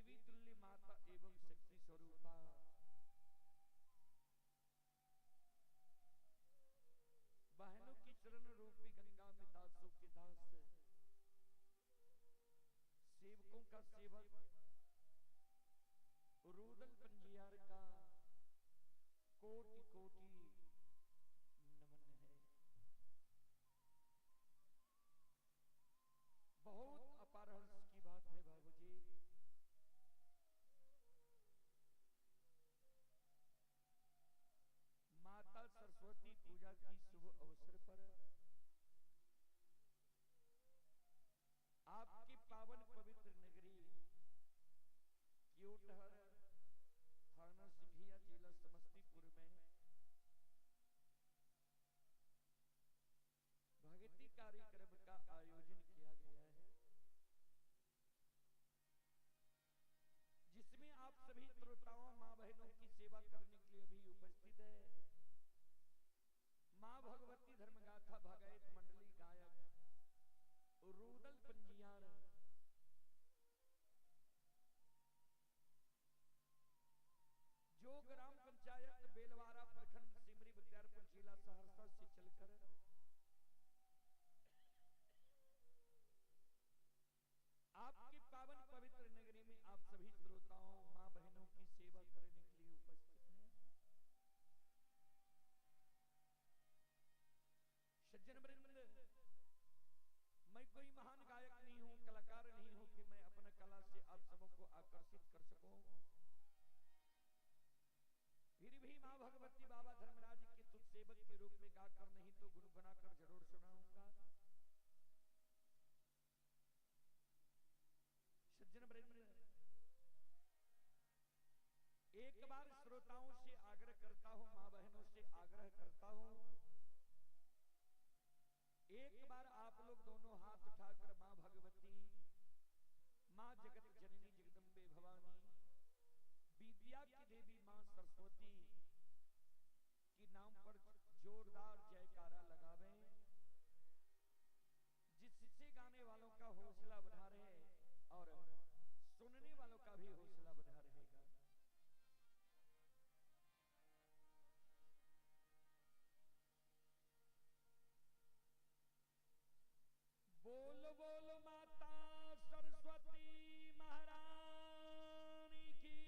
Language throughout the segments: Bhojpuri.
देवी तुल्य माता एवं शक्ति स्वरूपा बहनों की चरण रूपी गंगा में दासों के दास सेवकों का सेवक रुदल पंजियार का कोटि कोटि नमन है। बहुत अपार हर्ष की बात है बाबूजी। माता सरस्वती पूजा की शुभ अवसर पर आपकी पावन पवित्र नगरी क्योटहर थाना सिंघिया जिला समस्तीपुर में भक्ति कार्यक्रम का आयोजन किया गया है, जिसमें आप सभी श्रोताओं मां बहनों की सेवा करने के लिए भी उपस्थित है। मां भगवती धर्मगाथा भगायत मंडली गायक रुदल पंजियार जो ग्राम पंचायत बेलवारा प्रखंड सिमरी बख्तियारपुर जिला सहरसा से चलकर आपकी पावन पवित्र नगरी में आप सभी श्रोताओं मां बहनों की सेवा करने के लिए उपस्थित हैं। सज्जन वृंद, मैं कोई महान गायक नहीं हूं, कलाकार नहीं हूं कि मैं अपना कला से आप सबों को आकर्षित कर सकूं। फिर भी मां भगवती बाबा धर्मराज के तुझ सेवक के रूप में गाकर नहीं तो गुनगुनाकर जरूर सुनाऊंगा। सज्जन वृंद, एक बार श्रोताओं से आग्रह करता हूं, मां बहनों से आग्रह करता हूं, एक बार आप लोग दोनों हाथ उठाकर मां भगवती, मां जगत जननी जगदम्बे भवानी, विद्या की देवी मां सरस्वती की नाम पर जोरदार जयकारा लगावें, जिससे गाने वालों का हौसला बढ़ा रहे और सुनने वालों का भी हौसला बढ़ा रहेगा। बोल बोल माता सरस्वती महारानी की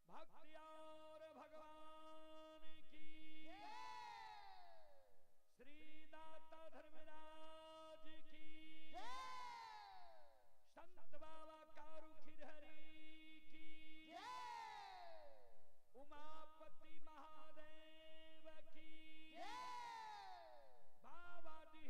भक्ति और भगवान की श्री दाता धर्मराज की संत बाबा कारू खिरहरी की उमापति महादेव की बाबा डी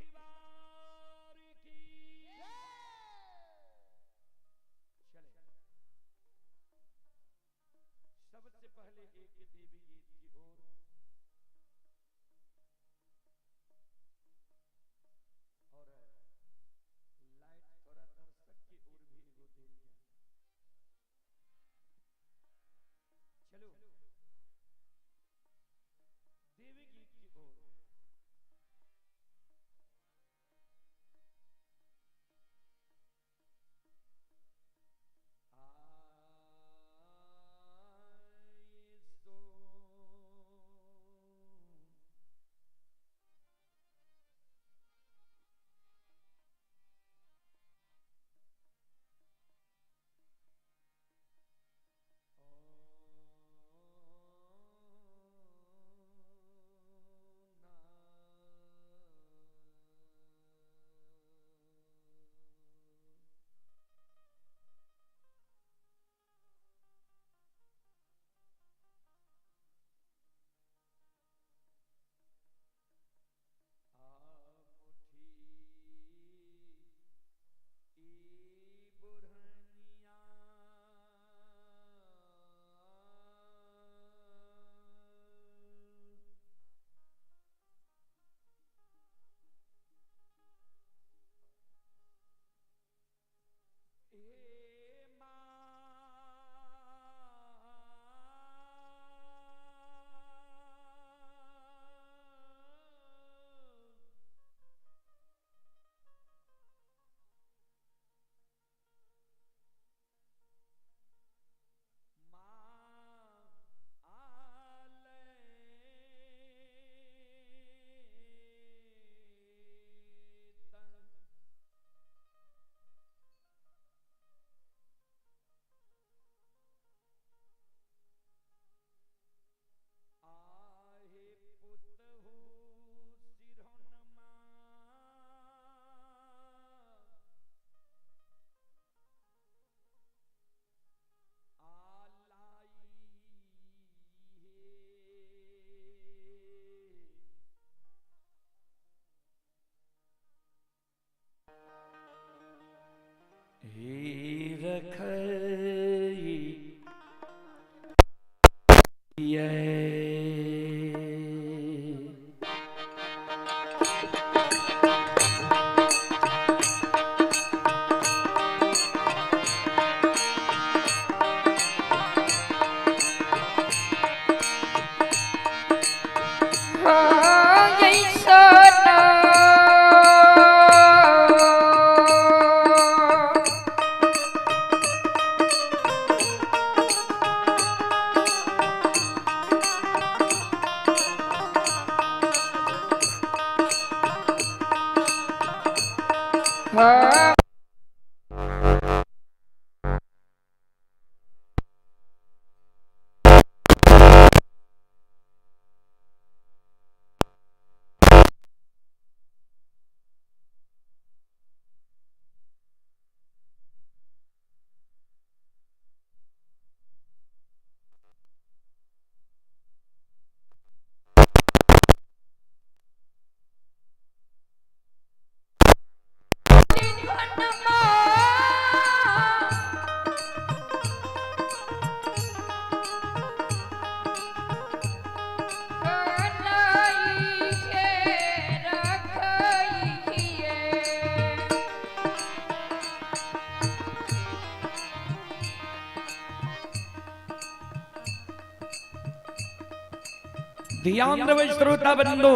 ध्यान देवे श्रोता बंधु,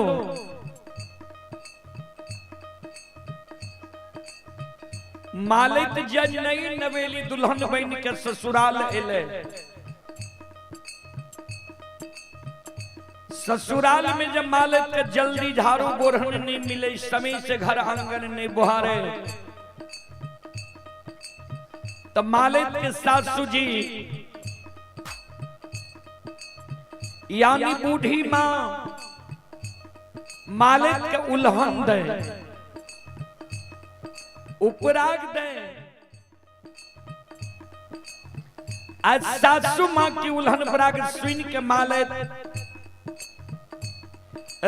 मालिक जज नई नवेली दुल्हन बन के ससुराल एले। ससुराल में जब मालिक के जल्दी झाड़ू बोरहन नहीं मिले, समय से घर आंगन नहीं बुहारे, तब मालिक के सासू जी यानी बूढ़ी माँ मालिक के उल्हन दे, उपराग दे। आज सासू माँ की उल्हन पराग सुन के मालिक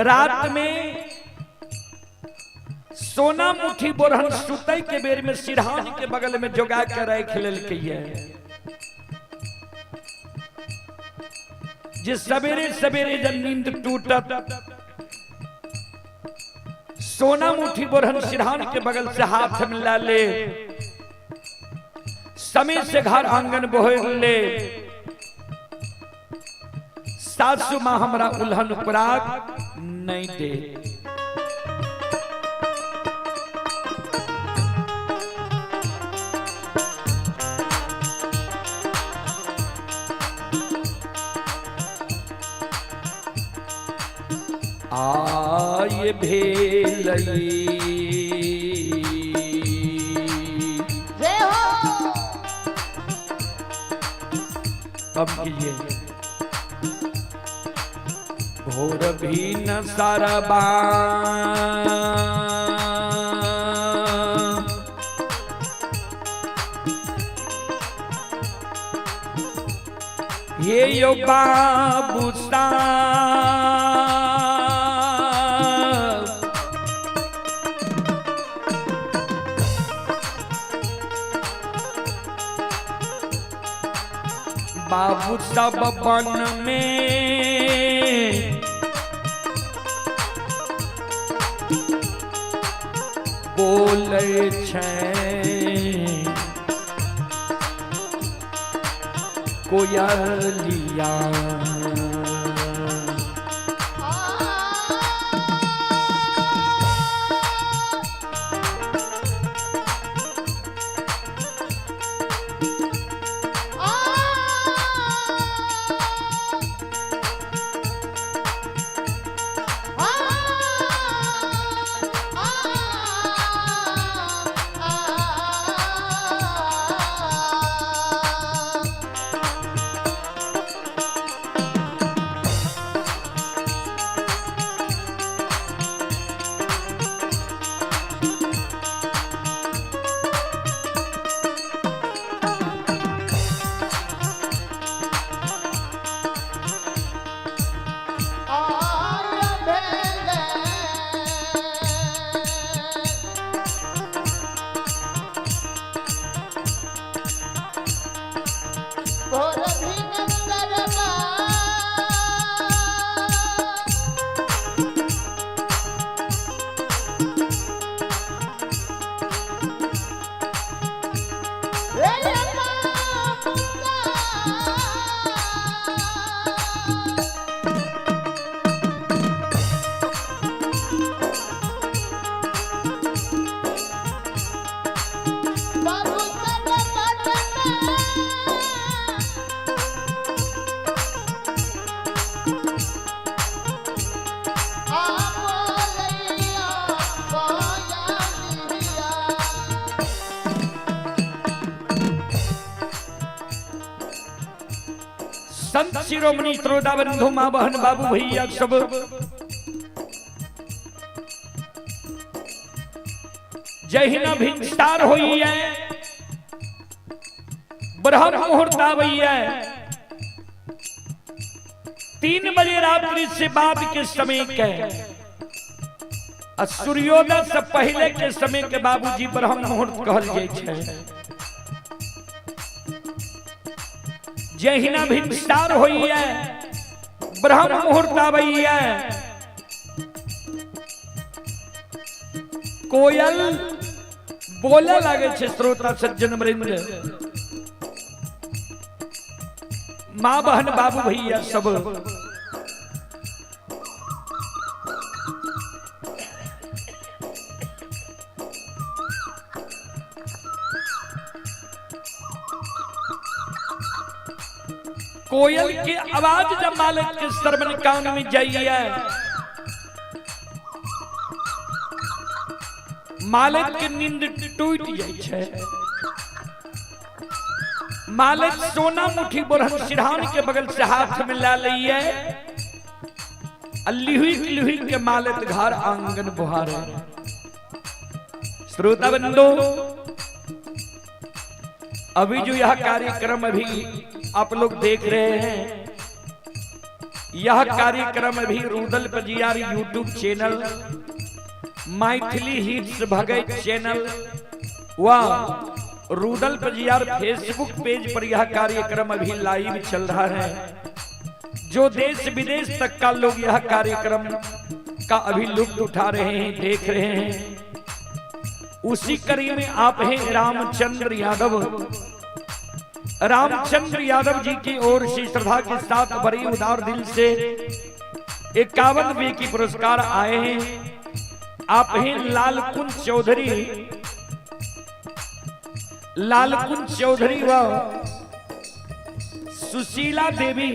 रात में सोना मुठी बोरहन सुतई के बेर में सिरहान के बगल में जोगा के रख लेल के जिस सवेरे सवेरे जब नींद टूटत, सोना मुठी बोरहन सिरहान के बगल से हाथ मिला ले, समय से घर आंगन बोहर ले। सासू माँ हमरा उल्हन पराग नहीं दे। आय भेलई अब कीजिए भोर भी न सरबा ये यो बाबू सा बाबू सब बन में बोले छे कोयलिया संत शिरोमणि श्रोता बंधु मां बहन बाबू भैया सब जहिना भिक्षार होई है ब्रह्म मुहूर्त आई है 3 बजे रात्रि से बाद के समय के सूर्योदय से पहले के समय के बाबूजी ब्रह्म मुहूर्त कहल जाय छै। जहिना भिक्षार होई है ब्रह्म मुहूर्त आबई है कोयल बोले लगे छे श्रोता सज्जन वृंद मां बहन बाबू भैया सब कोयल की आवाज जब मालिक के श्रवण कान में जाइए मालिक के नींद टूट जाय छै। मालिक सोना मुठी बोरहन सिरहान के बगल से हाथ में ला लिये लिहुई के मालिक घर आंगन बुहारे। श्रोता बंधु अभी जो यह कार्यक्रम अभी आप लोग देख रहे हैं यह कार्यक्रम अभी Rudal Pajiyar YouTube channel Maithili hits Bhagat channel व रूदल पजियार फेसबुक पेज पर यह कार्यक्रम अभी लाइव चल रहा है। जो देश विदेश तक का लोग यह कार्यक्रम का अभी लुत्फ उठा रहे हैं देख रहे हैं। उसी कड़ी में आप हैं रामचंद्र यादव जी की ओर से श्रद्धा के साथ बड़ी उदार दिल से 51वें की पुरस्कार आए हैं। आप हैं लालकुंज चौधरी व सुशीला देवी,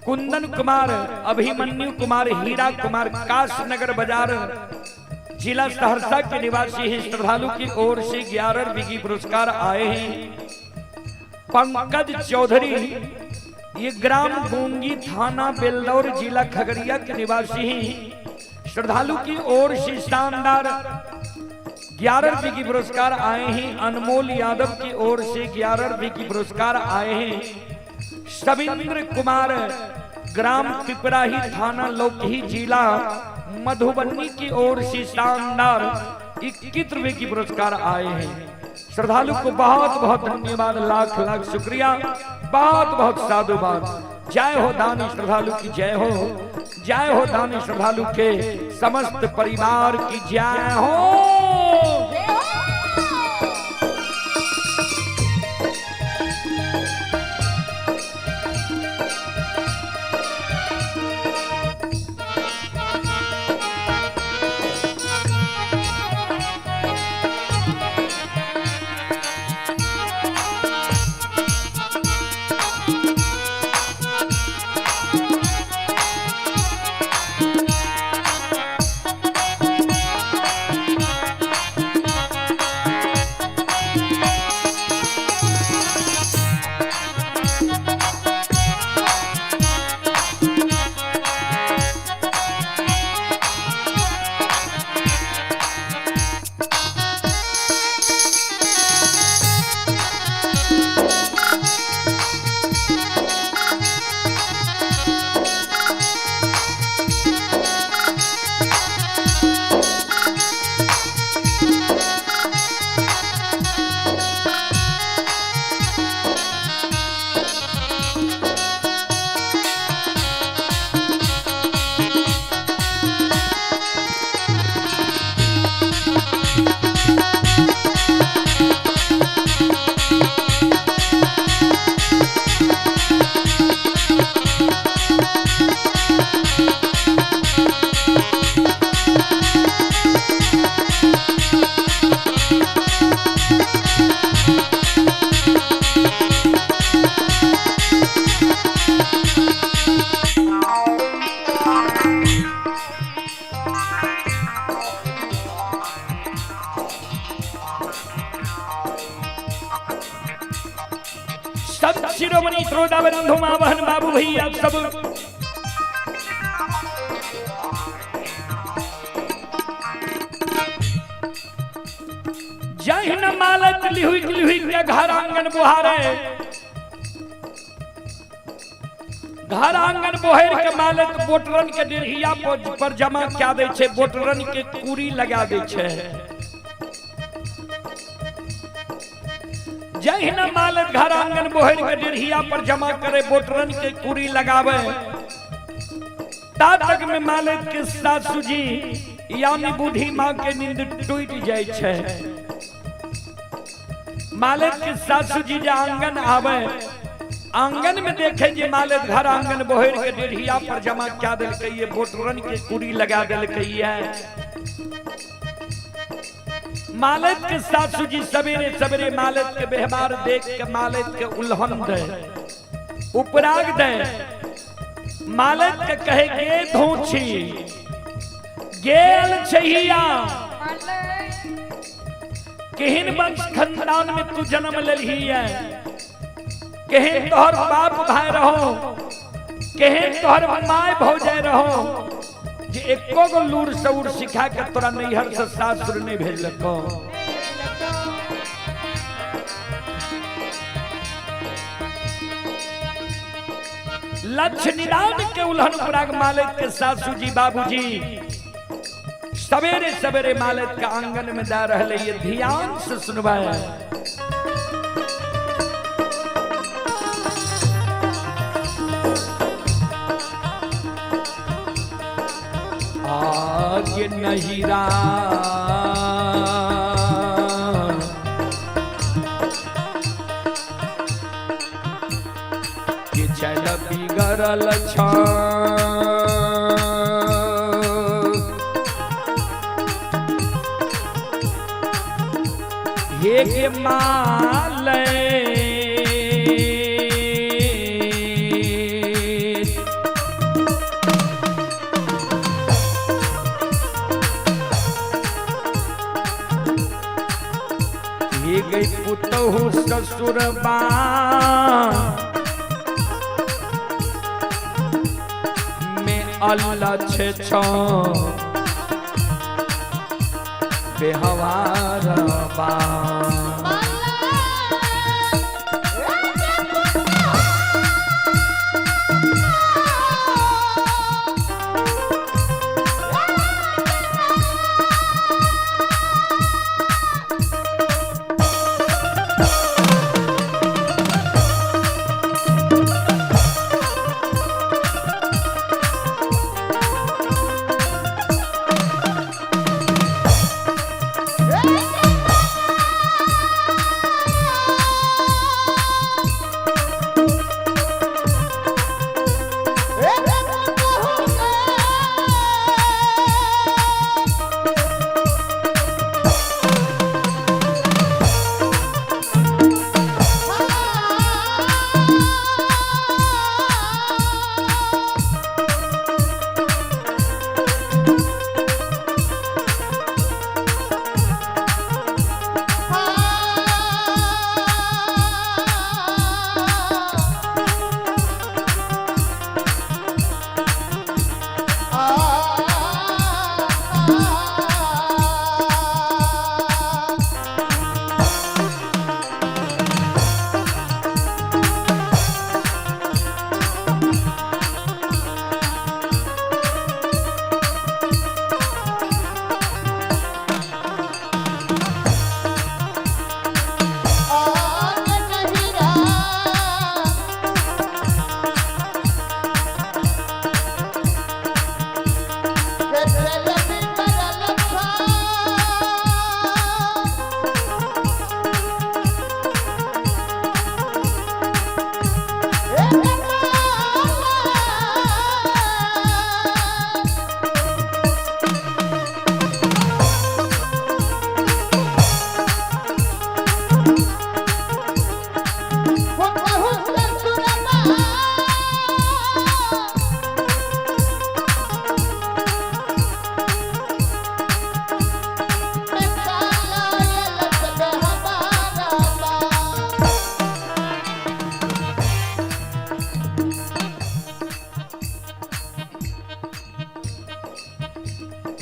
कुंदन कुमार, अभिमन्यु कुमार, हीरा कुमार, काशनगर बाजार जिला सहरसा के निवासी हैं। श्रद्धालु की ओर से 11वीं की पुरस्कार आए हैं। पंकज चौधरी ये ग्राम गोंगी थाना बेलदौर जिला खगड़िया के निवासी हैं। श्रद्धालु की ओर से शानदार 11वीं की पुरस्कार आए हैं। अनमोल यादव की ओर से 11वीं की पुरस्कार आए हैं। सविंद्र कुमार ग्राम पिपराही थाना लौकही जिला मधुबनी की ओर से शानदार 21वें की पुरस्कार आए हैं। श्रद्धालु को बहुत बहुत धन्यवाद, लाख लाख शुक्रिया, बहुत बहुत साधुवाद। जय हो दानी श्रद्धालु की जय हो, जय हो दानी श्रद्धालु के समस्त परिवार की जय हो। यशोदा बंधु मां बहन बाबू भैया सब जय न मालत लिहुई के घर आंगन बुहारे घर आंगन बोहर के मालत बोटरन के डिरहिया पर जमा क्या दे छे बोटरन के कूरी लगा दे छे जय न मालत घर आंगन बोहर के डिरहिया पर जमा करे बोटरन के कूरी लगावे तातक में मालत के सासू जी यानी बूढ़ी मां के नींद टूट जाय छे मालत के सासू जी जे आंगन आवे आंगन में देखे जे मालत घर आंगन बोहर के डिरहिया पर जमा क्या दिल कहिए बोटरन के कुड़ी लगा दिल कहिए मालत के सासू जी सवेरे सवेरे मालत के व्यवहार देख के मालत के उल्हन दे उपराग दे मालत के कहे गे धोछी गेल छहिया केहन वंश खानदान में तू जन्म लेलही है केहन तोहर बाप भाई रहो केहन तोहर माय भौजाई रहो जे एको गो लूर सऊर सिखा के तोरा नैहर से सासुर नहीं भेजलको लक्ष्य निदान के उल्हन पराग मालिक के सासू जी बाबूजी सवेरे सवेरे मालिक का आंगन में जा रहे ये ध्यान से सुनवाए आगे नहीरा के चल बिगड़ल छ हे के माले गई पुतहु ससुरबा में अल्लाह छे छो बेहवारबा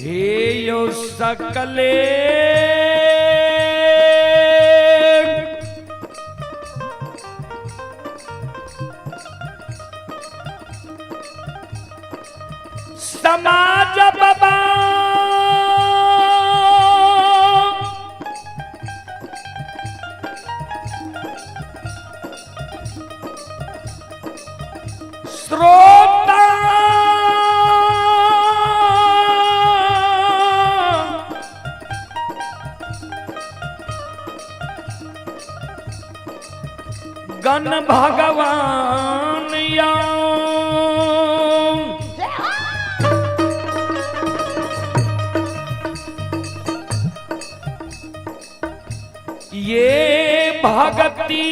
हे यो सकले समाज बाबा श्रोता गण भगवान या ये भगती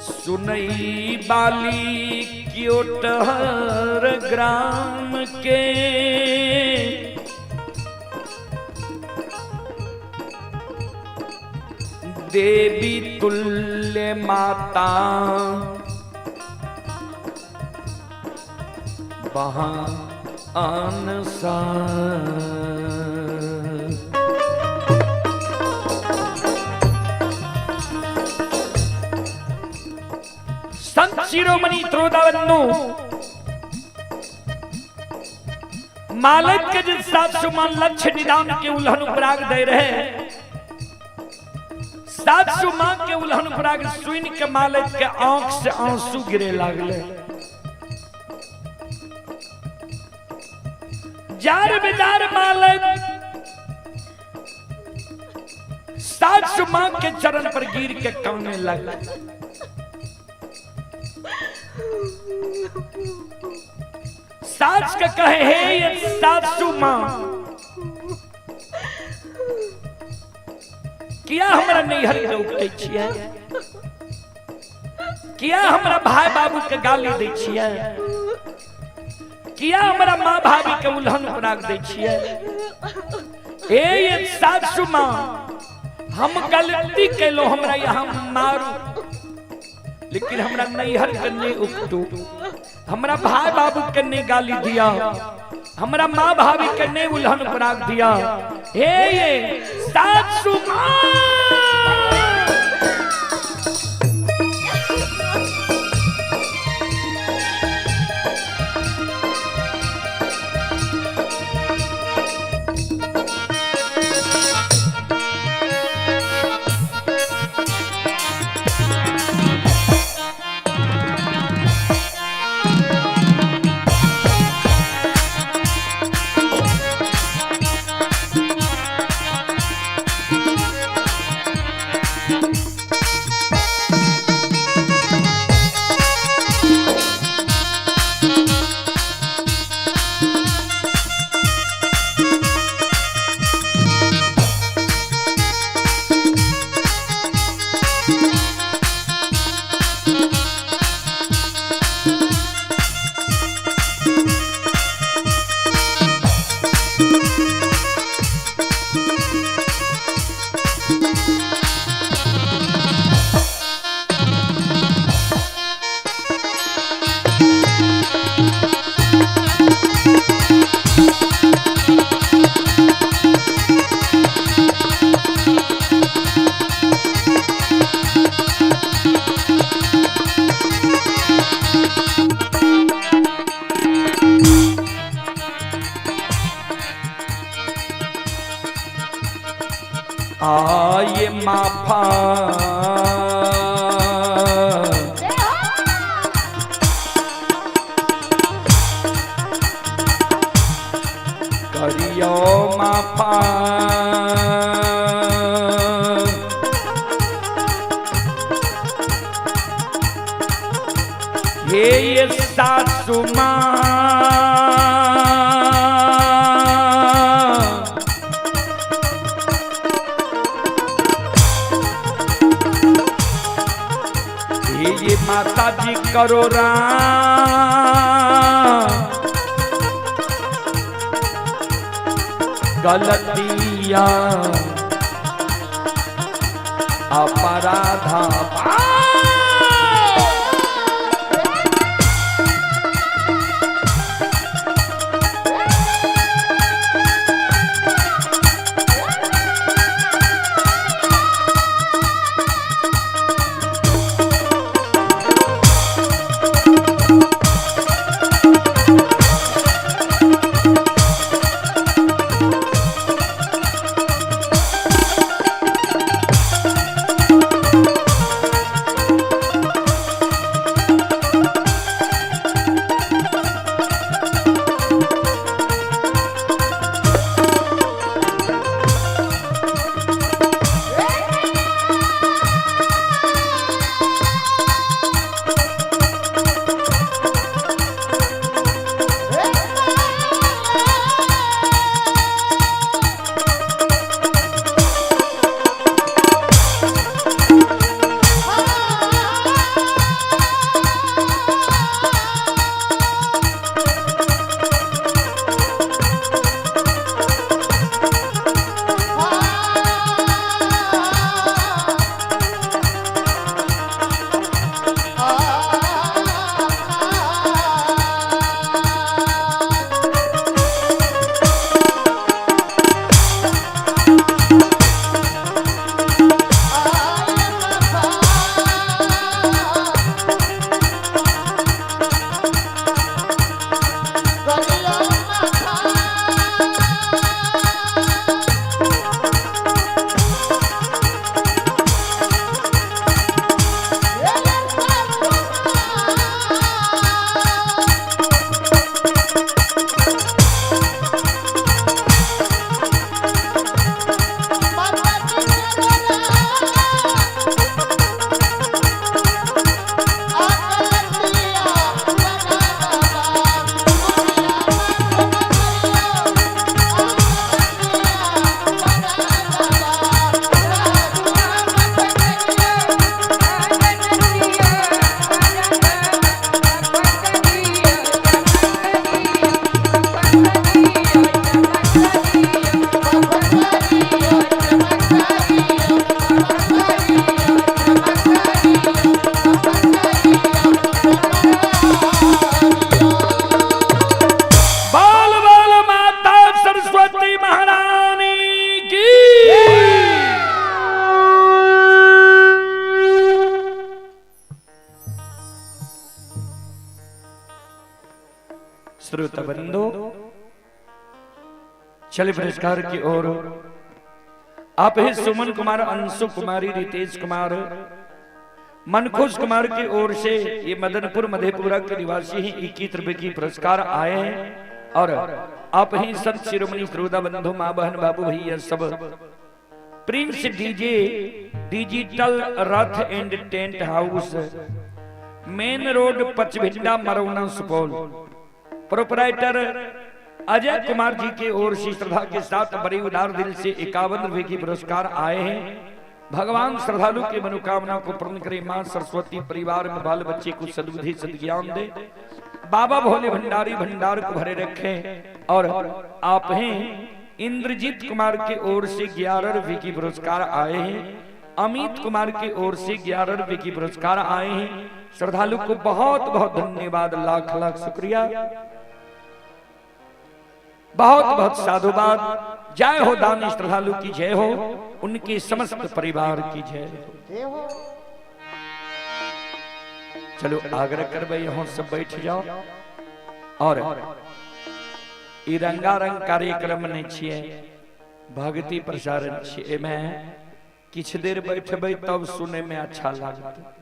सुनई बाली क्योटहर ग्राम के देवी तुल्य माता वहाँ अनसा संत शिरोमणि त्रोदावन्नु मालक के जिन 700 लक्ष्य निदान के उल्हन उपराग दे रहे 700 मां के उल्हन उपराग सुन के मालक के आंख से आंसू गिरे लागले जार बेजार मालक 700 मां के चरण पर गिर के कांपने लगा साच का कहे है ये 700 मां किया हमरा नैहर के उठै छियै किया हमरा भाई बाबू के गाली दै छियै किया हमरा माँ भाभी के उल्हन उपराग दै छियै ए ये 700 मां हम गलती कैलो हमरा यहाँ मारू लेकिन हमरा नैहर के नहीं उठतू हमरा भाई बाबू के नहीं गाली दिया हमरा माँ भाभी के नहीं उल्हन उपराग दिया हे ये 700 आये माफा करियो माफा हे ये 700 मां ये माता जी करो गलतिया अपराधा श्रोता बंधु चले पुरस्कार की ओर। आप ही सुमन कुमार, अंशु कुमारी, रितेश कुमार, मनखुश कुमार की ओर से ये मदनपुर मधेपुरा के निवासी हैं 21 रुपए की पुरस्कार आए हैं। और आप ही संत शिरोमणि श्रोता बंधु, माँ बहन, बाबू भैया सब Prince DJ digital Rath and tent house, main road Pachbhinda, Marauna, Supaul, proprietor Ajay Kumar ji के ओर से श्रद्धा के साथ बड़े उदार दिल से 51 रुपए की पुरस्कार आए हैं। भगवान श्रद्धालु की मनोकामना को पूर्ण करे। मां सरस्वती परिवार में बाल बच्चे को सद्बुद्धि सद्ज्ञान दे। बाबा भोले भंडारी भंडार को भरे रखे। और आप हैं इंद्रजीत कुमार के ओर से 11 रुपए की पुरस्कार आए हैं। अमित कुमार की ओर से 11 रुपए की पुरस्कार आए हैं। श्रद्धालु को बहुत बहुत धन्यवाद, लाख लाख शुक्रिया, बहुत बहुत साधुवाद। जय हो दानी श्रद्धालु की जय हो, उनके समस्त परिवार की जय हो। चलो आग्रह कर भाई यहाँ सब बैठ जाओ। और ई रंगारंग कार्यक्रम नहीं छिए, भक्ति प्रसारण छिए में किछ देर बैठबे तब सुने में अच्छा लगता।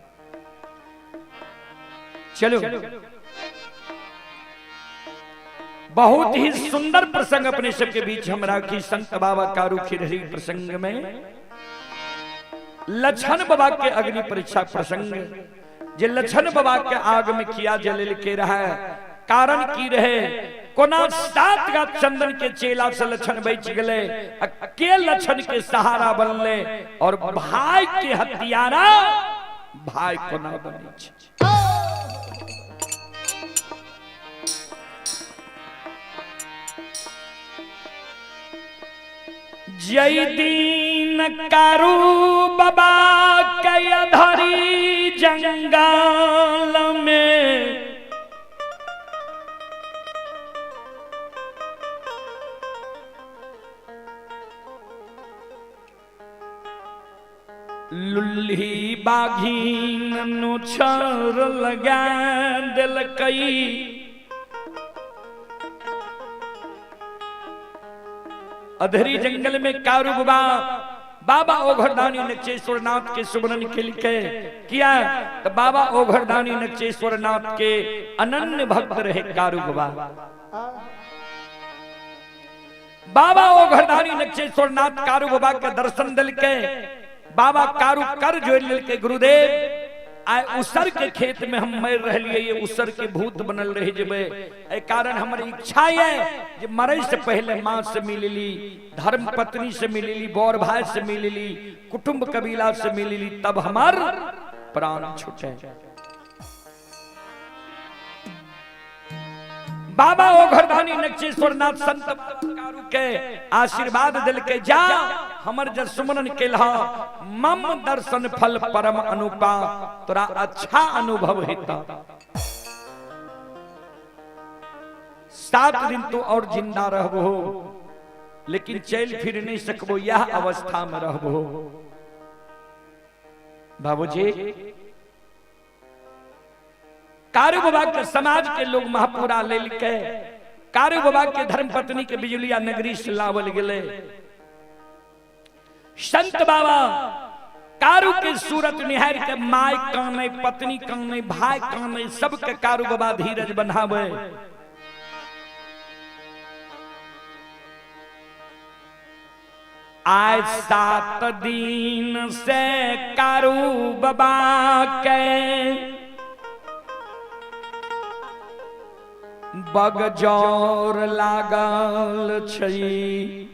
चलो बहुत ही सुंदर प्रसंग अपने सबके बीच हम राखी। संत बाबा कारू खिरहरी प्रसंग में लछन बाबा के अग्नि परीक्षा प्रसंग, जे लछन बाबा के आग में किया जल के रहा, कारण की रहे कोना 7 का चंदन के चेला से लछन बच गए, के लछन के सहारा बनले और भाई के हत्यारा भाई कोना बने। जय दीन कारू बाबा के अधरी जंगल में लुल्ही बाघीन नुछर लगा दिलकई अधरी जंगल में कारू बाबा ओघरदानी नक्षेश्वर नाथ के सुमरन के लिखे किया तो बाबा ओघरदानी नक्षेश्वर नाथ के अनन्य भक्त रहे कारू बाबा ओघरदानी नक्षेश्वर नाथ कारू बाबा के दर्शन दिल के बाबा कारू कर जो के गुरुदेव आए उसर के खेत में हम मर रह लिए ये उसर के भूत बनल रहे जब ए कारण हमारी इच्छा है जे मरे से पहले मां से मिल ली धर्म पत्नी से मिल ली बौर भाई से मिल ली कुटुंब कबीला से मिल ली तब हमार प्राण छूटे। बाबा ओघरदानी नक्षेश्वर नाथ संत कारू के आशीर्वाद दिल के जा हमर जब सुमरन केलहा मम दर्शन फल परम अनुपा तोरा अच्छा अनुभव हेता 7 दिन तो और जिंदा रहबो लेकिन चल फिर नहीं सकबो यह अवस्था में रहबो। बाबूजी कारू बाबा के समाज के लोग महापुरा ले के कारू बाबा के धर्म पत्नी के बिजुलिया नगरी से लावल गेले। संत बाबा कारू के सूरत निहार के माय काने पत्नी काने भाई काने सबके कारू बाबा धीरज बनावे। आज 7 दिन से कारू बाबा के बगजौर लागल छई।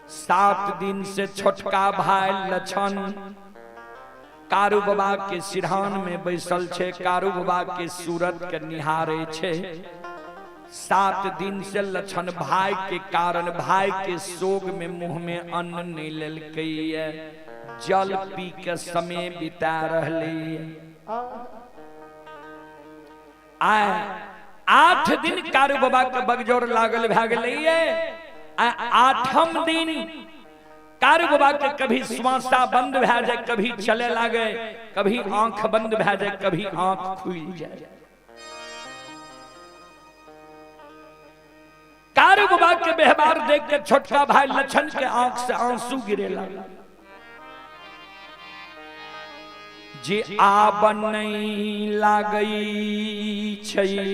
7 दिन से छोटका भाई लछन कारू बाबा के सिरहान में बैसल छे कारू बाबा के सूरत के निहारे छे। 7 दिन से लछन भाई के कारण भाई के सोग में मुंह में अन्न नहीं लेलकैये जल पी के समय बिता रहले। 8 दिन कारू बाबा के बगजोर लागल भए गेलै। 8म दिन कारू बाबा के कभी श्वासा बंद भए जाए कभी चले लागे कभी आंख बंद भए जाए कभी आंख खुल जाए। कारू बाबा के व्यवहार देख के छोटका भाई लछन के आंख से आंसू गिरे लगा। जे आब नहीं लागई छई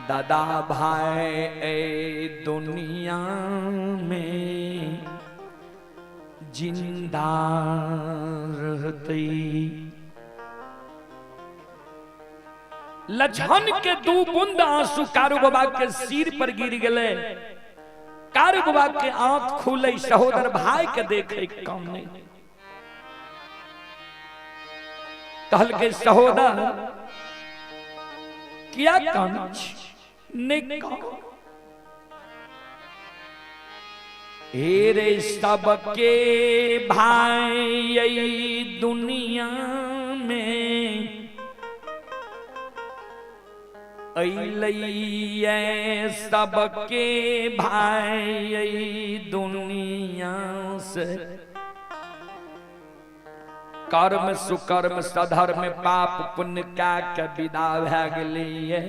दादा भाई ए दुनिया में जिंदा रहते। लछन के 2 बूंद आंसू कारू बाबा के सिर पर गिर गए। कारू बाबा के आंख खुले सहोदर भाई के देखे काम नहीं कहल के सहोदर क्या काम हेरे सबके भाई दुनिया में अइलैये सबके भाई दुनिया से कर्म सुकर्म सधर्म पाप पुण्य का के विदा भए गेलिए।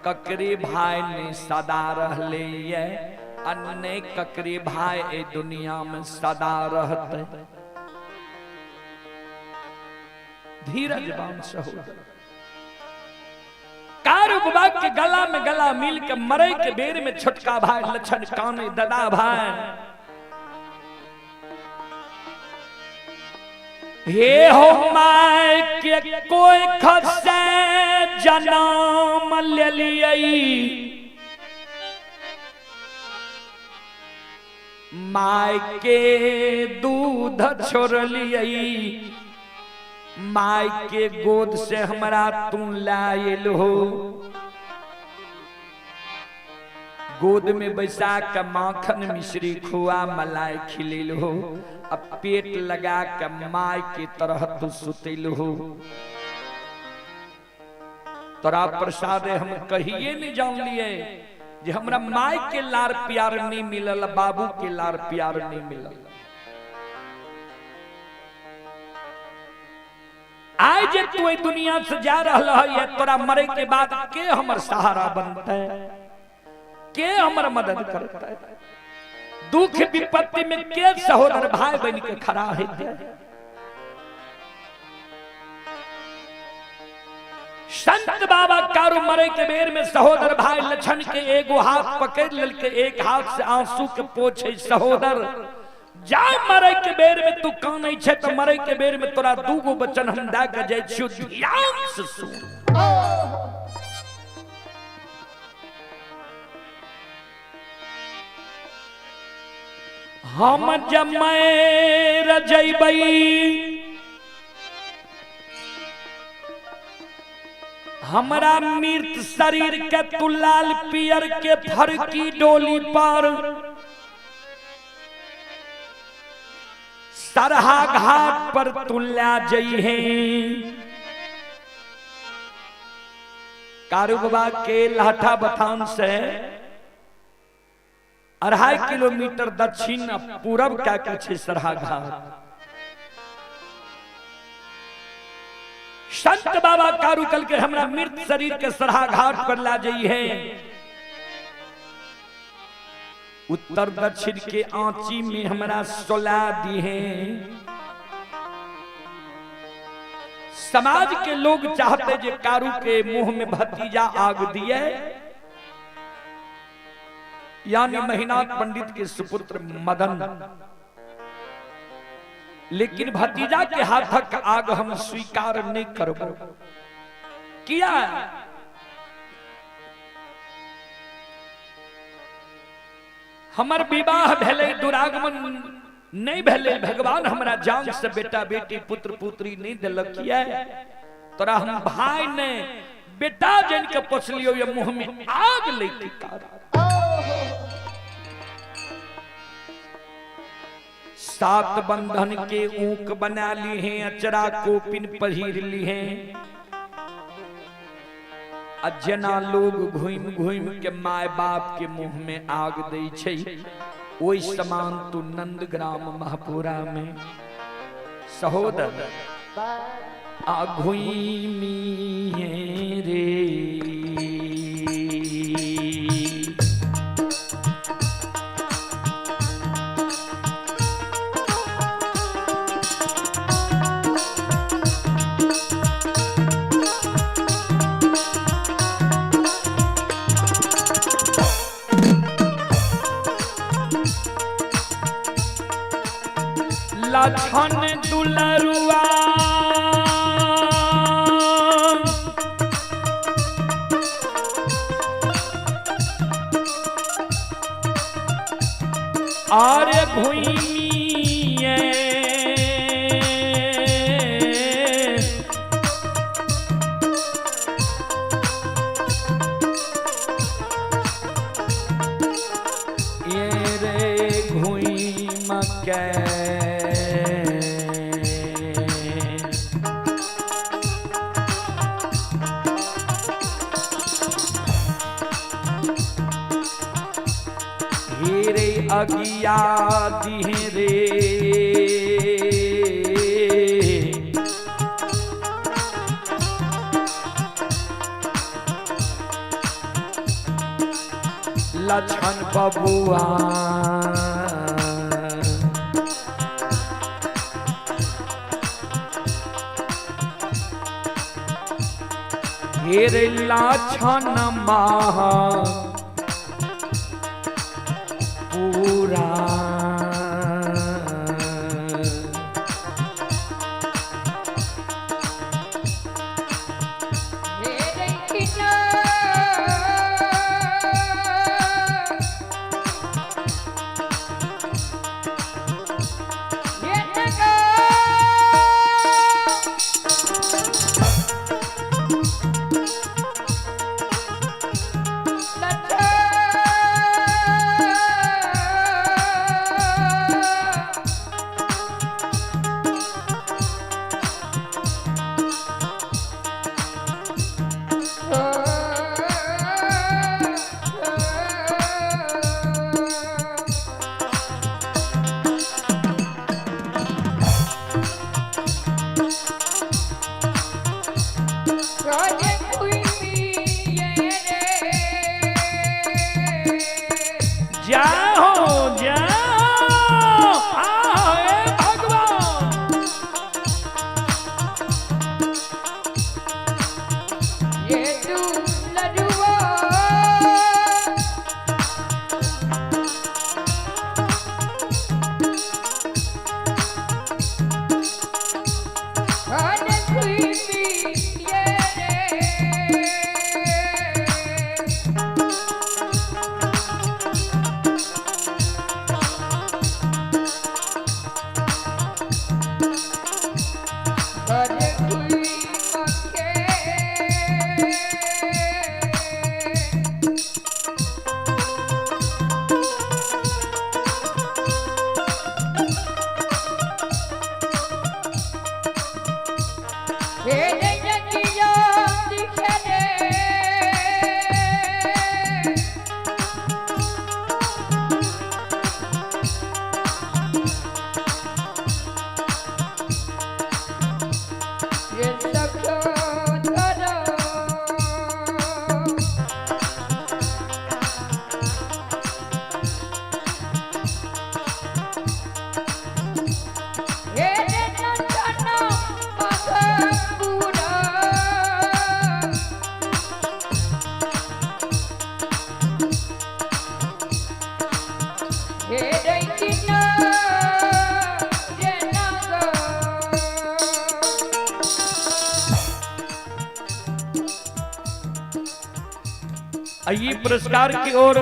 ककरी भाई ने सदा रहलिए अन्य ककरी भाई ए दुनिया में सदा रहते। धीरजवान सहोदर कारू बाबा के गला में गला मिल के मरे के बेर में छोटका भाई लछन काने दादा भाई हे हो माय के कोई खसे जन्म ले लियई माय के दूध छोड़ लियई माय के गोद से हमरा तू लायल हो। गोद में बैसा के माखन मिश्री खुआ मलाई खिलिल हो, अब पेट लगा के माय की तरह तू सुतिल हो। तोरा प्रसाद हम कहिए नहीं जान लिए जे हमरा माय के लार प्यार नहीं मिलल, बाबू के लार प्यार नहीं मिलल। आज जे तू दुनिया से जा रहा है, तोरा मरे के बाद के हमर सहारा बनता है, के हमर मदद करता है, दुख विपत्ति में के सहोदर भाई बन के खड़ा है। संत बाबा कारू मरे के बेर में सहोदर भाई लछन के एगो हाथ पकड़ लेके, एक हाथ से आंसू के पोछे, सहोदर जा मरे के बेर में तू कानै छे तो मरे के बेर में तोरा दूगो बचन हम दा के जाय छियो, ध्यान से सुन। हम जमै रजैबै हमरा मृत शरीर के तू लाल पियर के फरकी डोली पर सरहा घाट पर तू ला जइहे। कारू बाबा के लाठा बथान से 2.5 किलोमीटर दक्षिण पूरब क्या कहै सरहा घाट। संत बाबा कारू कल के हमरा मृत शरीर के सरहा घाट पर ला जइहे। उत्तर दक्षिण के आंची में हमरा सोला दिए। समाज के लोग चाहते जे कारू के मुंह में भतीजा आग दिए, यानी महीनाथ पंडित के सुपुत्र मदन, लेकिन भतीजा के हाथक आग हम स्वीकार नहीं करबो। किया हमर विवाह भेले, दुरागमन नहीं भेले, भगवान हमरा जान से बेटा बेटी पुत्र पुत्री नहीं दिलक। किया तोरा हम भाई ने बेटा जन के पोछलियो, ये मुंह में आग लेती कार। सात बंधन के ऊक बना ली हैं, अचरा को पिन पहिर ली हैं। जना लोग घूम घूम के माय बाप के मुंह में आग दे छै, ओई समान तू नंदग्राम महापुरा में सहोदर आ घूमी रे। लछन दुलरुआ और भूमिए ये रे घुइम के अगिया दिहे रे। लछन बबुआ हेरे लछन महा पूरा जाओ जाओ आए भगवान। ये तू लड़ुआ खाने कोई पिए रे खाने कोई मक्के हेरे जगिया दिखे रे ये सखो धरो हेरे नंदना मधुपुरा हेरे किना रे नगा आइए पुरस्कार की ओर।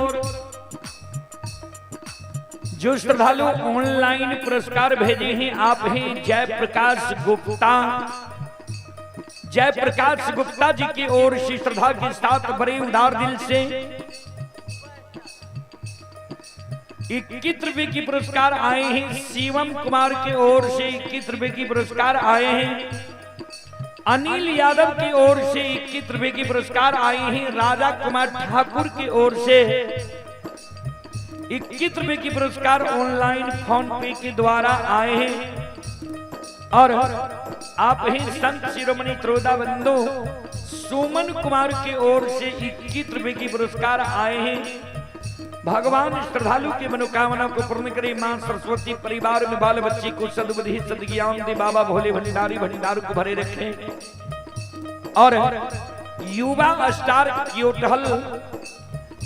जो श्रद्धालु ऑनलाइन पुरस्कार भेजे हैं आप हैं जयप्रकाश गुप्ता। जयप्रकाश गुप्ता जी की ओर से श्रद्धा के साथ बड़े उदार दिल से 21 रुपए की पुरस्कार आए हैं। शिवम कुमार की ओर से 21 रुपए की पुरस्कार आए हैं। अनिल यादव की ओर से 21 रुपए की पुरस्कार आए हैं। राजा कुमार ठाकुर की ओर से 21 रुपए की पुरस्कार ऑनलाइन फोन पे के द्वारा आए हैं। और आप हैं संत शिरोमणि त्रोदा बंधु सुमन कुमार की ओर से 21 रुपए की पुरस्कार आए हैं। भगवान श्रद्धालु की मनोकामना को पूर्ण करे। मां सरस्वती परिवार में बाल बच्चे को सद्बुद्धि सद्ज्ञान दे। बाबा भोले भंडारी भंडार को भरे रखे। और युवा स्टार क्योटहल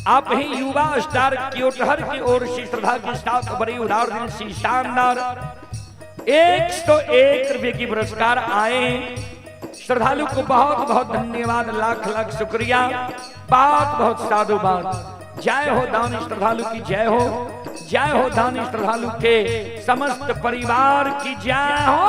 आप हैं युवा स्टार क्योटहर की ओर से श्रद्धा के साथ बड़े उदार दिल से शानदार 101 रुपए की पुरस्कार आए। श्रद्धालु को बहुत बहुत धन्यवाद, लाख लाख शुक्रिया, बहुत बहुत साधुवाद। जय हो दानी श्रद्धालु की जय हो, जय हो दानी श्रद्धालु के समस्त परिवार की जय हो।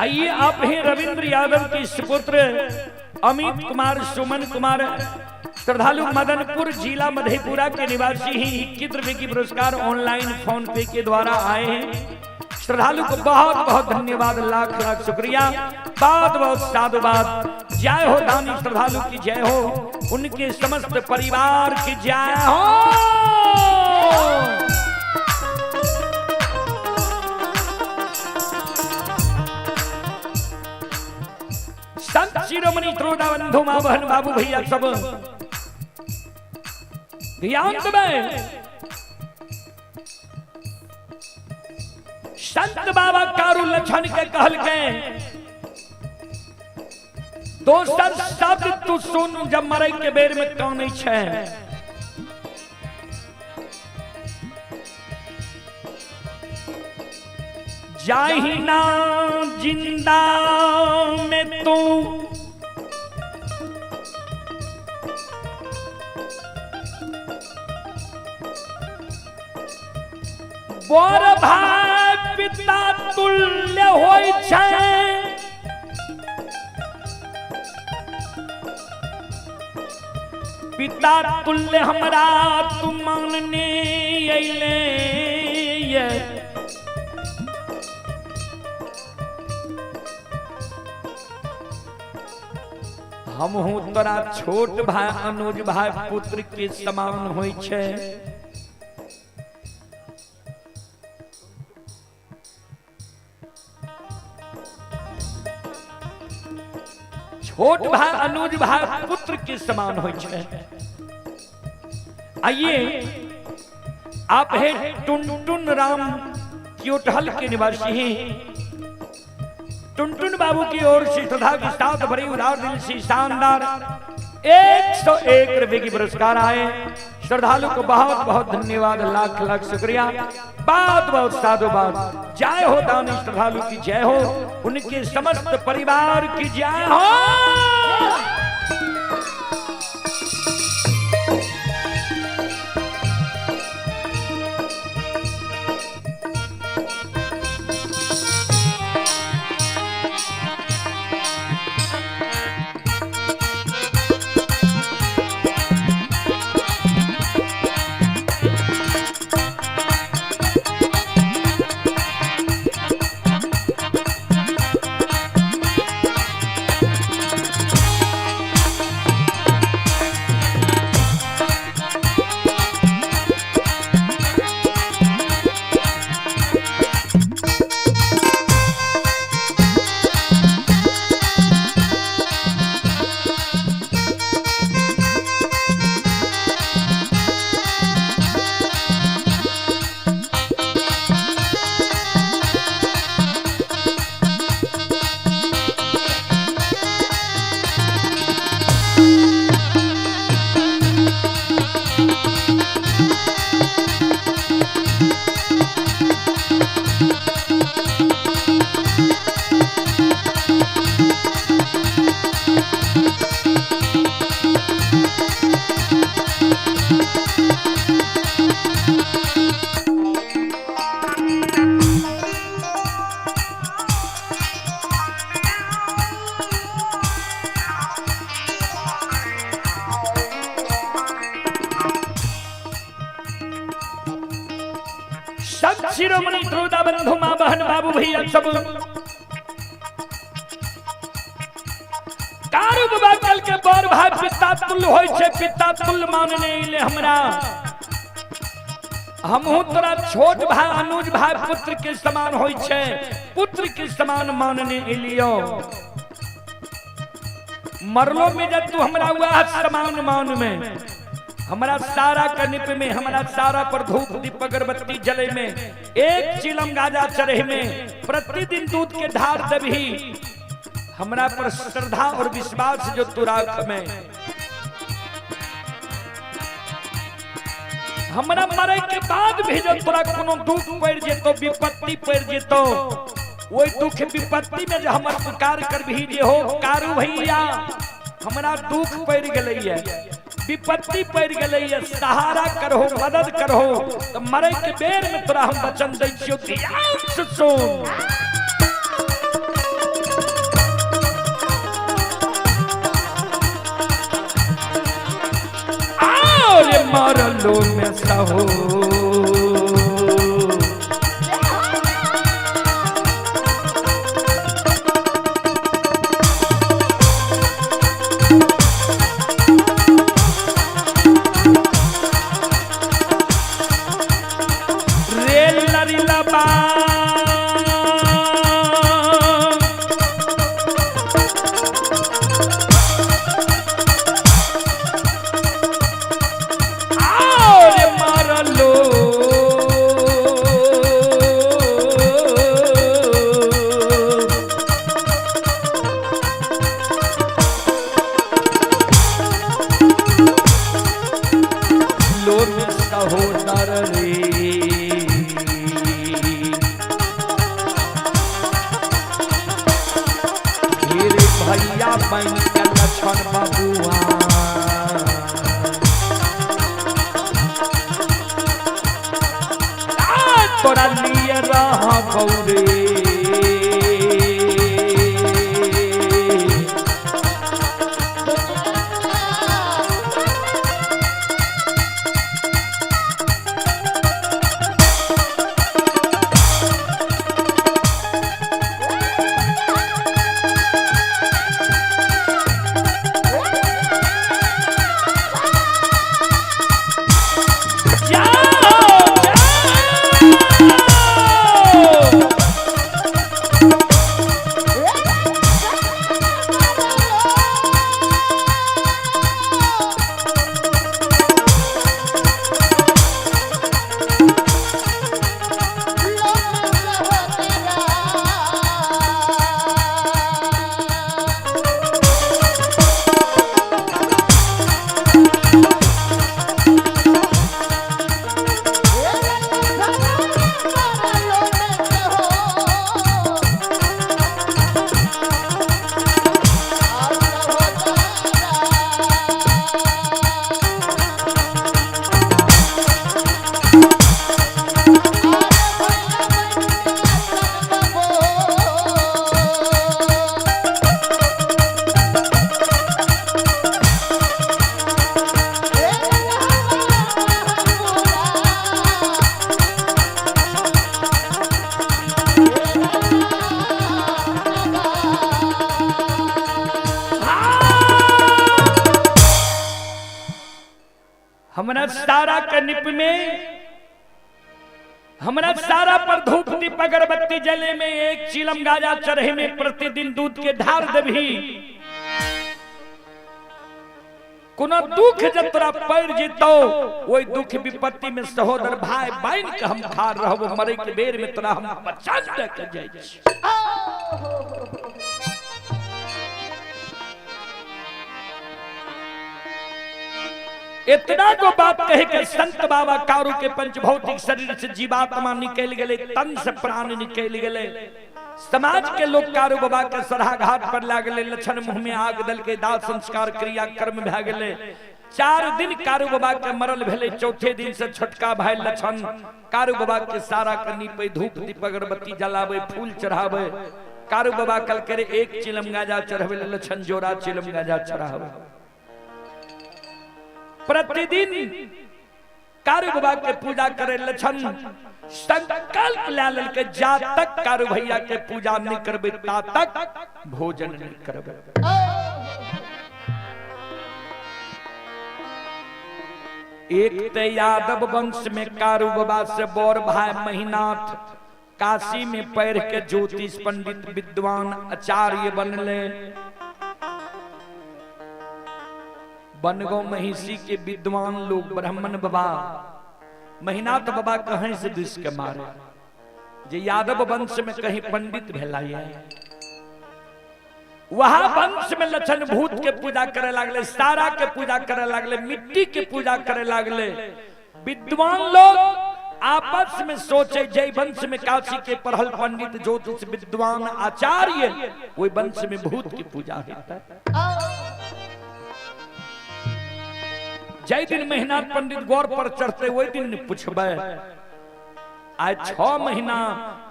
आइए आप हैं रविंद्र यादव के सुपुत्र अमित कुमार सुमन कुमार, श्रद्धालु मदनपुर जिला मधेपुरा के निवासी ही 21 रुपए की पुरस्कार ऑनलाइन फोन पे के द्वारा आए हैं। श्रद्धालु को बहुत बहुत धन्यवाद, लाख लाख शुक्रिया, बहुत बहुत साधुवाद। जय हो दानी श्रद्धालु की जय हो, उनके समस्त परिवार की जय हो। संत शिरोमणि त्रोदा बंधु मां बहन बाबू भैया सब ध्यान दें। संत बाबा कारू लक्षण के कहल के दोसर शब्द तू सुन जब मरई के बेर में कानै छै। जाही ना जिंदा में तू बर भाई पिता तुल्य होय छै पिता तुल्य हमरा तू मानने अइले ये हम हूँ तोरा छोट भाई अनुज भाई पुत्र के समान होय छै छोट भाई अनुज भाई पुत्र के समान होय छै। आइए आप है टुनटुन राम क्योटहल के निवासी हैं। टुनटुन बाबू की ओर से श्रद्धा के साथ भरी उदार दिल से शानदार 101 रुपए की पुरस्कार आए। श्रद्धालु को बहुत बहुत धन्यवाद, लाख लाख शुक्रिया, बहुत बहुत साधुवाद। जय हो दानी श्रद्धालु की जय हो, उनके समस्त परिवार की जय हो। शिरोमणि द्रोदा बंधु मां बहन बाबू भैया सब कारू बाबा कल के बर भाई पिता तुल्य होय छै, पिता तुल्य मानने ले हमरा। हमहू तोरा छोट भाई अनुज भाई पुत्र के समान होय छै, पुत्र के समान मानने एलियो। मरलो में जब तू हमरा हुआ समान मान में, हमारा सारा कनिप में, हमारा सारा पर धूप दीप अगरबत्ती जले में, एक चिलम गाजा चढ़े में, प्रतिदिन दूध के धार दबी, हमरा पर श्रद्धा और विश्वास जो तू राख में। हमरा मरे के बाद भी जब तोरा कोनो दुख पड़ जेतो, विपत्ति पड़ जेतो, वही दुख विपत्ति में जो हमर पुकार कर भी जे हो कारू भैया हमरा दुख पड़ गई है, विपत्ति पड़ गई है, सहारा करहो, मदद करहो, तो मरे के बेर में तोरा हम वचन दै छियो ध्यान से सुन। आओ मरलो में सहो तोरा लिए रहा गौरे हमरा सारा के निप में हमरा सारा पर धूप दीप अगरबत्ती जले में एक चिलम गाजा चढ़े में प्रतिदिन दूध के ढार देभी कोनो दुख जब तोरा पड़ जीतो वही दुख विपत्ति में सहोदर भाई बहन के हम खार रहबो मरे के बेर में तोरा हम बचा के जाय छी। इतना को बात कहे के संत बाबा कारू के पंचभौतिक शरीर से जीवात्मा निकल गए, तन से प्राण निकल गए। समाज के लोग कारू बाबा के सरहा घाट पर लागले, लक्षण मुंह में आग दल के दाल संस्कार क्रिया कर्म भे गए। 4 दिन कारू बाबा के मरल भेले, चौथे दिन से छोटका भाई लक्षण कारू बाबा के सारा करनी पे धूप दीप अगरबत्ती जलावे फूल चढ़ावे। कारू बाबा कल करे एक चिलम गाजा चढ़ावे, लक्षण जोड़ा चिलम गाजा चढ़ावे। प्रतिदिन कारू बाबा के पूजा करे लक्षण संकल्प ले के जा तक कारू भैया के पूजा नहीं करबे ता तक भोजन नहीं करबे। एक ते यादव वंश में कारू बाबा से बौर भाई महीनाथ काशी में पैर के ज्योतिष पंडित विद्वान आचार्य बनले। बनगो महिषी के विद्वान लोग ब्राह्मण बाबा महीनाथ बाबा कहीं से दुष के मारे जे यादव वंश में कहीं पंडित भेला वहां वंश में लक्षण भूत के पूजा करे लागले, सारा के पूजा करे लागले, मिट्टी के पूजा करे लागले। विद्वान लोग आपस में सोचे जय वंश में काशी के पढ़ल पंडित ज्योतिष विद्वान आचार्य वही वंश में भूत की पूजा होता है। जय दिन महीना पंडित गौर पर चढ़ते वही दिन पूछबे। आज 6 महीना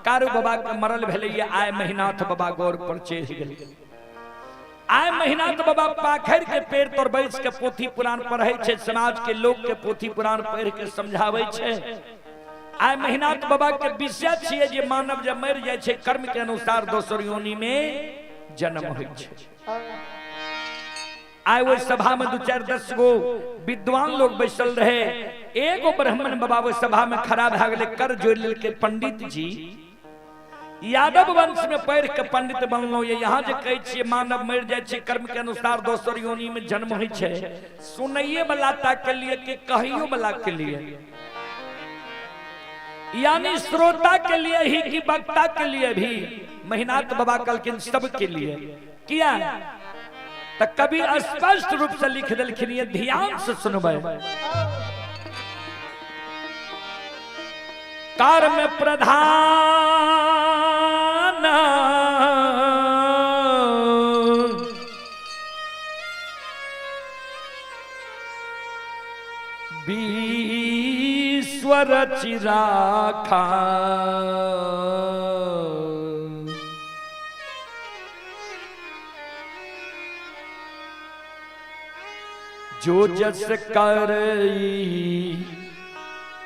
कारू बाबा के मरल भेले, आय महीनाथ बाबा गौर पर चढ़ गेल। आय महीनाथ बाबा पाखर के पेड़ पर बैठ के पोथी पुराण पढ़े छे, समाज के लोग के पोथी पुराण पढ़ के समझावे छे। आय महीनाथ बाबा के विषय छिए जे मानव जब मर जाय छे कर्म के अनुसार दोसर योनि में जन्म होय छे। आय वो सभा में 2-4-10 गो विद्वान लोग बैसल रहे। एगो ब्राह्मण बाबा वो सभा में खड़ा भ गेले, कर जोड़ के पंडित जी यादव वंश में पैर के पंडित बनलो ये यहाँ जे कहे छे मानव मर जाय छे कर्म के अनुसार दोसर योनि में जन्म होय छे, सुनइए वाला ता के लिए कि कहियो वाला के लिए, यानी श्रोता के लिए ही कि वक्ता के लिए भी। महीनाथ बाबा कलकिन सब के लिए किया तो कभी स्पष्ट रूप से लिख दिलखिन, ये ध्यान से सुनबे। कर्म प्रधान विश्व विश्व रचि राखा। जो जस करई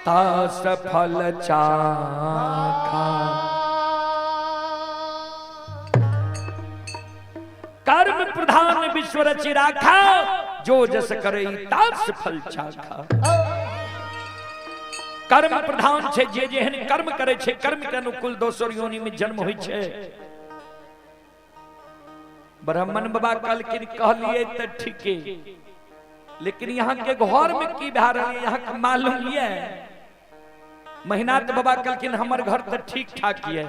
तास फल चाखा। कर्म प्रधान विश्व रचि राखा, जो जस करई तास फल चाखा। कर्म प्रधान छे, जे जेहन कर्म करे छे कर्म के अनुकूल दोसर योनि में जन्म होई छे। ब्राह्मण बाबा कहलखिन कहलिए त ठीके, लेकिन यहाँ के घर में की भा रही यहाँ के मालूम ये। महिनाथ बाबा कहलखिन हमर घर तो ठीक ठाक है।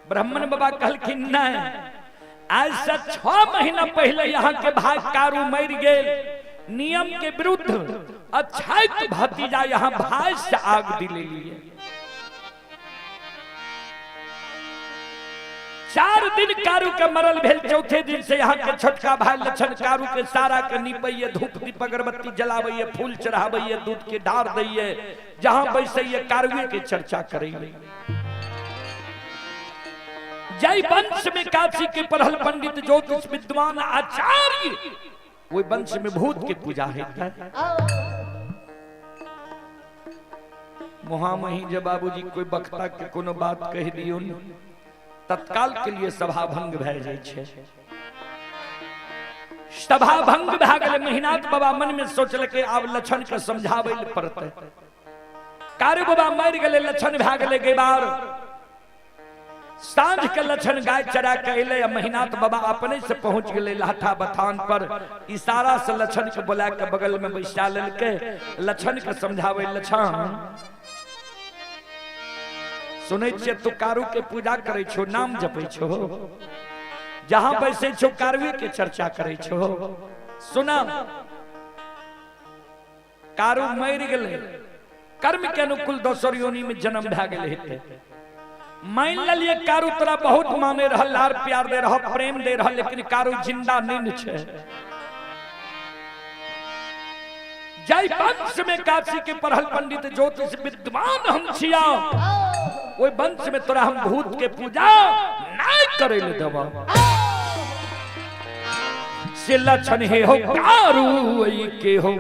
ब्राह्मण बाबा कहलखिन नहीं, आज से 6 महीना पहले यहाँ के भाई कारू मर गए, नियम के विरुद्ध अच्छाई भतीजा यहाँ भाई से आग दिले लिए। 4 दिन कारू के मरल भेल, चौथे दिन से यहाँ के छोटका भाई लक्षण कारू के सारा के निपैये, धूप दीप अगरबत्ती जलावैये, फूल चढ़ावैये, दूध के डार दैये, जहां बैसैये कारुए के चर्चा करैये। जय वंश में काशी के पढ़ल पंडित ज्योतिष विद्वान आचार्य, वो वंश में भूत के पूजा है। महामही जब बाबूजी कोई बक्ता के कोनो बात कह दियो, तत्काल के लिए सभा भंग भए जाय छे। सभा भंग भए गेले। महिनाथ बाबा मन में सोचलके आब लक्षण के समझाबै ले पड़ते। कारू बाबा मर गेले, लक्षण भए गेले गेबार। सांझ के लक्षण गाय चरा के अइले, महिनाथ बाबा अपने से पहुंच गेले लाठा बथान पर। इशारा से लक्षण के बुला के बगल में बैसा लेलके, लक्षण के समझाबै। लक्षण सुनै छे तू कारू के पूजा करे छो, नाम जपै छो, जहां बैसे छो कारुए के चर्चा करे छो। सुना, कारू मर गेले, कर्म के अनुकूल दोसर योनि में जन्म भए गेले हेते। मान लिये कारू तोरा बहुत माने रहल, लार प्यार दे रहल, प्रेम दे रहल, लेकिन कारू जिंदा नहीं छे। जय वंश में काशी के पढ़ल पंडित ज्योतिष विद्वान हम छिया, ओई वंश में तोरा हम भूत के पूजा नहीं करे ले देबा। से लक्षण हे हो कारू आई के हो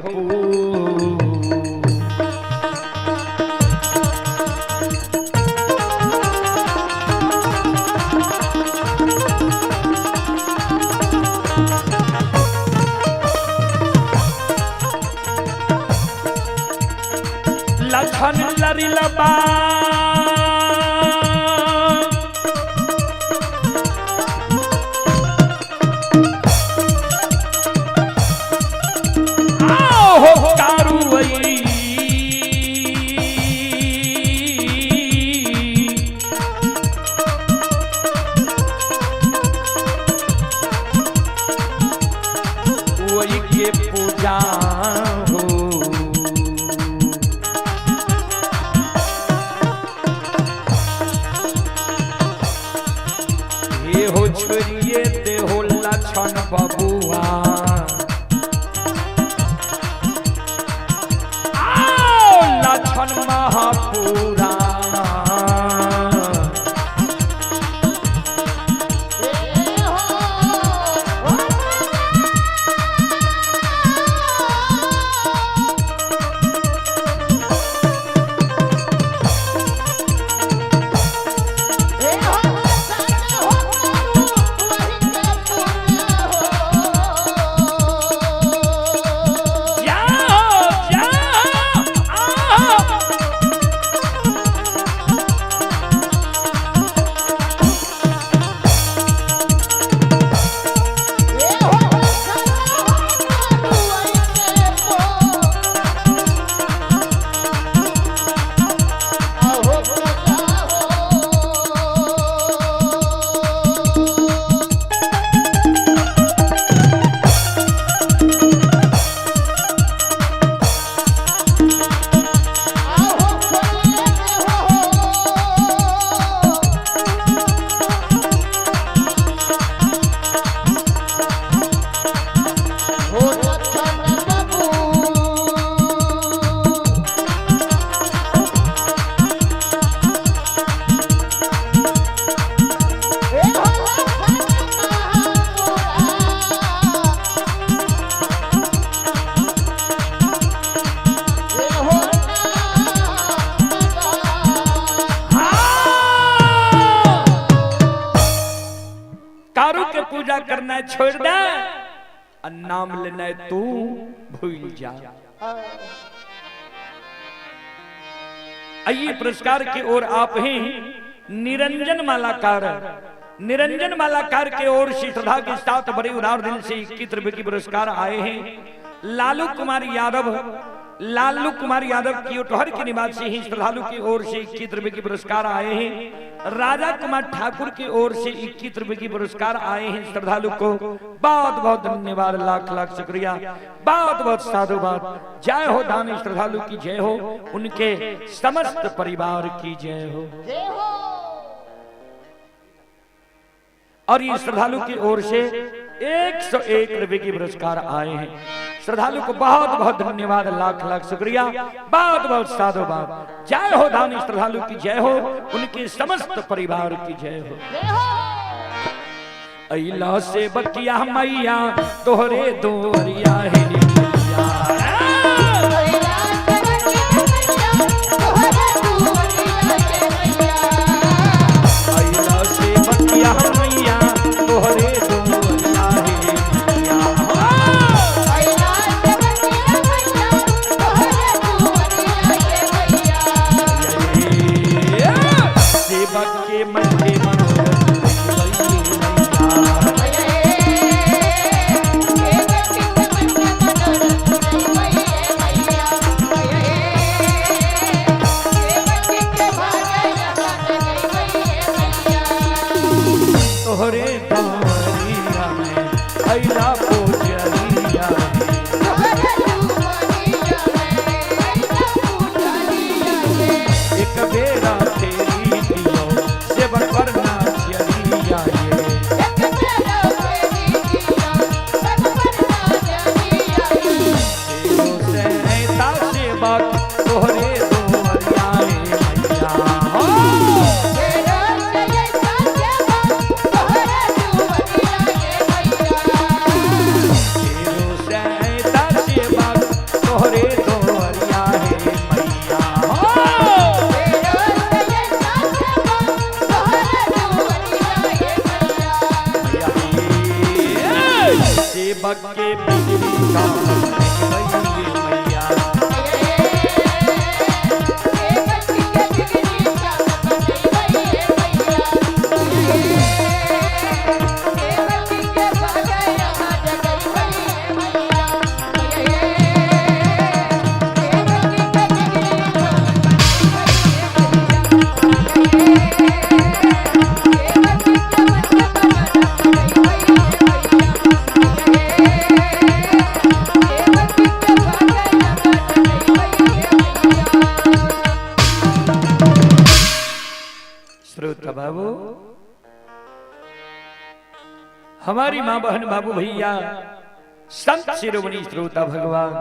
लक्षण लरी लबा हो कारू आई वही के पूजा हो। हो छोड़िए ते हो लक्षण बबुआ, लक्षण महापुरा। के पूजा करना छोड़ दे और नाम लेना तू भूल जा। आइए पुरस्कार की ओर आप ही निरंजन मालाकार के ओर से श्रद्धा के साथ बड़े उदार दिल से 21 रुपए की पुरस्कार आए हैं। लालू कुमार यादव की उठहर के निवासी ही श्रद्धालु की ओर से 21 रुपए की पुरस्कार आए हैं। राजा कुमार ठाकुर की ओर से 21 रुपए की पुरस्कार आए हैं। श्रद्धालु को बहुत बहुत धन्यवाद, लाख लाख शुक्रिया, बहुत बहुत साधुवाद। जय हो दानी श्रद्धालु की जय हो, उनके समस्त परिवार की जय हो। और ये श्रद्धालु की ओर से 101 रुपए की पुरस्कार आए हैं। श्रद्धालु को बहुत बहुत धन्यवाद, लाख लाख शुक्रिया, बहुत बहुत साधुवाद। जय हो दानी श्रद्धालु की जय हो, उनके समस्त परिवार की जय हो। अइला से बकिया मैया तोहरे दोरिया है अइला से बकिया मैया तोहरे के मन के तोहरे दोरिया में अइला पूजरिया एक बेरा तेरी दियो सेवन करना चलिया तोहरे दोरिया के बिजली का मैया श्रोता बाबू, हमारी मां बहन बाबू भैया संत शिरोमणि श्रोता भगवान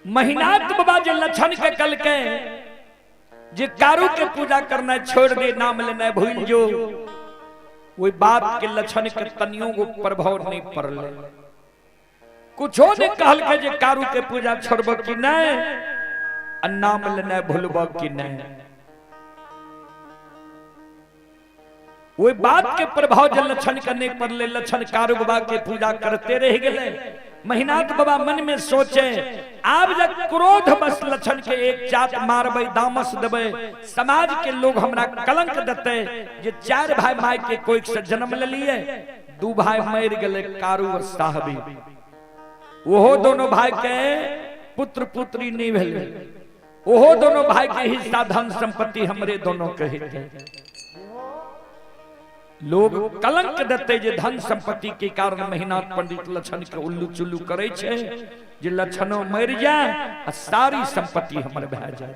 महीनात बाबा जो लक्षण के कल के जे कारू के पूजा करना छोड़ दे, नाम लेना भूल जो, वो बात के लक्षण के तनियों को प्रभाव नहीं पड़ले। कुछो ने कहल के जे कारू के पूजा छोड़ब कि नहीं, नाम लेना भूलब कि नहीं, वो बात के प्रभाव जल लक्षण करने पर ले लक्षण कारू बाबा के पूजा करते रह गए। महीनाथ बाबा मन में सोचे आप जब क्रोध बस लक्षण के एक चाट मारबे, दामस देबे, समाज के लोग हमरा कलंक देते। जे 4 भाई माई के कोई से जन्म ले लिए, 2 भाई मर गए कारू और साहबी, वो दोनों भाई के पुत्र पुत्री नहीं भेले, वो दोनों भाई के हिस्सा धन संपत्ति हमरे दोनों के हिस्से। लोग कलंक देते जे धन संपत्ति के कारण महीनाथ पंडित लक्षण के उल्लू चुल्लू करे छे, जे लक्षणों मर जाए आ सारी संपत्ति हमर भे जाए।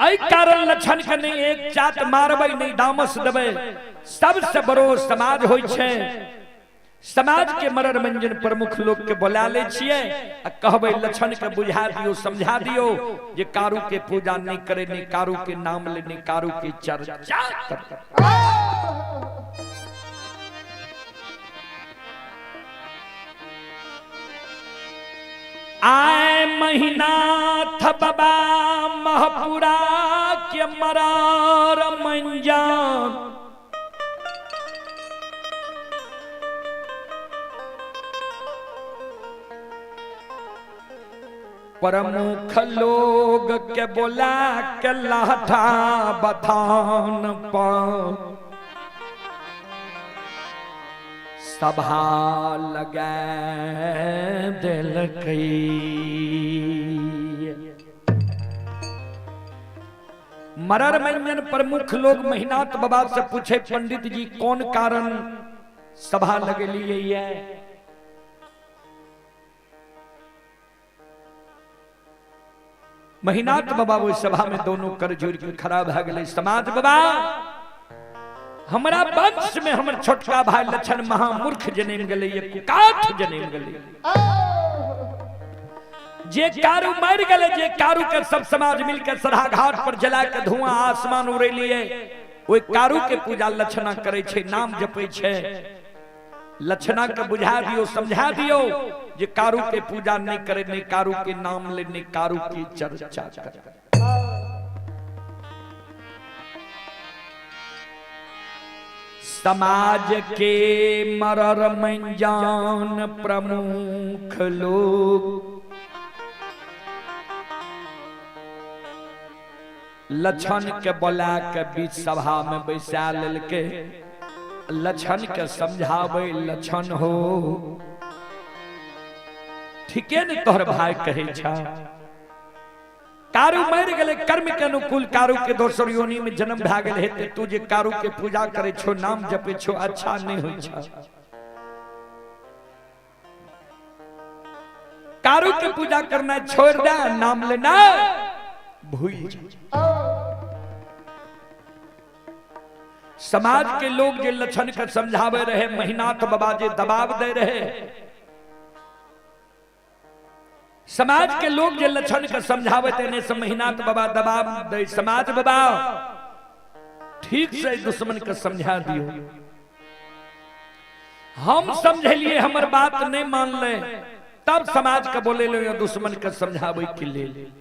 आई कारण लक्षण के नहीं एक चाट मारबे नहीं दामस देबे, सबसे बड़ो समाज होय छे। समाज के मनोरंजन प्रमुख लोग के बुला ले छिए आ कहबे लक्षण के बुझा दियो, समझा दियो जे कारू के पूजा नहीं करे, नहीं कारू के नाम ले, नहीं कारू की चर्चा कर। आए महीना था बाबा महपुरा के मरार मंजान प्रमुख लोग के बोला के लाठा बथान पर सभा लगा दिल मरर मंजन प्रमुख लोग महीनाथ बाबा से पूछे पंडित जी कौन कारण सभा लगे लिए है। महीनाथ बाबा वो सभा में दोनों कर जोड़ के खड़ा भ गए। समाज बाबा हमारा वंश में हमर छोटका भाई लक्षण महामूर्ख जन्म गले, काठ जन्म गले, जे कारू मर गले, जे कारू के सब समाज मिलकर सरहा घाट पर जला के धुआं आसमान उड़े लिए ओई कारू के पूजा लक्षणा करे छे, नाम जपे छे। लक्षणा के बुझा दियो, समझा दियो जे कारू के पूजा नहीं करे, नहीं कारू के नाम ले, नहीं कारू की चर्चा करे। समाज के मरर मंजान प्रमुख लोग लक्षण के बोला के बीच सभा में बैसा लेके लक्षण के समझावे। लक्षण हो ठीके ने तोहर भाई कहे छा, कारू मर गले, कर्म के अनुकूल कारू के दोसर योनि में जन्म भा गेल हेते, तू जे कारू के पूजा करे छो, नाम जपे छो, अच्छा नहीं होई छा। कारू के पूजा करना छोड़ दे, नाम लेना भूल जा। समाज के लोग जे लक्षण के समझावे रहे, महीनाथ बाबा जे दबाव दे रहे, समाज के लोग जे लक्षण के समझावे तेने से महीनाथ बाबा दबाव दे। समाज बाबा ठीक से दुश्मन के समझा दियो, हम समझलिए हमर बात नहीं मान ले, तब समाज के बोले लो दुश्मन के समझावे के लिए।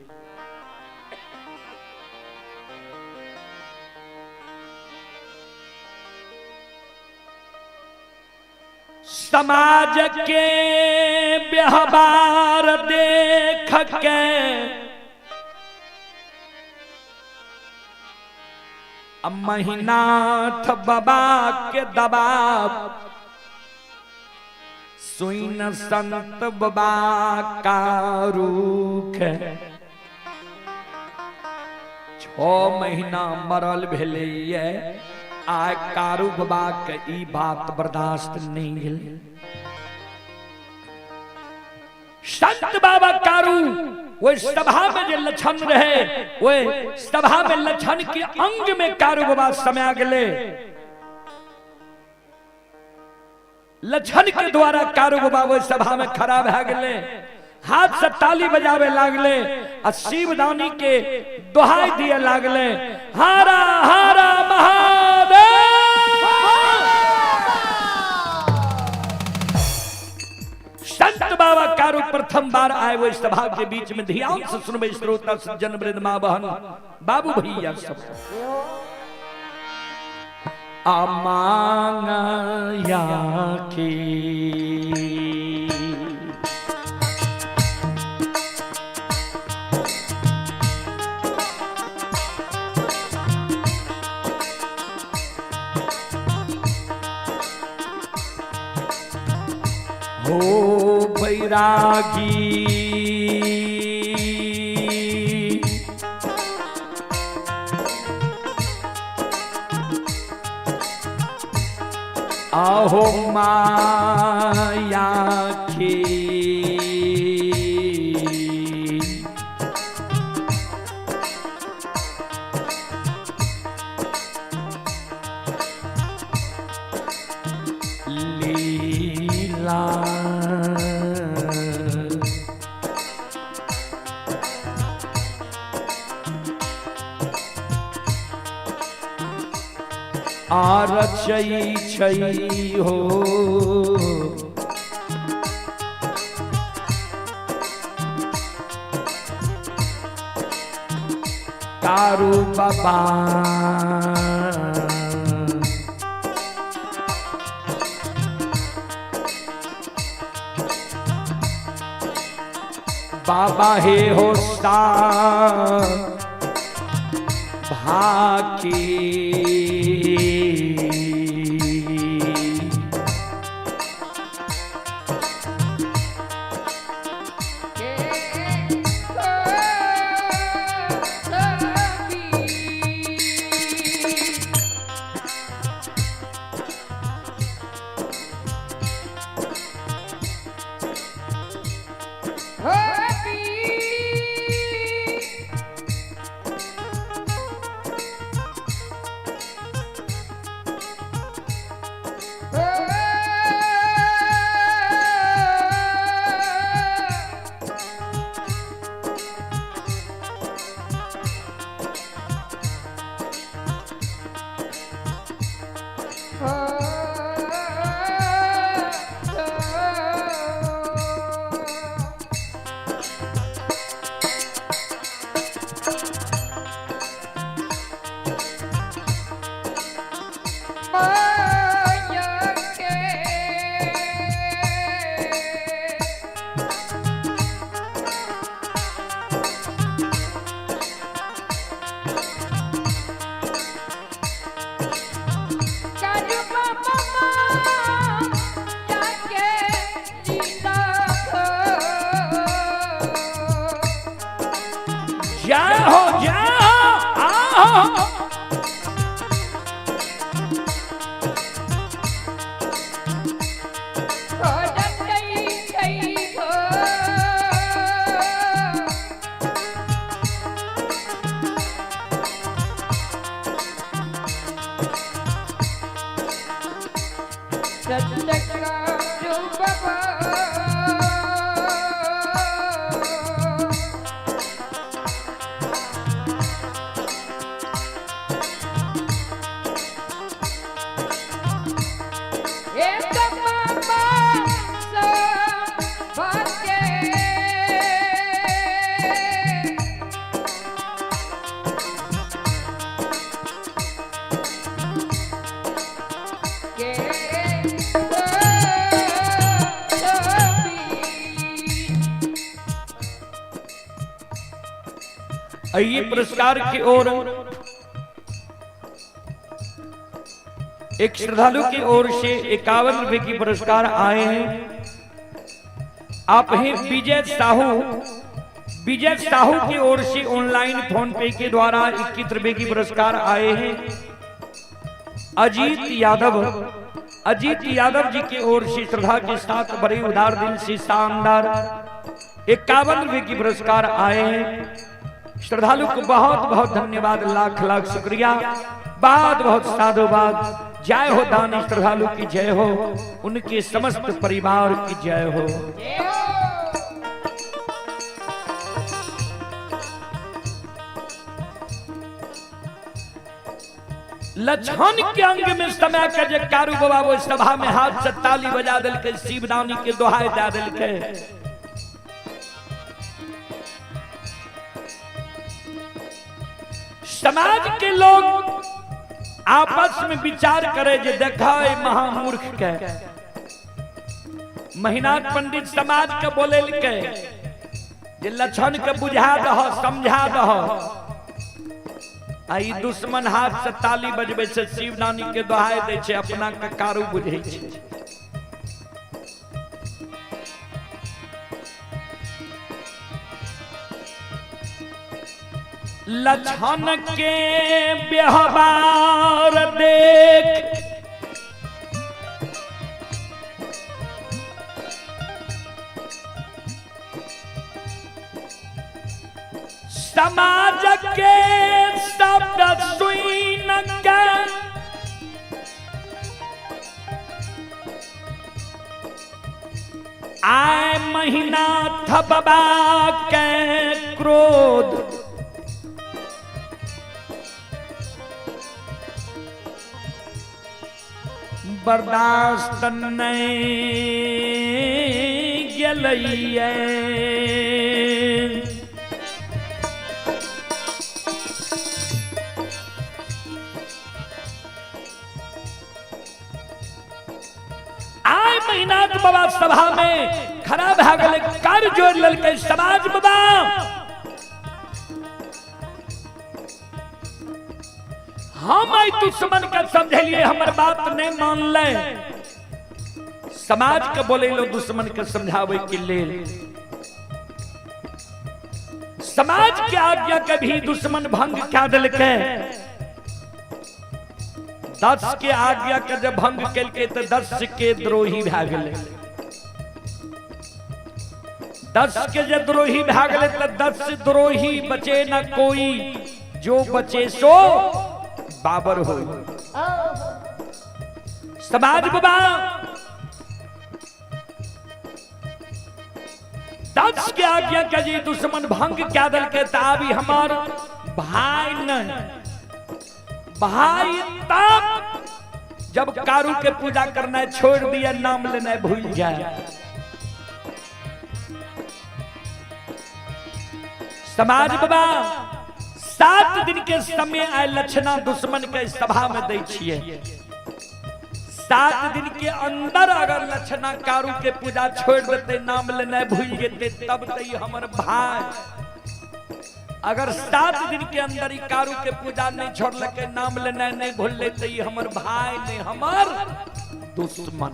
समाज के व्यवहार देख के महीनाथ बाबा के दबाव सुइन संत बाबा का रूख 6 महीना मरल भेले आय कारू बाबा के ई बात बर्दाश्त नहीं गेल। संत बाबा कारू वो सभा में जो लक्षण रहे, वो सभा में लक्षण के अंग में कारू बाबा समा गेले। लक्षण के द्वारा कारू बाबा वो सभा में खड़ा भ गेले, हाथ से ताली बजावे लागले, शिवदानी के दोहाई दिए लागले, हारा हारा महादेव। संत बाबा कारू प्रथम बार आए वो सभा के बीच में, ध्यान से सुनबे श्रोता सज्जन वृंद मां बहन बाबू भैया सब। अमांगया की हो बैरागी आहो माया की लीला आरचई छई हो कारू बाबा बाबा हे होता भाकी आइए पुरस्कार की ओर एक श्रद्धालु की ओर से 51 रुपए की पुरस्कार आए हैं। आप हैं विजय साहू। विजय साहू की ओर से ऑनलाइन फोन पे के द्वारा 21 रुपए की पुरस्कार आए हैं। अजीत यादव जी की ओर से श्रद्धा के साथ बड़े उदार दिल से शानदार 51 रुपए की पुरस्कार आए हैं। श्रद्धालु को बहुत बहुत धन्यवाद, लाख लाख शुक्रिया, बहुत बहुत साधुवाद। जय हो दानी श्रद्धालु की जय हो, उनके समस्त परिवार की जय हो। लछन के अंग में समय का जे कारू बाबा वो सभा में हाथ से ताली बजा दिल के, शिवदानी के दोहाई दे दिल के। समाज के लोग आपस में विचार करे जे देखा महामूर्ख के। महीनाथ पंडित समाज के बोले के जे लक्षण के बुझा दह, समझा दह। आई दुश्मन हाथ से ताली बजबे से, शिवदानी के दोहाई दे छे, अपना के कारू बुझे छे। लछन के व्यवहार देख समाज के शब्द सुन के आए महीना थबबा के क्रोध। बर्दाश्त नहीं गेलैये बाबा सभा में खड़ा भए गेलै, कर जोड़ लेलकै। समाज बाबा हम आई दुश्मन के समझलिए, हमर बात नहीं मानले। समाज के बोले लो दुश्मन के समझावे के लेल, समाज के आज्ञा के भी दुश्मन भंग क्या दिलके। 10 के आज्ञा के जब भंग केलके तो 10 के द्रोही भए गेलै। 10 के जब द्रोही भए गेलै तो 10 द्रोही बचे न कोई, जो बचे सो बाबर हो। समाज बाबा 10 के आज्ञा के जी दुश्मन भंग क्या दल के ताबी हमार भाई नहीं। भाई तब जब कारू के पूजा करना छोड़ दिया, नाम लेना भूल जाए। समाज बाबा 7 दिन के समय आए लक्षणा दुश्मन के सभा में दै छिए। 7 दिन के अंदर अगर लक्षणा कारू के पूजा छोड़ देते, नाम लेना भूल जेते, तब तई हमर भाई। अगर 7 दिन के अंदर ही कारू के पूजा नहीं छोड़लके, नाम लेना नहीं भूल लेते, हमर भाई नहीं हमर दुश्मन।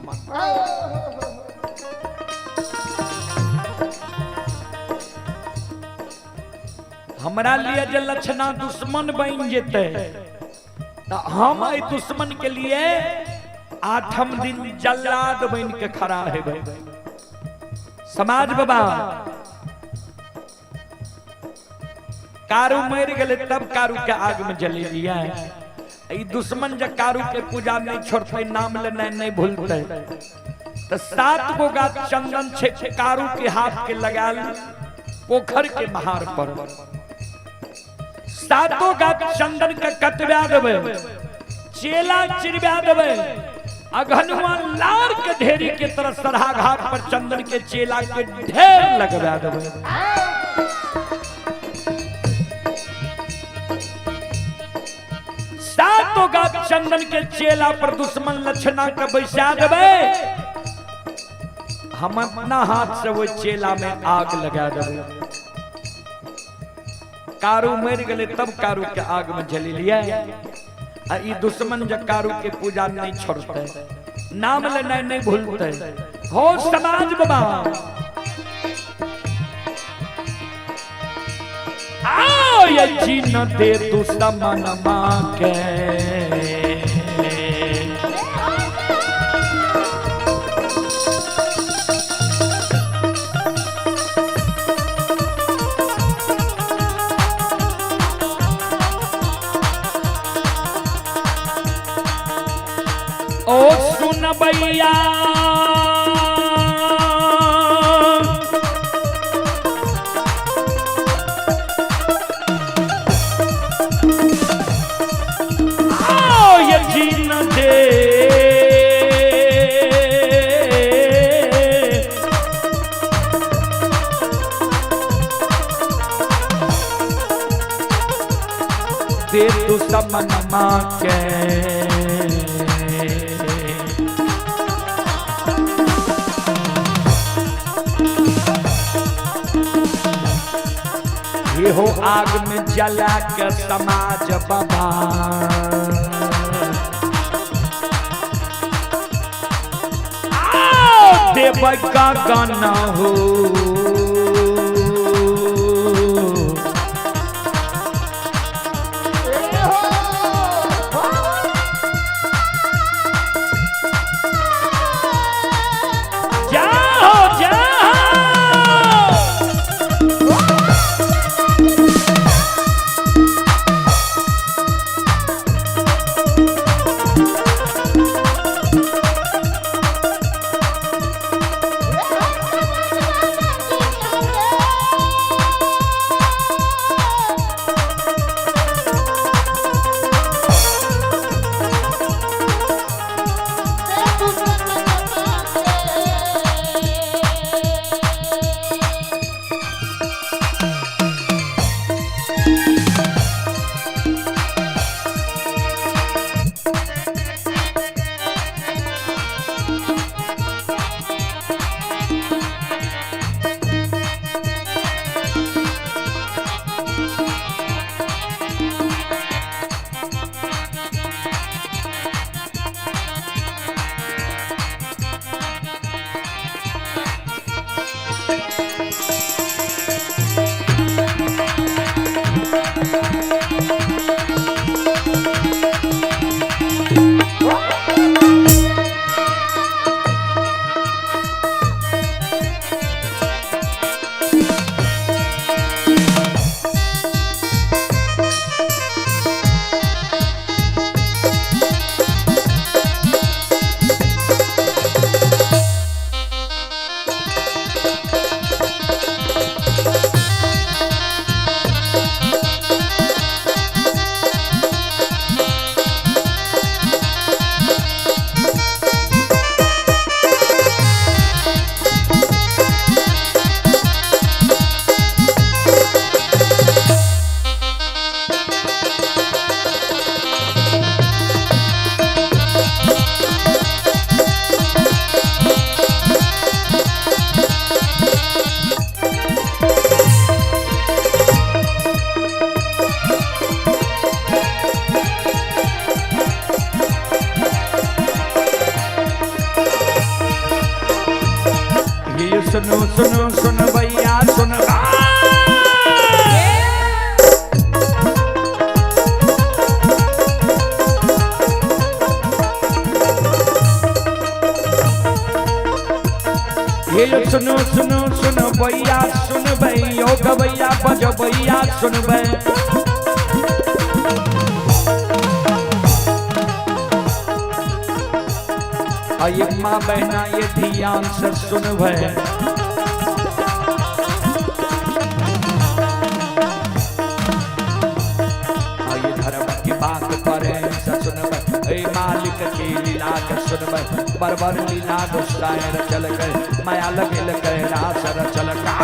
हमरा लिए जो लक्षणा दुश्मन बन जेते, तो हम आई दुश्मन के लिए 8म दिन जल्लाद बन के खड़ा है। समाज बाबा कारू मर गए तब कारू के आग में जले लिया। दुश्मन जब कारू के पूजा नहीं छोड़ते, नाम लेना नहीं भूलते, तो 7 गो गाछ चंदन कारू के हाथ के लगा पोखर के महार पर। 7 गाछ चंदन के कटवा देवे, चेला चिरवा देवे। अघनुआ लार के ढेरी के तरह सरहा घाट पर चंदन के चेला के ढेर लगवा देवे। 7 गाछ चंदन के चेला पर दुश्मन लक्षणा के बैसा देवे। हम अपना हाथ से वो चेला में आग लगा देवे। कारू मर गए तब कारू के आग में जली लिया। ई दुश्मन जब कारू के पूजा नहीं छोड़ते, नाम लेना नहीं भूलते हो। समाज बाबा आओ ये जीन दे दुश्मन मां के, ओ सुन भैया आओ ये जीन दे दे दुश्मन मां के। हो आग में जला के समाज बाबा देव का गाना हो। भैया सुन ये सुनो सुनो सुनो भैया सुन भैया गवैया बज भैया सुन भै आइए माँ बहना ये ध्यान से सुन भै आइए धर्म की बात पर सुन भै मालिक की लीला के सुन भै बरबर लीला गुस्साए रचल गए माया लगे कह रास रचल का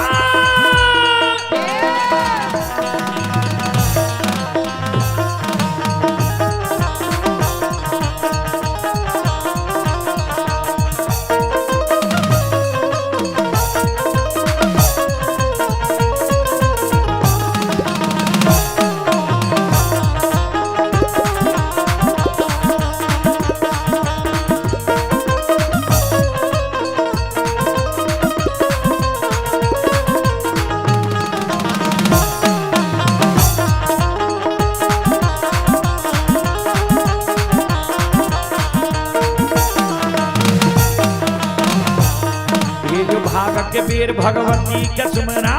के वीर भगवती के सुमरा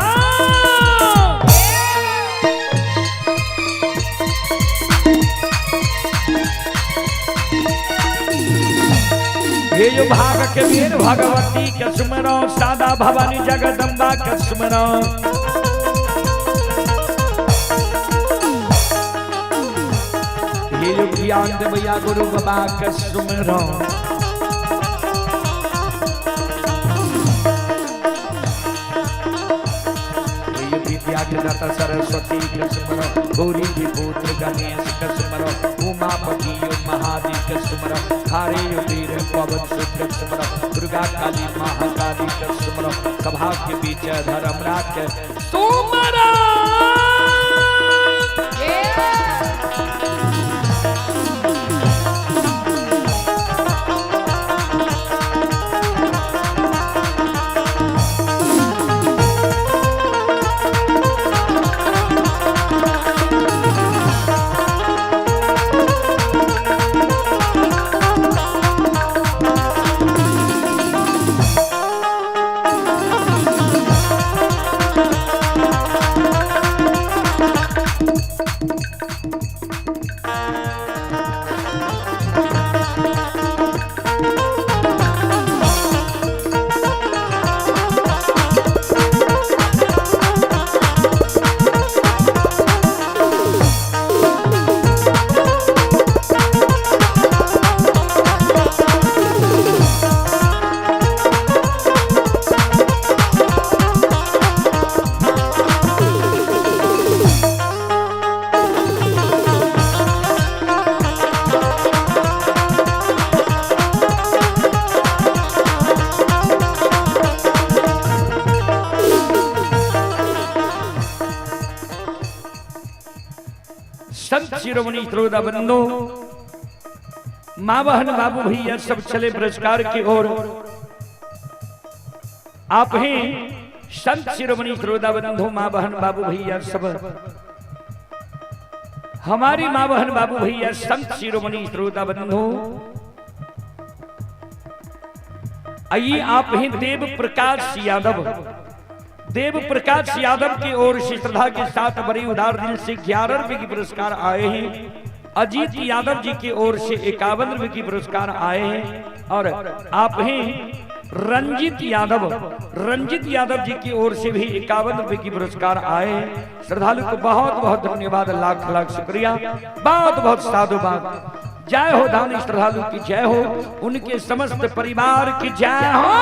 ये जो भाग के वीर भगवती के सुमरो सादा भवानी जगदम्बा के सुमरो ये जो ज्ञान देवया गुरु बाबा के सुमरो दाता सरस्वती के सुमरो गौरी जी पुत्र गणेश के सुमरो उमापति महादेव के सुमरो हारे वीर पवन सुत के सुमरो दुर्गा काली महाकाली के सुमरो सभा के बीच धर्मराज के सुमरो संत शिरोमणि श्रोता बंधु माँ बहन बाबू भैया सब चले पुरस्कार की ओर। आप ही संत शिरोमणि श्रोता बंधु माँ बहन बाबू भैया सब हमारी माँ बहन बाबू भैया संत शिरोमणि श्रोता बंधु आइए आप ही देव प्रकाश यादव की ओर से श्रद्धा के साथ बड़ी उदार दिल से 11 रुपए की पुरस्कार आए हैं। अजीत यादव जी की ओर से 51 रुपए की पुरस्कार आए हैं। और आप ही रंजित यादव जी की ओर से भी 51 रुपए की पुरस्कार आए हैं। श्रद्धालु को बहुत बहुत धन्यवाद, लाख लाख शुक्रिया, बहुत बहुत साधुवाद। जय हो धानी श्रद्धालु की जय हो, उनके समस्त परिवार की जय हो।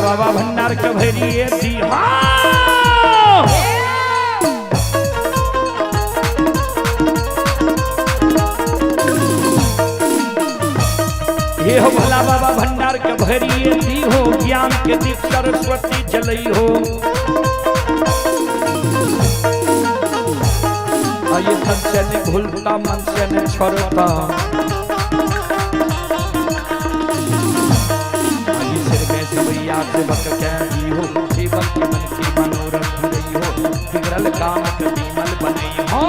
बाबा भंडार के भैरिए दी ये हो भोला बाबा भंडार के भैरिए दी हो ज्ञान के दीप सरस्वती जलई हो आये तन से न भूलता मन से न छोड़ता आये सिर में सब याद बक के दी हो जीवन के मन की मनोरथ रही हो बिगड़ल काम के विमल बनी हो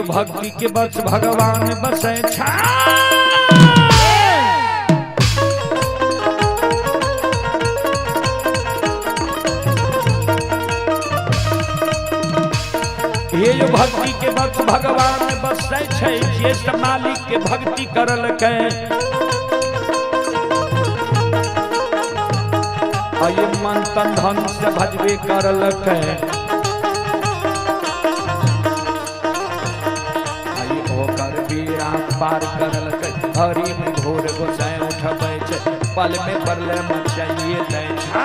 भक्ति के बस भगवान बसे छा ये जो भक्ति के बस भगवान बसे छे ज्येष्ठ मालिक के भक्ति करल के आये मन तन धन से भजबे करल के पार करल हरि में घोर गोसाई उठबै छै पल में परले मचाइए दै छै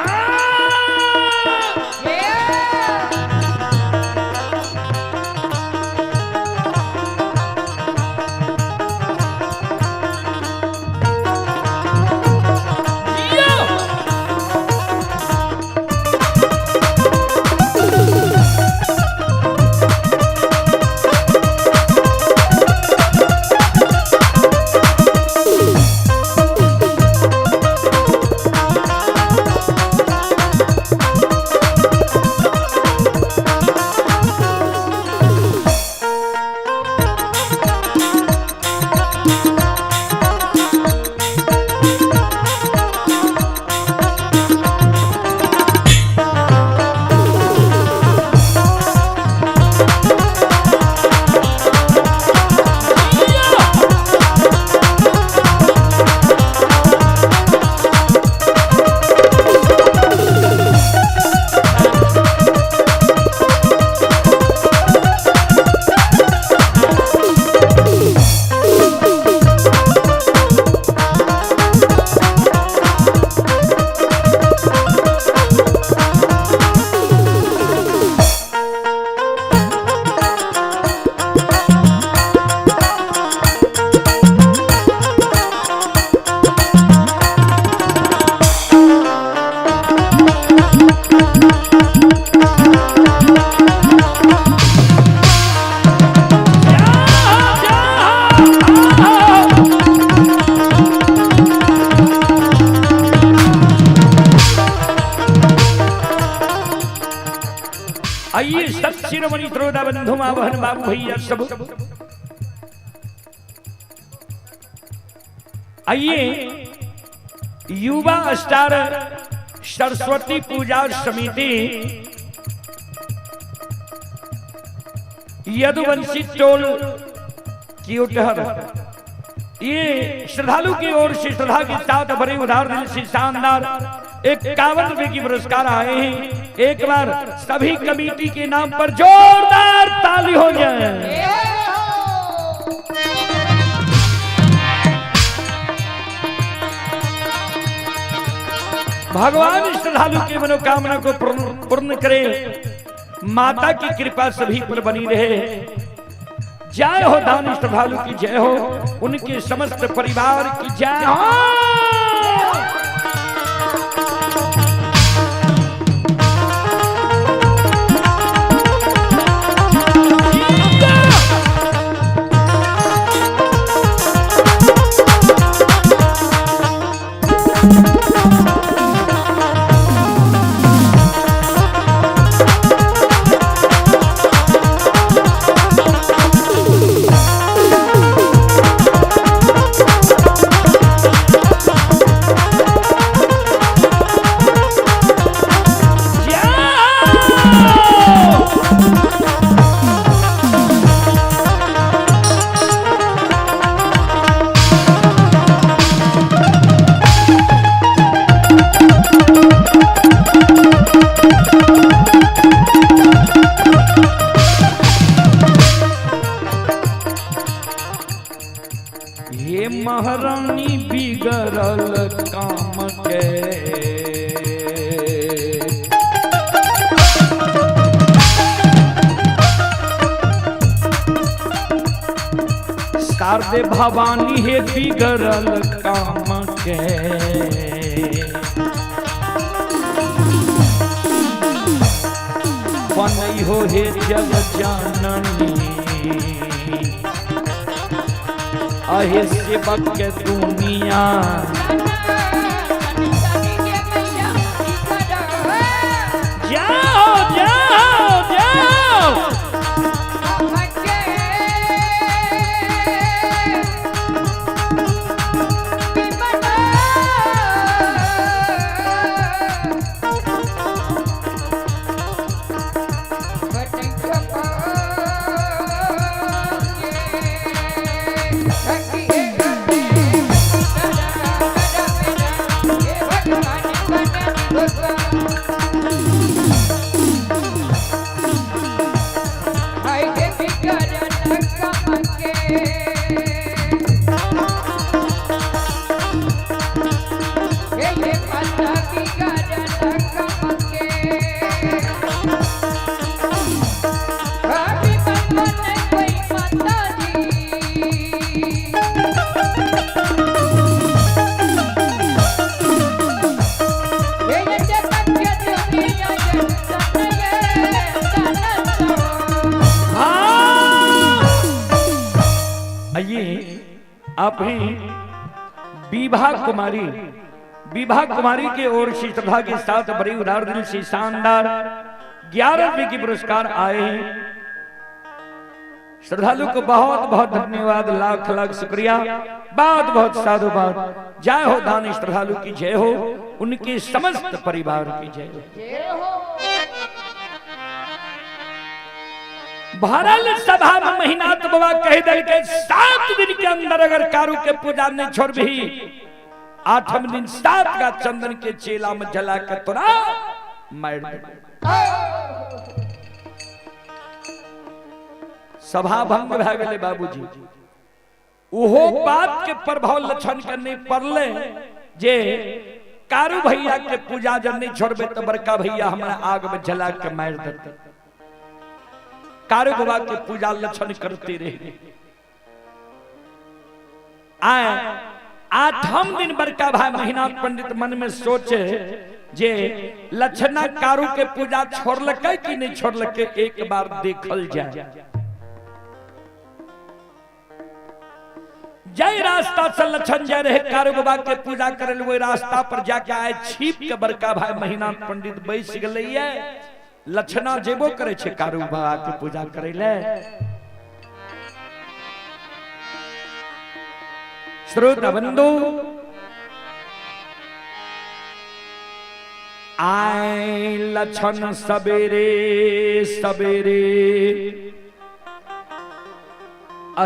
आइए सत शिरोमणि त्रोदा बंधु मावहन बाबू भैया सब आइए युवा स्टार सरस्वती पूजा समिति यदुवंशी टोल की उठहर ये श्रद्धालु की ओर से श्रद्धा के साथ बड़े उदार दिल से शानदार 51 रुपए की पुरस्कार आए हैं। एक बार सभी कमेटी के नाम पर जोरदार ताली हो जाए। भगवान श्रद्धालु की मनोकामना को पूर्ण करे, माता की कृपा सभी पर बनी रहे। जय हो दानी श्रद्धालु की जय हो, उनके समस्त परिवार की जय हो। महारानी बिगड़ल काम के शारदे भवानी है बिगड़ल काम के बनई हो हे जग जननी अहे सेवक के दुनिया जाओ जाओ जाओ आप विभा कुमारी के ओर से श्रद्धा के साथ बड़ी उदार दिल से शानदार 11 रुपए की पुरस्कार आए हैं। श्रद्धालु को बहुत बहुत धन्यवाद, लाख लाख शुक्रिया, बहुत बहुत साधुवाद। जय हो दानी श्रद्धालु की जय हो, उनके समस्त परिवार की जय हो। भरल सभा में महीना तो बाबा कह दल के 7 दिन के अंदर अगर कारू के पूजा नहीं छोड़ भी 8वें दिन 7 का चंदन के चेला में जला के तोरा मार सभा भंग भा गए बाबूजी। ओहो बात के प्रभाव लक्षण करने पड़ले जे कारू भैया के पूजा जब नहीं छोड़बे तो बड़का भैया हमारा आग में जला के मार देते। कारू बाबा के पूजा लक्षण करते रहे। आए 8वें दिन बड़का भाई महीनाथ पंडित मन में सोचे जे लक्षणा कारू के पूजा छोड़लके कि नहीं छोड़लके, एक बार देखल जाए। जय रास्ता से लक्षण जय रहे कारू बाबा के पूजा करे, वो रास्ता पर जाके आए छिप के बड़का भाई महीनाथ पंडित बैस गए। लक्षणा जेबो करे छे कारू बाबा के पूजा करे ले। श्रोता बंधु आए लक्षण सवेरे सवेरे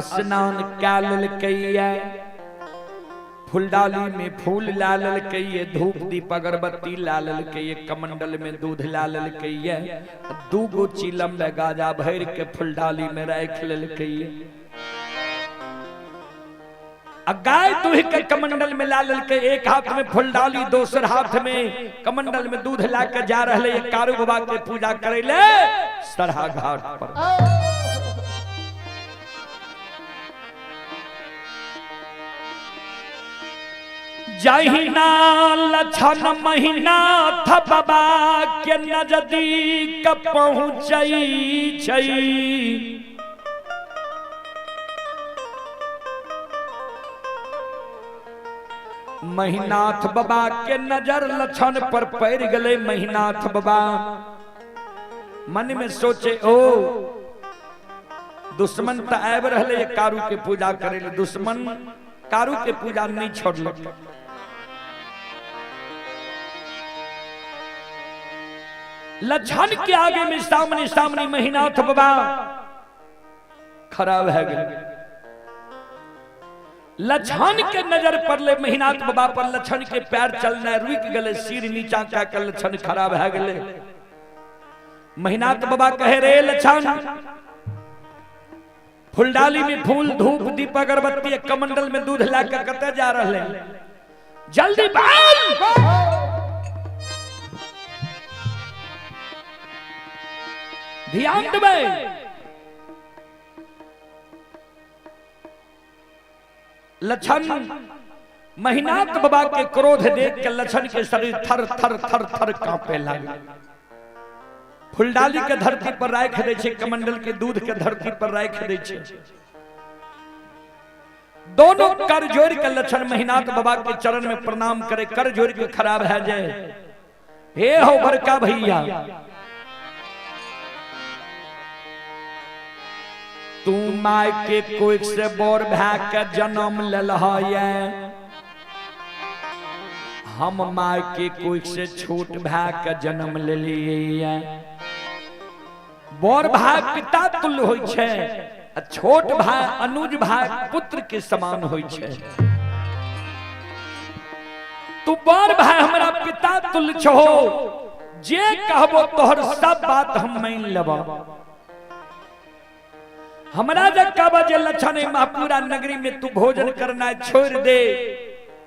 स्नान कालल कइया, फूलडाली में फूल लालल कइये, धूप दीप अगरबत्ती लालल कइये, कमंडल में दूध लालल कइये, दूगो चिलम में गाजा भर के फूलडाली में रख लेल कइये। गाय दूह के कमंडल में लालल के, एक हाथ में फूलडाली दोसर हाथ में कमंडल में दूध ला के जा रहे कारू बाबा के पूजा करे ले सरहा घाट पर। जहिना लक्षण महीना था बाबा के नजदीक पहुँचई छई, महीनाथ बाबा के नजर लक्षण पर पड़ गले। महीनाथ बाबा मन में सोचे ओ दुश्मन तो आब रहे कारू के पूजा करे ले, दुश्मन कारू के पूजा नहीं छोड़ल। लक्षण के आगे में सामने सामने महीनाथ बाबा खराब है गए। लक्षण के नजर पर ले महीनाथ बाबा पर, लक्षण के पैर चलना रुक गले, सिर नीचा क्या कर लक्षण खराब है गले। महीनाथ बाबा कहे रे लक्षण, फूलडाली में फूल धूप दीप अगरबत्ती कमंडल में दूध लाकर कते जा रहे, जल्दी बोल। ध्यान देवे लक्षण महीनाथ बाबा के क्रोध देख के लक्षण के शरीर थर थर थर थर कांपे लगे। फूलडाली के धरती पर राख दे छे, कमंडल के दूध के धरती पर राख दे छे, दोनों कर जोड़ के लक्षण महीनाथ बाबा के चरण में प्रणाम करे, कर जोड़ के खराब है जाए। हे हो बड़का भैया, तू माय के कोई से बोर भाग के जन्म ललहाये, हम माय के कोई से छोट भाग के जन्म ले लिए। बोर भाई पिता तुल्य होय छे, छोट भाई अनुज भाई पुत्र के समान होय छे। तू बोर भाई हमारा पिता तुल्य छहो, जे कहबो तोहर सब बात हम मान लेबो। हमरा जब कहबो जे लक्षण महापुरा नगरी में तू भोजन करना छोड़ दे,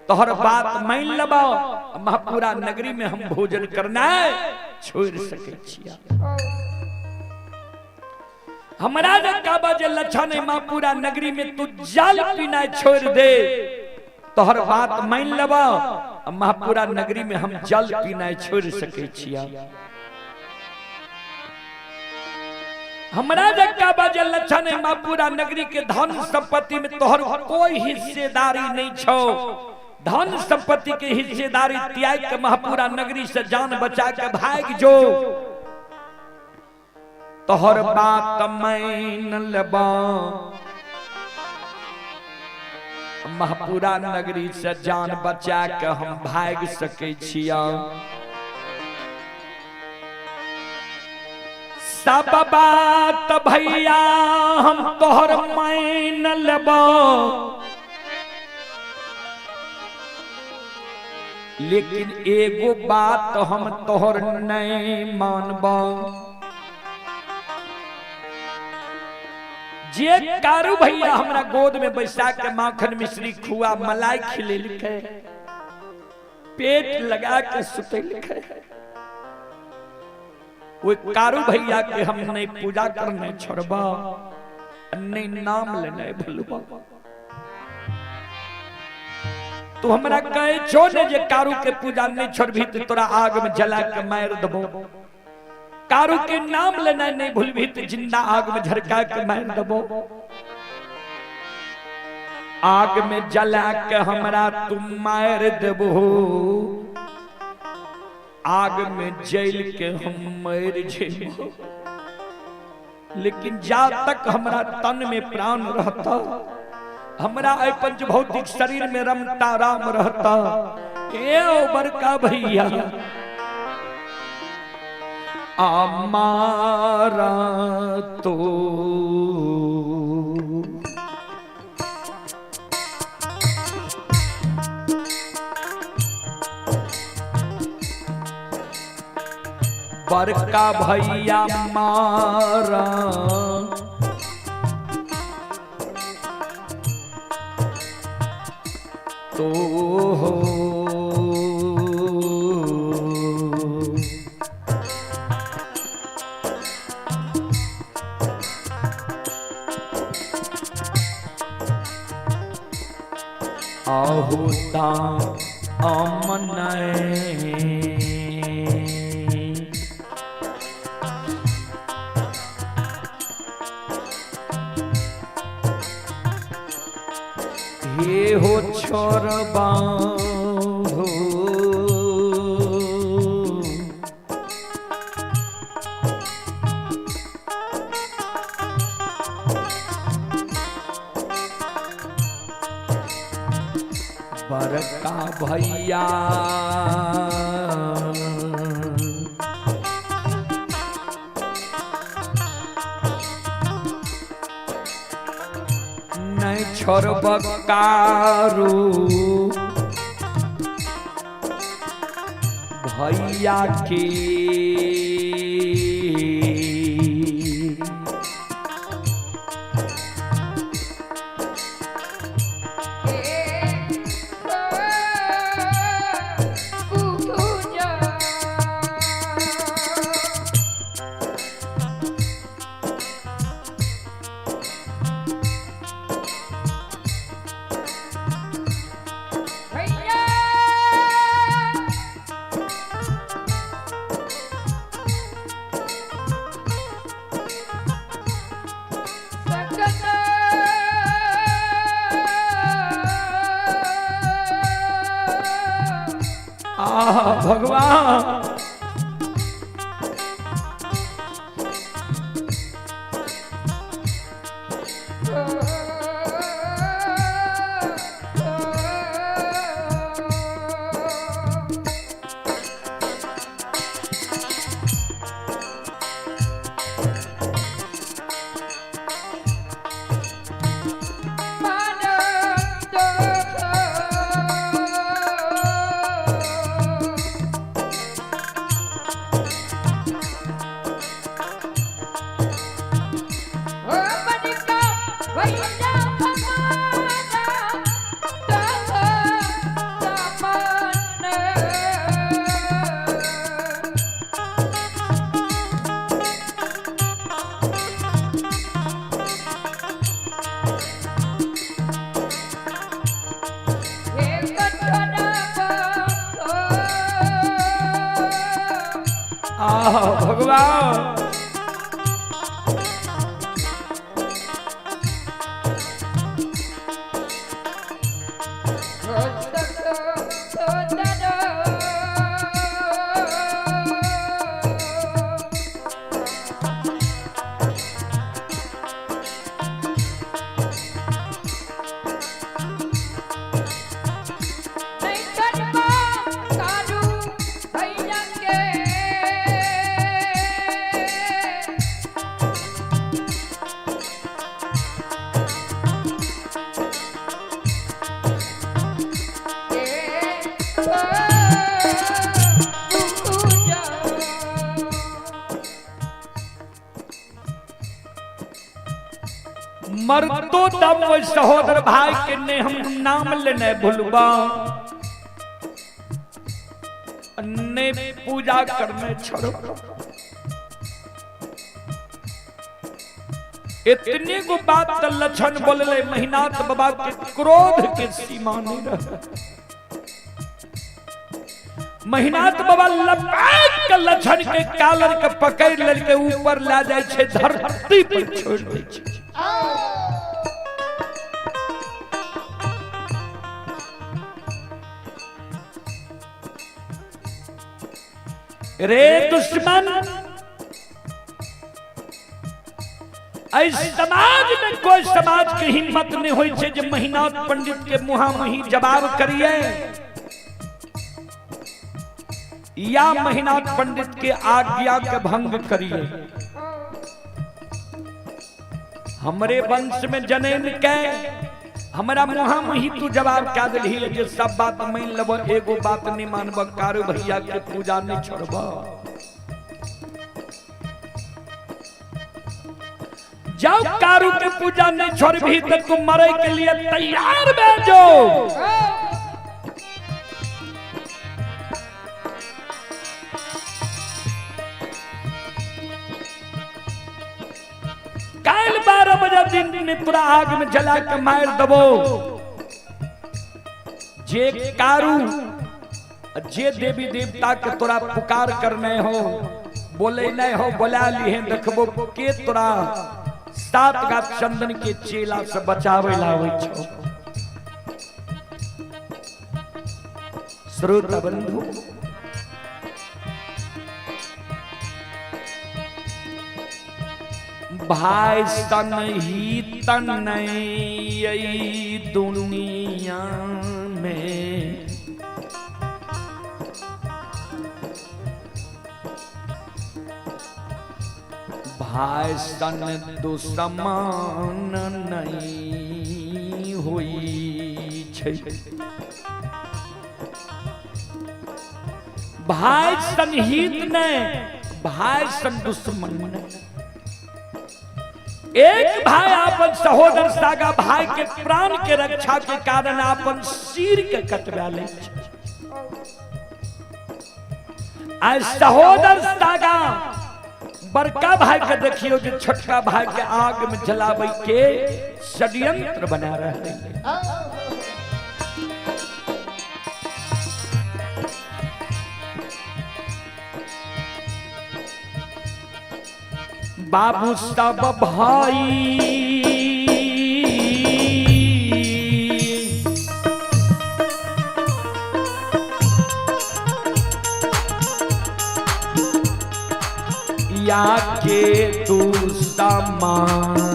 तोहर बात मान लेबो, महापुरा नगरी में हम भोजन करना छोड़ सके छिया। हमरा जब कहबो जे लक्षण महापुरा नगरी में तू जल पीना छोड़ दे, तोहर बात मान लेबो, महापुरा नगरी में हम जल पीना छोड़ सके छिया। हमरा जब कहबो जे लक्षण महापुरा नगरी के धन संपत्ति में तोहर कोई हिस्सेदारी नहीं छो, धन संपत्ति के हिस्सेदारी त्याग के महापुरा नगरी से जान बचा के भाग जो, तोहर बात मान लेबो, महापुरा नगरी से जान बचा के हम भाग सके छिया। सब बात भैया हम तोहर मान लेबो, लेकिन एगो बात हम तोहर नहीं मानबो, जे कारू भैया हमरा गोद में बैसा के माखन मिश्री खुआ मलाई खिले लिखे, पेट लगा के सुते लिखे, वो कारू भैया के हम नहीं पूजा करने छोड़बा, नहीं नाम लेने भूलबा। तू हमरा कहे छोड़े जे कारू के पूजा नहीं छोड़बी तो तोरा आग में जला के मार देबो, कारू के नाम लेना नहीं भूलबी तो जिंदा आग में झरका के मार देबो। आग में जला के हमरा तुम मार देबो, आग में जल के हम मर जेबो, लेकिन जा तक हमरा तन में प्राण रहता, हमरा पंच भौतिक शरीर में रमता राम रहता। ए बड़का भैया हमारा तो बड़का भैया मारा तो हो आहुता अमनय हे हो छोरबा हो बड़का भैया नहीं छोड़बकारू भैया के भगवान भगवान मरतो दम सहोदर भाई के ने हम नाम लेने भूलबा ने पूजा करने छोड़ो। इतनी को बात लक्षण बोले महिनाथ बाबा के क्रोध के सीमा नहीं रहा। महिनाथ बाबा लपेट के लक्षण के कालर के पकड़ लेके ऊपर ला जाए छे, धरती पर छोड़ दे छे। रे दुश्मन, इस समाज में कोई समाज की हिम्मत नहीं हुई छे जे महिनाथ पंडित के मुहामुही जवाब करिए या महिनाथ पंडित के आज्ञा के भंग करिए। हमरे वंश में जनेन के हमारा मुहामुही तू जवाब क्या दिली जे सब बात मान लब, एगो बात नहीं मानब, कारू भैया के पूजा नहीं छोड़ब। जब कारू के पूजा नहीं छोड़ भी तो तुम मरे के लिए तैयार बैठो। कल 12 बजे दिन में तोरा आग में जला के मार दबो। जे कारू जे देवी देवता के तोरा पुकार करने हो, बोले नहीं हो, बोला लिए देखबो के तोरा 7 गात चंदन के चेला से बचावे लावे छो। श्रोता बंधु, भाई सन ही तन नहीं दुनिया में, भाई सन दुश्मन नहीं हुई छे। भाई सन हित ने, भाई सन दुश्मन ने। एक भाई अपन सहोदर सागा भाई के प्राण के रक्षा के कारण अपन सिर के कटवा ले। आज सहोदर सागा बड़का भाई के देखियो जो छोटका भाई के आग में जलावे के षड्यंत्र बना रहे हैं। बाबू सब भाई या के तू समान,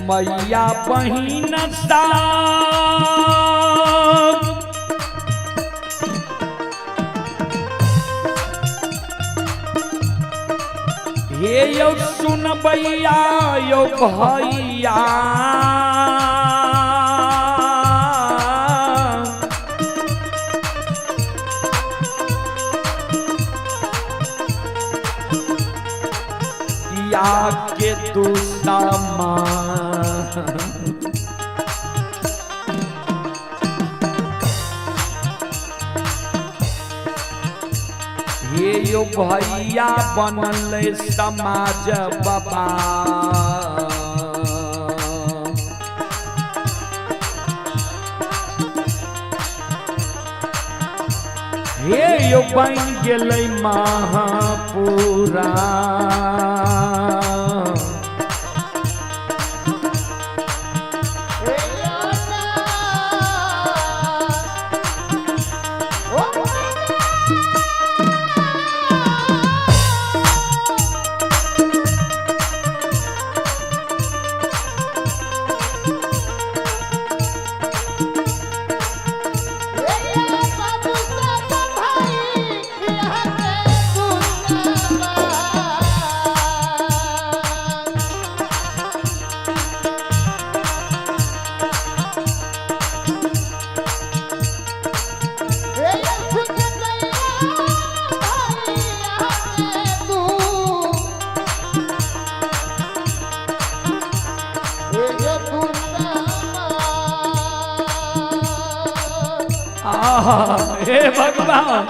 मैया बहिन सा हे यो सुन भैया यो भैया, या के तू समान। हे यो भैया बनल समाज बाबा, हे यो बन गेलै महापुरा। हे भगवान,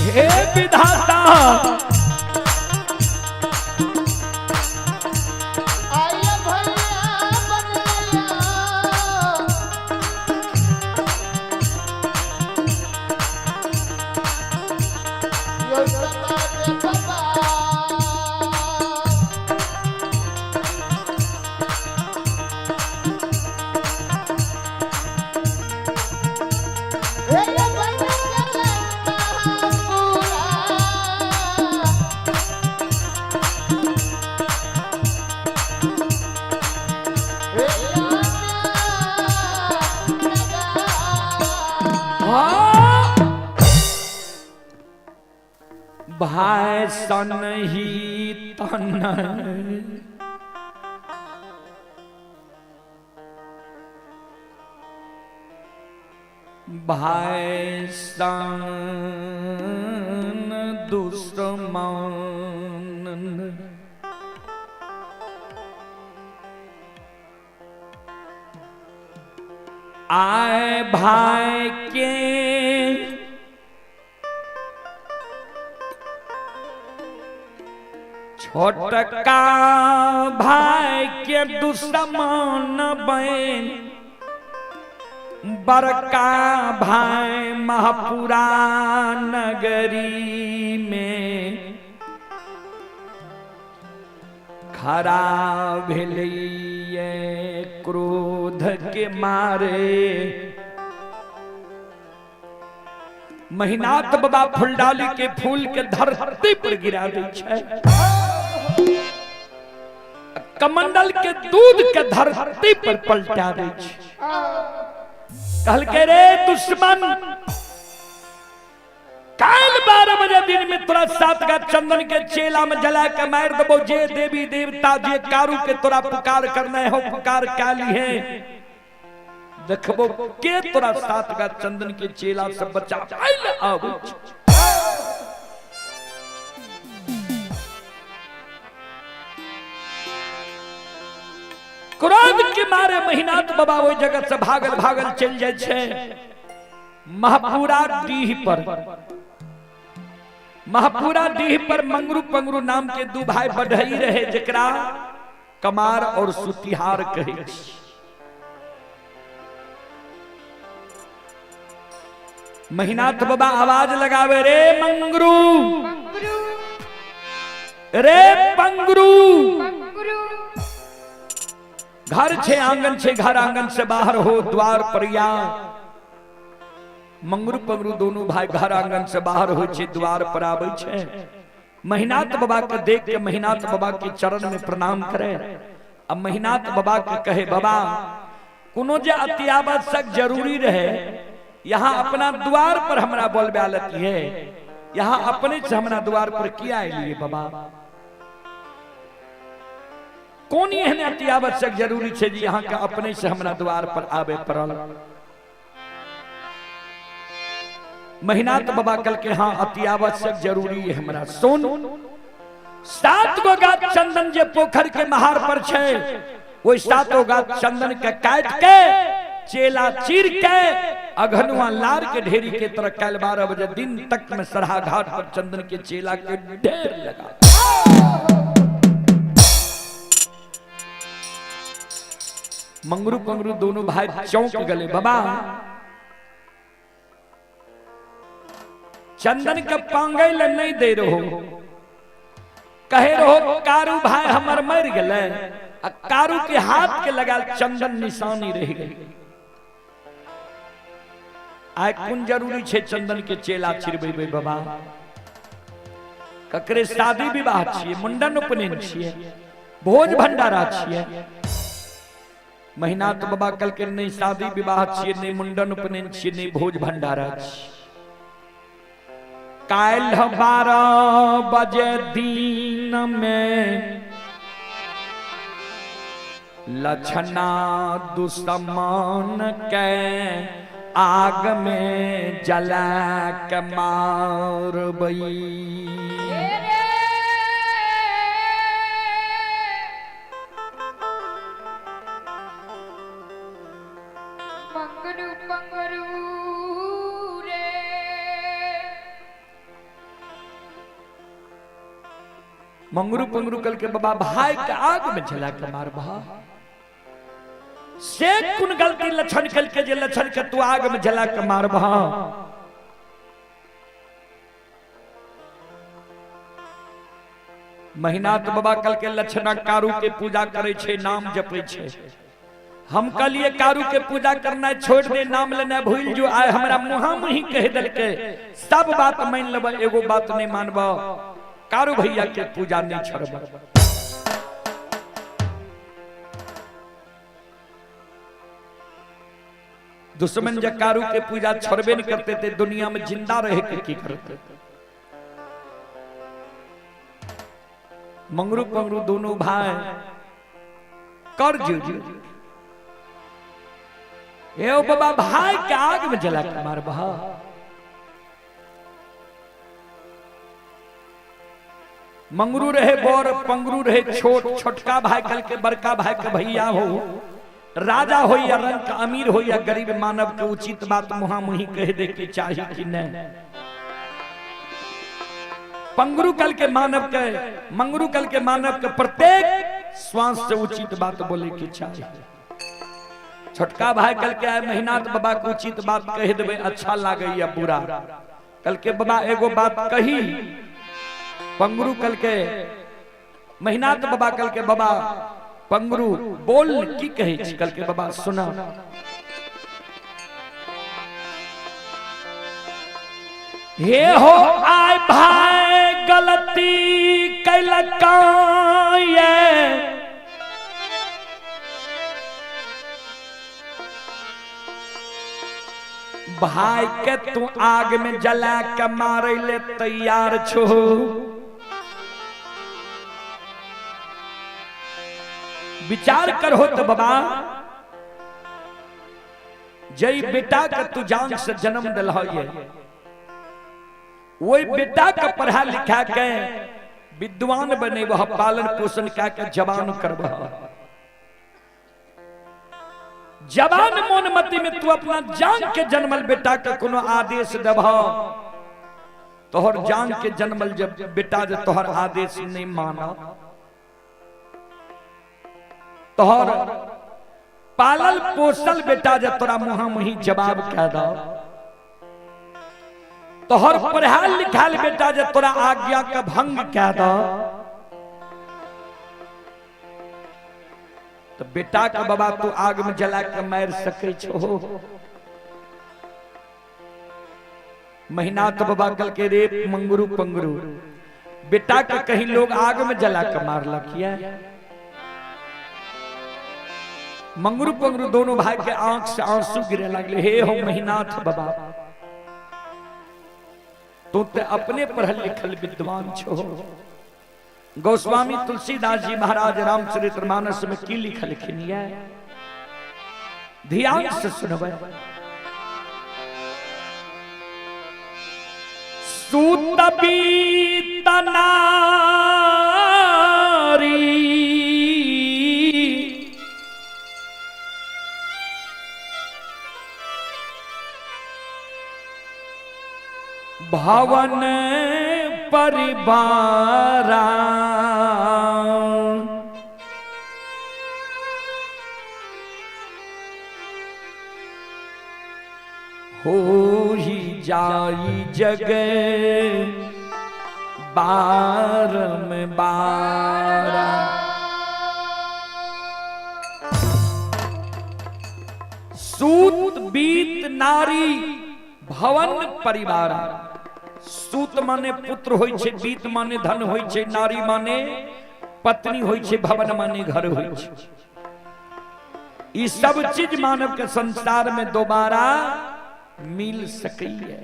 हे विधाता, भाई सन ही तन भाई सन दुश्मन आए भाई के छोटका भाई के दुश्मन बन बड़का भाई महापुरा नगरी में खड़ा भेलिए क्रोध के मारे महिनाथ बाबा फुलडाली के फूल के धरती पर गिरा दै छै कमंडल के दूध के धरती पर पलटा दै छै कहल के रे दुश्मन काल 12 बजे दिन में तोरा 7 गा चंदन के चेला में जला के मार देबो जे देवी देवता जे कारू के तोरा पुकार करना हो पुकार काली है देखबो के तोरा 7 गा चंदन के चेला से बचा आबो क्रोध के मारे महिनाथ बाबा वो जगत से भागल भागल चल जाय छे महापुरा डीह पर महापुरा डीह पर मंगरू पंगरू नाम के दू भाई बढ़ई रहे जकरा कमार और सुतिहार कहे महिनाथ बाबा आवाज लगावे रे मंगरू रे पंगरू घर छे आंगन छे घर आंगन से बाहर हो द्वार पर या मंगरू पंगरू दोनों भाई घर आंगन से बाहर हो छे द्वार पर आवे छे महिनाथ बाबा के देख के महिनाथ बाबा के चरण में प्रणाम करे अब महिनाथ बाबा के कहे बाबा कोनो जे अति आवश्यक जरूरी रहे यहाँ अपना द्वार पर हमरा बोलबे आलती है यहाँ अपने से हमरा द्वार पर किया आइलिए बाबा कौन एहन अति आवश्यक जरूरी छे जी यहाँ का अपने से हमरा द्वार पर आवे पड़ल महिनाथ बाबा कल के हाँ अति आवश्यक जरूरी है हमरा सुन 7 गो गाछ चंदन जे पोखर के महार पर छे वो 7 गाछ चंदन के काट के चेला चीर के अघनुआ लार के ढेरी के तरह कल 12 बजे दिन तक में सरहा घाट पर चंदन के चेला के ढेर लगा मंगरू पंगरू दोनों भाई चौंक गले बाबा चंदन के पांगे ले नहीं दे रहो कहे रहो कारू भाई हमर मर गले कारू के हाथ के लगा चंदन निशानी रह गई आय कुन जरूरी छे चंदन के चेला चिरबे बाबा ककरे शादी विवाह छिए मुंडन उपनयन छिए भोज भंडारा छिए महिनाथ बाबा कल के नहीं शादी विवाह छिए नहीं मुंडन उपनयन छिए नहीं भोज भंडारा छिए काल 12 बजे दिन में लछना दुश्मन के आग में जला के मारबई मंगरू पंगरू कल के बाबा भाई के आग में जला के मार बहा से कुन गलती लक्षण कल के जे लक्षण के तू आग में जला के मार बहा महिनाथ बाबा कल के लक्षणा कारू के पूजा करे छे नाम जपे छे हम कलिए कारू के पूजा करना छोड़ दे नाम लेना भूल जो आए हमरा मुहा मुही कह दल के सब बात मान लेबा एगो बात नहीं मानबा कारू भैया के पूजा नहीं छोड़बा दुश्मन जब कारू के पूजा छोड़बे नहीं करते थे दुनिया में जिंदा रहे के की करते मंगरू पंगरू दोनों भाई कर जो ए बाबा भाई के आग में जला के मार बहा। मंगरू रहे बोर, पंगरू रहे छोट, छोटका भाई कल के बड़का भाई के भैया हो, राजा हो या रंग का अमीर हो या गरीब मानव के उचित बात मुहा मुही कह दे के चाहिए कि नहीं। पंगरू कल के मानव के, मंगरू कल के मानव के प्रत्येक श्वास से उचित बात बोले की चाहिए। छोटका भाई कल के आए मेहनाथ बाबा को उचित बात कह देवे अच्छा लागे या बुरा। कल के बाबा एगो बात कही, पंगरू कल के मेहनाथ बाबा कल के बाबा पंगरू बोल की कहे कल के बाबा सुना। हे हो आय भाई गलती कैलका ये भाई के तू आग में जला के मारे ले तैयार छो। विचार कर हो तो बाबा जय बेटा का तू जान से जन्म दिल वही बेटा का पढ़ा लिखा के विद्वान बने वह पालन पोषण के जवान करब। जवान मोनमती में तू अपना जान के जन्मल बेटा का कोनो आदेश देव तोहर जान के जन्मल जब बेटा जब तोहर आदेश नहीं माना तोहर पालल पोसल बेटा जब तोरा मुहा मुही जवाब कह दो तोहर पढ़ाल लिखाल बेटा जब तोरा आज्ञा का भंग कह दो तो बेटा का बाबा तू आग में जला के मार सके छो। मेहनाथ बाबा कल के रे मंगरू पंगरू बेटा के कहीं लोग आग में जला के मार लखिया। मंगरू पंगरू दोनों भाई के आंख से आंसू गिरे लगले। हे हो मेहनाथ बाबा तू तो अपने पढ़ल लिखल विद्वान छो। गोस्वामी तुलसीदास जी महाराज रामचरितमानस में की लिखलखिन है ध्यान से सुनबे। सूत बीत नारी भवन परिवारा हो ही जाई जग बारंबारा। सूत बीत नारी भवन परिवारा। सूत माने पुत्र होय छे, बीत माने धन होय छे, नारी माने पत्नी होय छे, भवन माने घर होय छे। ई सब चीज मानव के संसार में दोबारा मिल सकैये।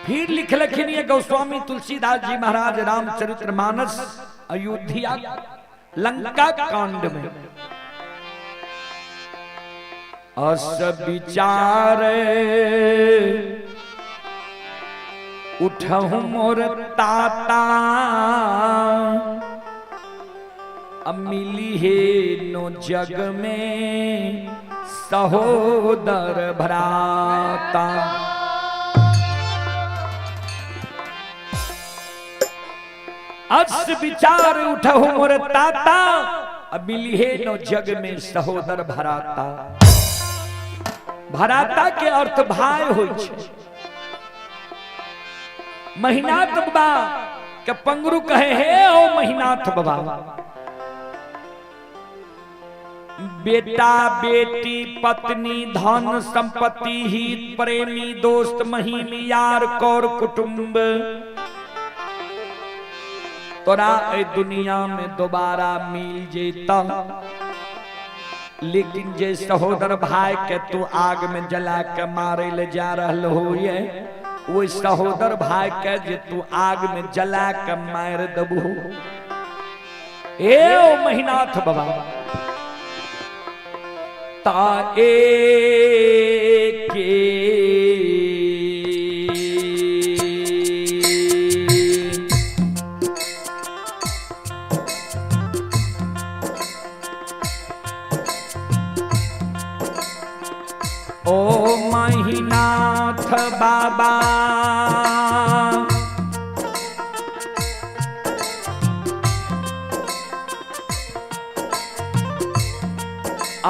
फिर लिखलखिन ये गोस्वामी तुलसीदास जी महाराज रामचरितमानस अयोध्या लंका कांड में अस विचार उठहु मोर ताता मिली है नो जग में सहोदर भ्राता। अस विचार उठहु मोर ताता मिली है नो जग में सहोदर भ्राता। भ्राता के अर्थ भाई होय छे। मेहनाथ बाबा के पंगरू कहे हे ओ मेहनाथ बाबा बेटा बेटी पत्नी धन संपत्ति हित प्रेमी दोस्त महीम यार कौर कुटुंब तोरा ए दुनिया में दोबारा मिल जेता, लेकिन जे सहोदर भाई के तू आग में जला के मारे ले जा रहल हो ये वो सहोदर भाई के जे तू आग में जला के मार दबू ए ओ महिनाथ बाबा ता के ओ महिनाथ बाबा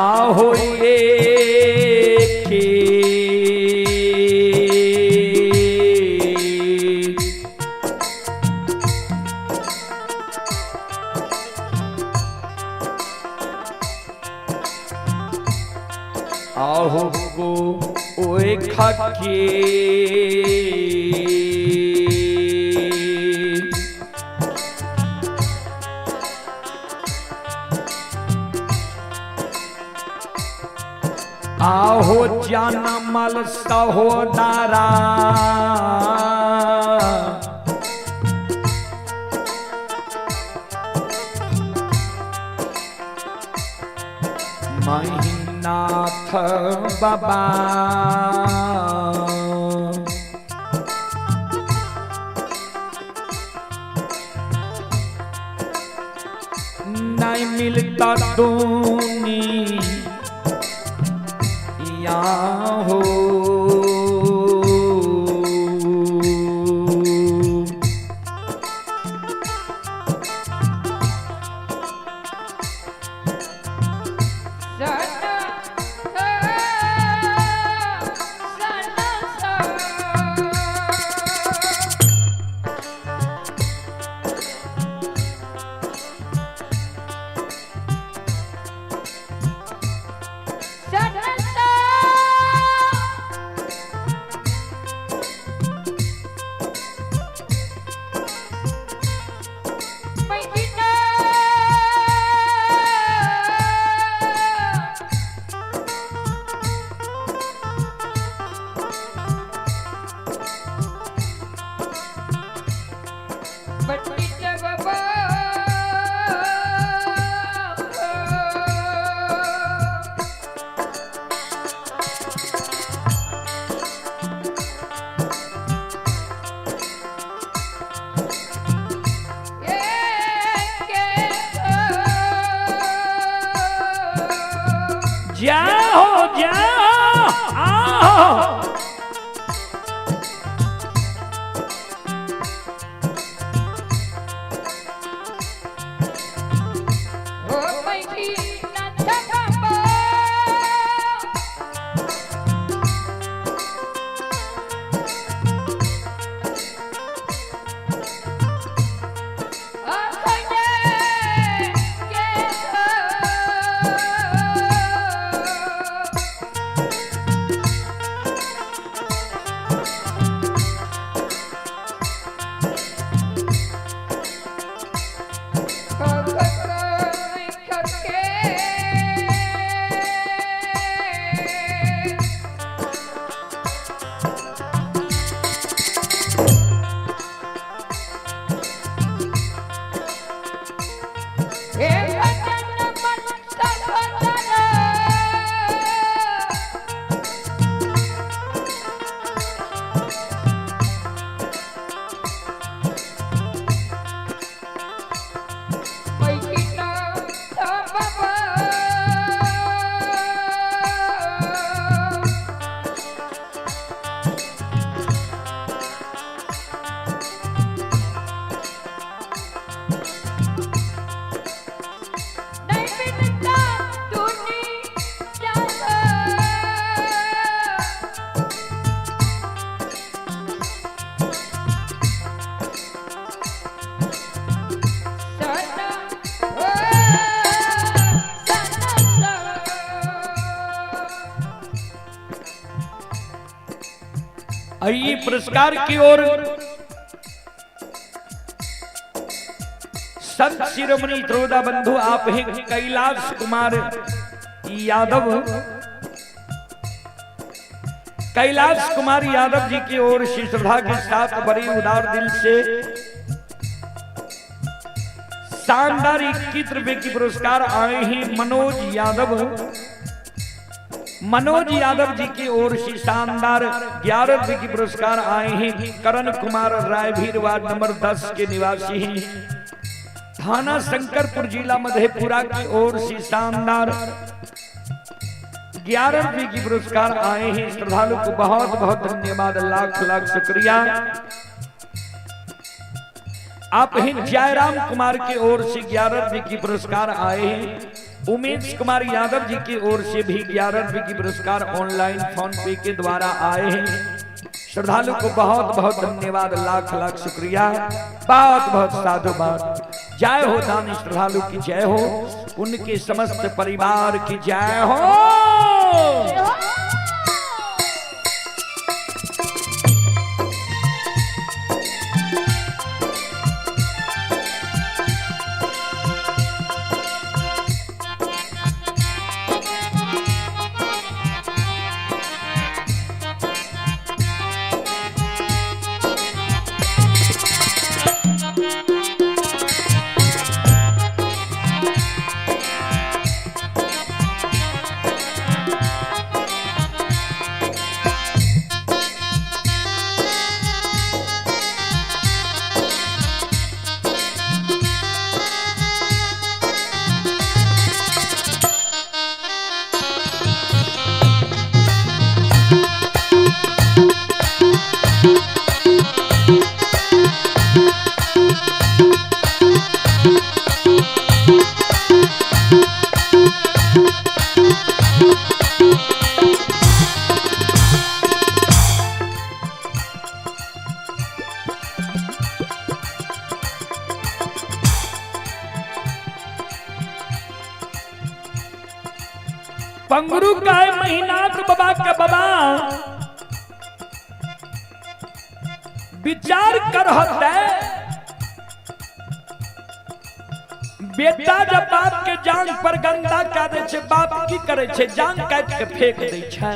आहो ये के आहो को ओए खाके आहो जनमल सहोदरा महिनाथ बाबा नहीं मिलता दुनिया हो जाओ जाओ आओ आइए पुरस्कार की ओर संत शिरोमणि त्रोदा बंधु आप हैं कैलाश कुमार यादव कैलाश कुमार यादव जी की ओर से श्रद्धा के साथ बड़ी उदार दिल से शानदार 21 रुपए की पुरस्कार आए हैं मनोज यादव जी की ओर से शानदार 11 रुपए की पुरस्कार आए हैं करण कुमार रायभीर वार्ड नंबर 10 के निवासी हैं थाना शंकरपुर जिला मधेपुरा की ओर से शानदार 11 रुपए की पुरस्कार आए हैं श्रद्धालु को बहुत बहुत धन्यवाद लाख लाख शुक्रिया। आप हैं जयराम कुमार की ओर से 11 रुपए की पुरस्कार आए हैं उमेश कुमार यादव जी की ओर से भी 11 रुपए की पुरस्कार ऑनलाइन फोन पे के द्वारा आए हैं श्रद्धालु को बहुत बहुत धन्यवाद लाख लाख शुक्रिया बहुत बहुत साधुवाद। जय हो दानी श्रद्धालु की जय हो उनके समस्त परिवार की जय हो। पंगरू का महीना तो बाबा का बाबा विचार कर होता बेटा जब बाप के जान पर गंदा का दे छे बाप की करे छे जान काट के फेंक दे छे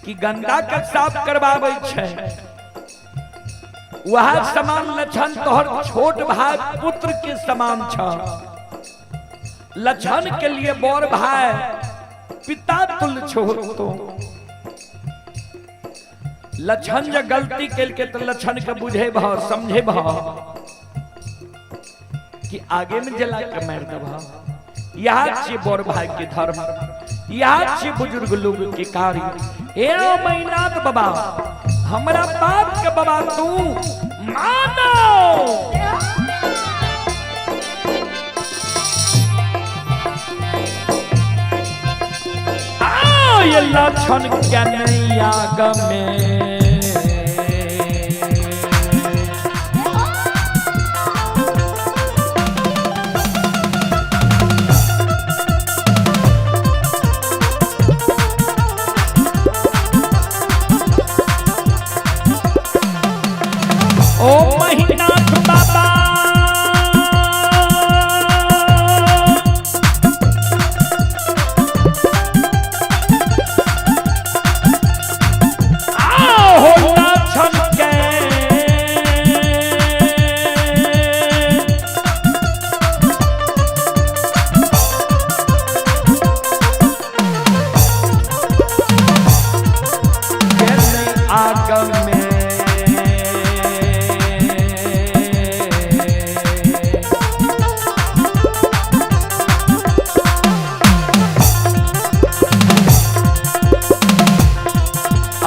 कि गंदा का साफ करवावे छे वह समान लक्षण तोहर छोट भाई पुत्र के समान छ लक्षण के लिए बड़ भाई पिता तुल्य छो लक्षण जो गलती के तो लक्षण के बुझे भाव समझे भाव कि आगे में जला के मार दे यह छे बड़ भाई के धर्म यह छे बुजुर्ग लोग के कार्य ए मैनाथ बाबा हमरा बाप के बाबा तू मानो ये लक्षण क्या नहीं आगमे ओ महीनाथ बाबा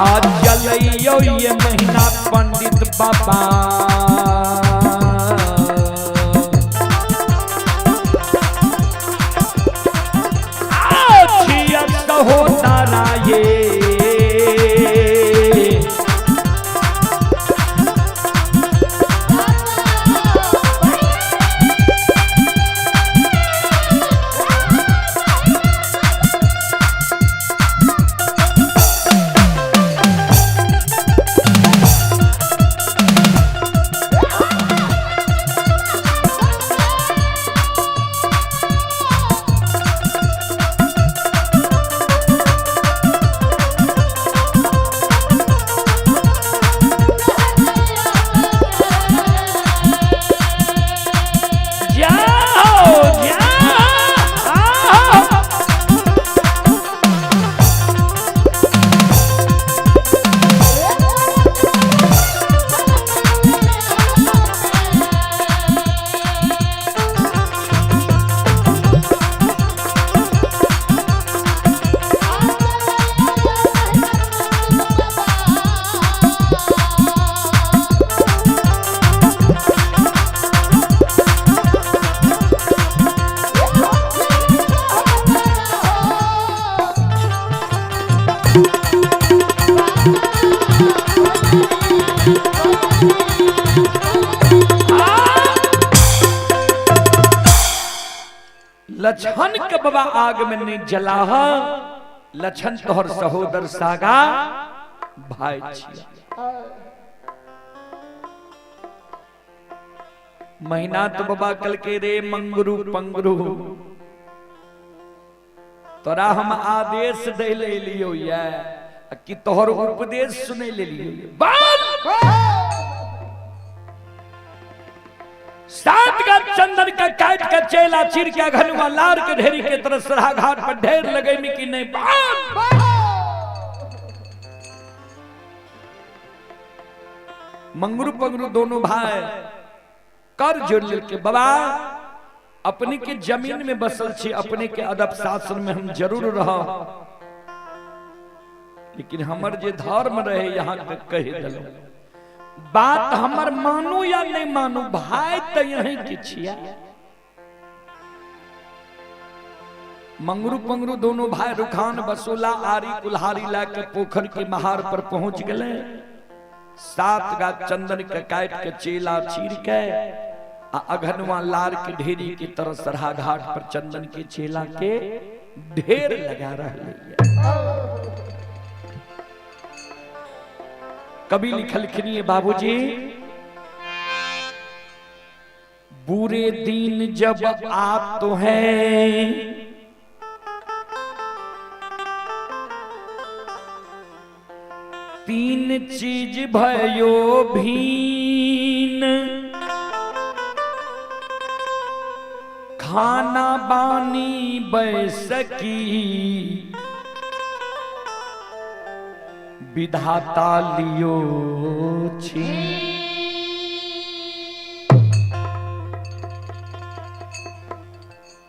आज चलियो ये महीना पंडित बाबा आज हो तारा ये लछन के बाबा आग में नहीं जला, लछन तोहर सहोदर सागा भाई छिया। महीना तो बाबा कल के रे मंगरू पंगरू तोरा हम आदेश दे ले लियो या कि तोहर उपदेश सुने ले लियो। सात का चंदन का काट का चेला चिर के घनुआ लार के ढेरी के तरह सरहा घाट पर ढेर लगे में कि नहीं। मंगरू पंगरू दोनों भाई कर जोड़ के बाबा अपने के जमीन में बसल छी, अपने के अदब शासन में हम जरूर रह, लेकिन हमर जे धर्म रहे यहाँ तक कह दिलो। बात हमर मानू या नहीं मानू, भाई तो यही के छिया। मंगरू पंगरू दोनों भाई रुखान बसोला आरी कुल्हारी लाके पोखर के महार पर पहुंच गए। सात गा चंदन के काट के चेला चीर के अघनवा लार के ढेरी की तरह सरहा घाट पर चंदन के चेला के ढेर लगा रहे। कभी लिखलखिनी बाबूजी, बुरे दिन जब आप तो हैं, तीन चीज भयो भीन, खाना बानी बैसकी, विधाता लियो छी।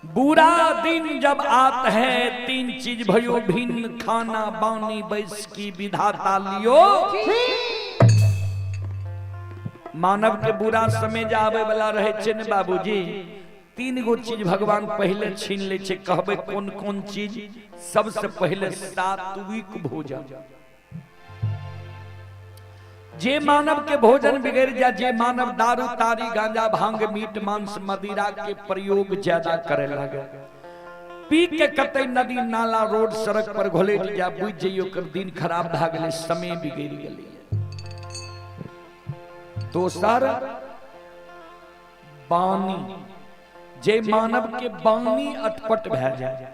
बुरा दिन जब आता है, तीन चीज भयो भिन्न, खाना बानी बैस की, विधाता लियो। मानव के बुरा समय जावे वाला रहे छे न बाबूजी, तीन गो चीज भगवान पहले छीन ले छे। कहबे कौन कौन चीज? सबसे पहले सात्विक भोजन। जे मानव के भोजन बिगड़ जा, जे मानव दारू तारी गांजा भांग मीट मांस मदिरा के प्रयोग ज्यादा करे लगे, पी के कतई नदी नाला रोड सड़क पर घोलेट जा, बुझ जइयो कर दिन खराब भ गेले, समय बिगड़ गेले। दोसर बानी, जे मानव के बानी अटपट भै जाए,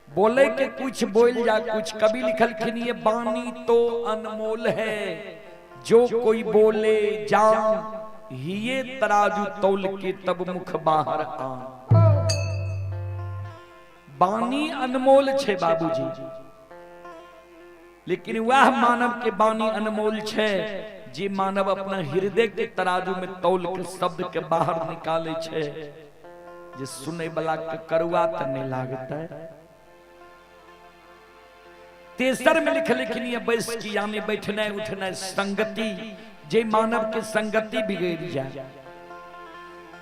बोले के कुछ बोल जा कुछ। कभी लिखलखिन ये बानी तो अनमोल है, जो कोई बोले जान, ये तराजू तौल के तब मुख बाहर आन। बानी अनमोल छे बाबूजी, लेकिन वह मानव के बानी अनमोल छे जे मानव अपना हृदय के तराजू में तौल के शब्द के बाहर निकाले छे, जे सुने वाला के करुआ त नहीं लागता है। तेसर में लिख लिखनी बैस की, यानी बैठना उठना संगति, जे मानव के संगति बिगड़ जाए।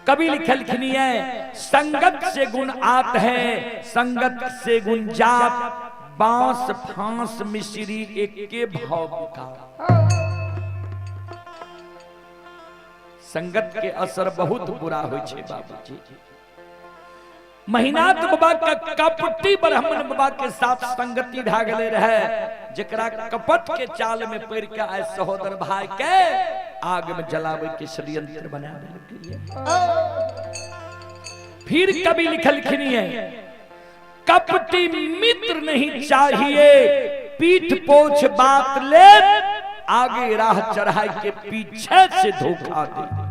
कभी लिखलखिनी है, संगत से गुण आत है, संगत से गुण जात, बांस फांस मिश्री एक के भाव बिका। संगत के असर बहुत बुरा होय छे बाबूजी। महीनाथ बाबा का कपटी ब्राह्मण बाबा के साथ संगति ढा गले रहे, जकरा कपट के चाल में पड़ के आए सहोदर भाई के आग में जलावे के षड्यंत्र बना दिए। फिर कभी लिखलखिनी है, कपटी मित्र नहीं चाहिए, पीठ पोछ बात ले, आगे राह चढ़ाई के पीछे से धोखा दे।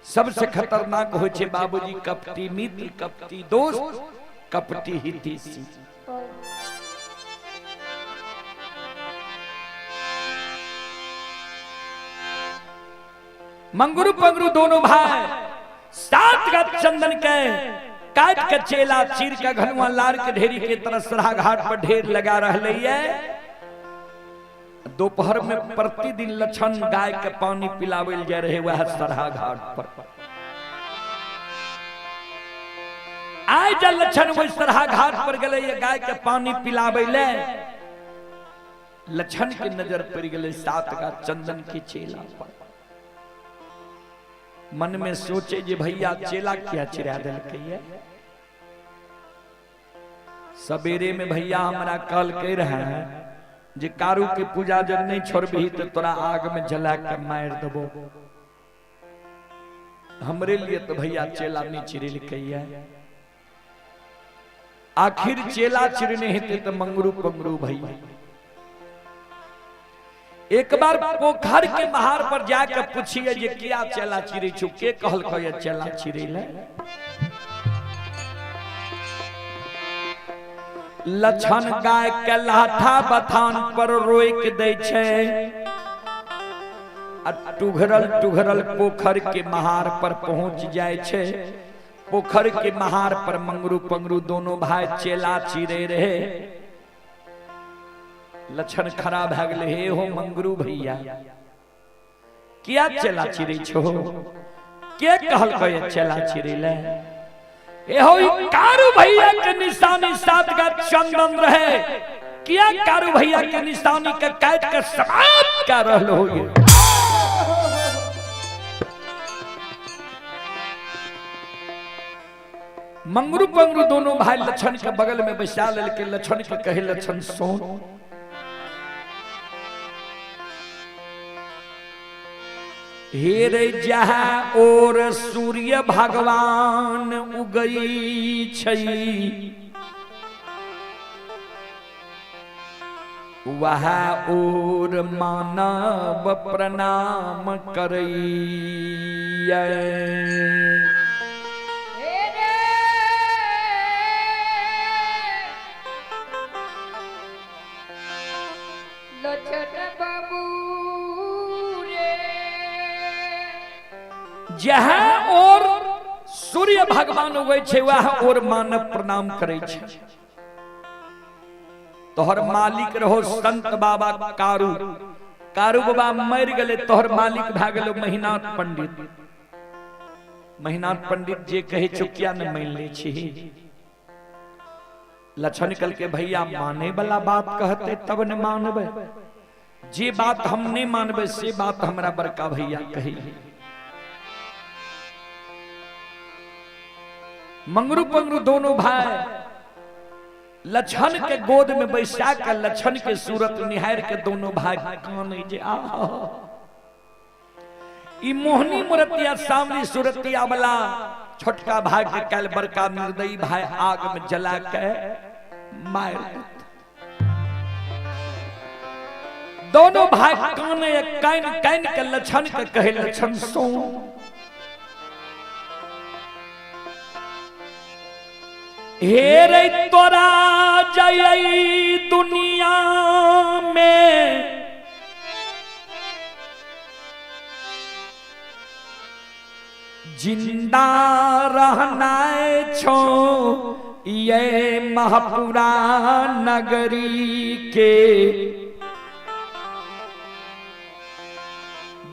सबसे खतरनाक हो छे बाबूजी कपटी मित्र, कपटी दोस्त, कपटी हितैषी। मंगरू पंगरू दोनों भाई सात का चंदन के काट के चेला चीर के घनुआ लार के ढेरी के तरह सरहा घाट पर ढेर लगा रहले है। दोपहर में प्रतिदिन लछन गाय के पानी पिलावेल जा रहे वह सरहा घाट पर। आय जल लछन वही सरहा घाट पर गले ये गाय के पानी पिलावेले, लछन के नजर पड़ गले सात का चंदन के चेला पर। मन में सोचे जे भैया चेला क्या चिरा दिल कहिए। सवेरे में भैया हमारा कल कह रहा है जे कारू के पूजा जब नहीं छोड़बी तो तोरा आग में जला के मार देबो। हमरे लिए तो भैया चेला नहीं चिरिल कहिए। आखिर चेला चिरने हेते तो मंगरू पंगरू भैया। एक बार पोखर के महार पर जाकर पूछिए जे क्या चेला चिरे छु, के कहल कहे चेला चिरेले। लछन गाय के लाठा बथान पर रोक दे छे, टुघरल टुघरल पोखर के महार पर पहुंच जाए छे। पोखर के महार पर मंगरू पंगरू दोनों भाई चेला चिरे रहे। लक्षण खराब है गले, हे हो मंगरू भैया क्या चेला चिरे छो, के कहल कहे चेला चिरेले। ए हो कारू भैया के निशानी साथ का चंदन रहे, क्या कारू भैया के निशानी के काट कर समाप्त कर रहलो हो। ये मंगरू पंगरू दोनों भाई लक्षण के बगल में बैसा लेके लक्षण के कहे लक्षण सोन, हे रे जहाँ और सूर्य भगवान उगई छई, वहाँ और मानव प्रणाम करई। जहाँ और सूर्य भगवान उगै छे वहाँ और मानव प्रणाम करे छे। तोहर मालिक रहो संत बाबा कारू, कारू बाबा मर गए, तोहर मालिक भा गेलो महिनाथ पंडित। महिनाथ पंडित जे कहे चुकिया न मान ले छी। लक्षण कल के भैया माने वाला बात कहते तब न मानबे, जे बात हम नहीं मानबे से बात हमरा बड़का भैया कही। मंगरू पंगरू दोनों भाई लक्षण के गोद में बैसा कर लक्षण के सूरत निहार के दोनों भाई काने जे आ ई मोहनी मूर्तिया सामने सूरतिया वाला छोटका भाई के कल बड़का निर्दयी भाई आग में जला के मार। दोनों भाई काने कान कान के लक्षण के कहे लक्षण सो, हे रे तोरा जई दुनिया में जिंदा रहना छो, ये महपुरा नगरी के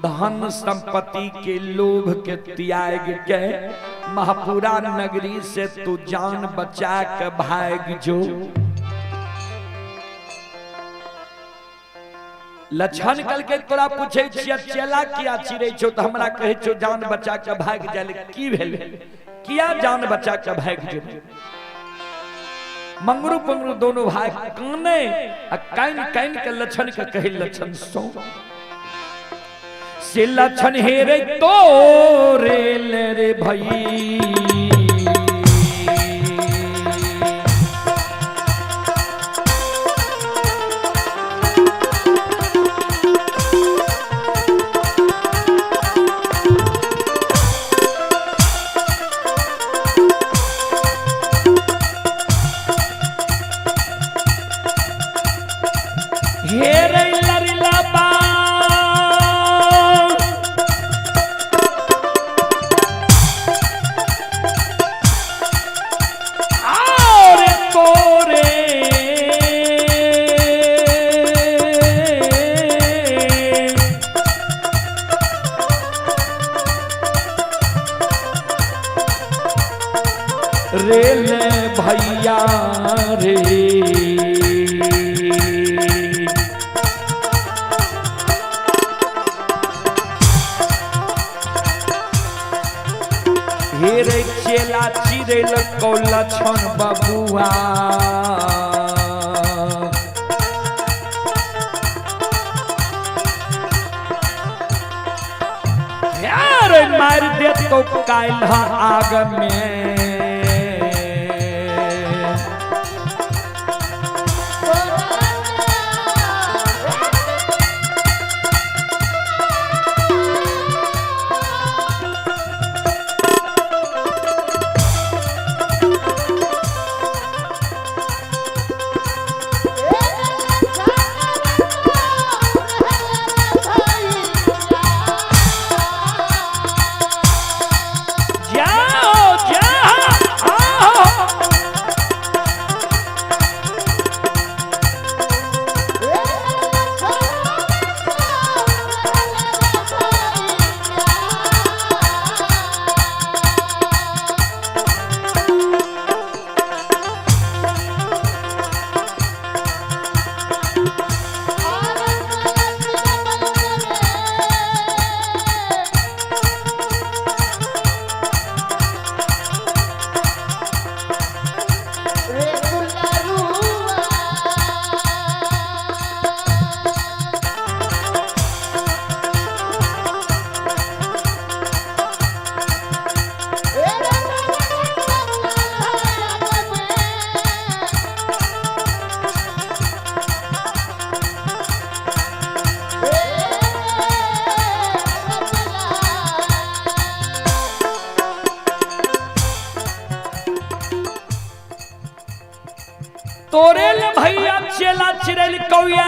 धन संपत्ति के लोभ के त्याग के महपुरा नगरी से तू जान बचा के भाग जो। लक्षण कल के तोरा पूछे चेला किया चिरे छो तो हमरा कहे छो जान बचा के भाग जाले, की भेल किया जान बचा के भाग जो। मंगरू पंगरू दोनों भाई काने कान कान के लक्षण के कहे लक्षण सो, से लक्षण हे रे तो रे रे भई हे रे लरिला बा रेल भैया रे हेरे चेला चिरे लको लछन बबुआ यार मार दे तो कायल आग में तोरेल भैया चेला चिरल कौया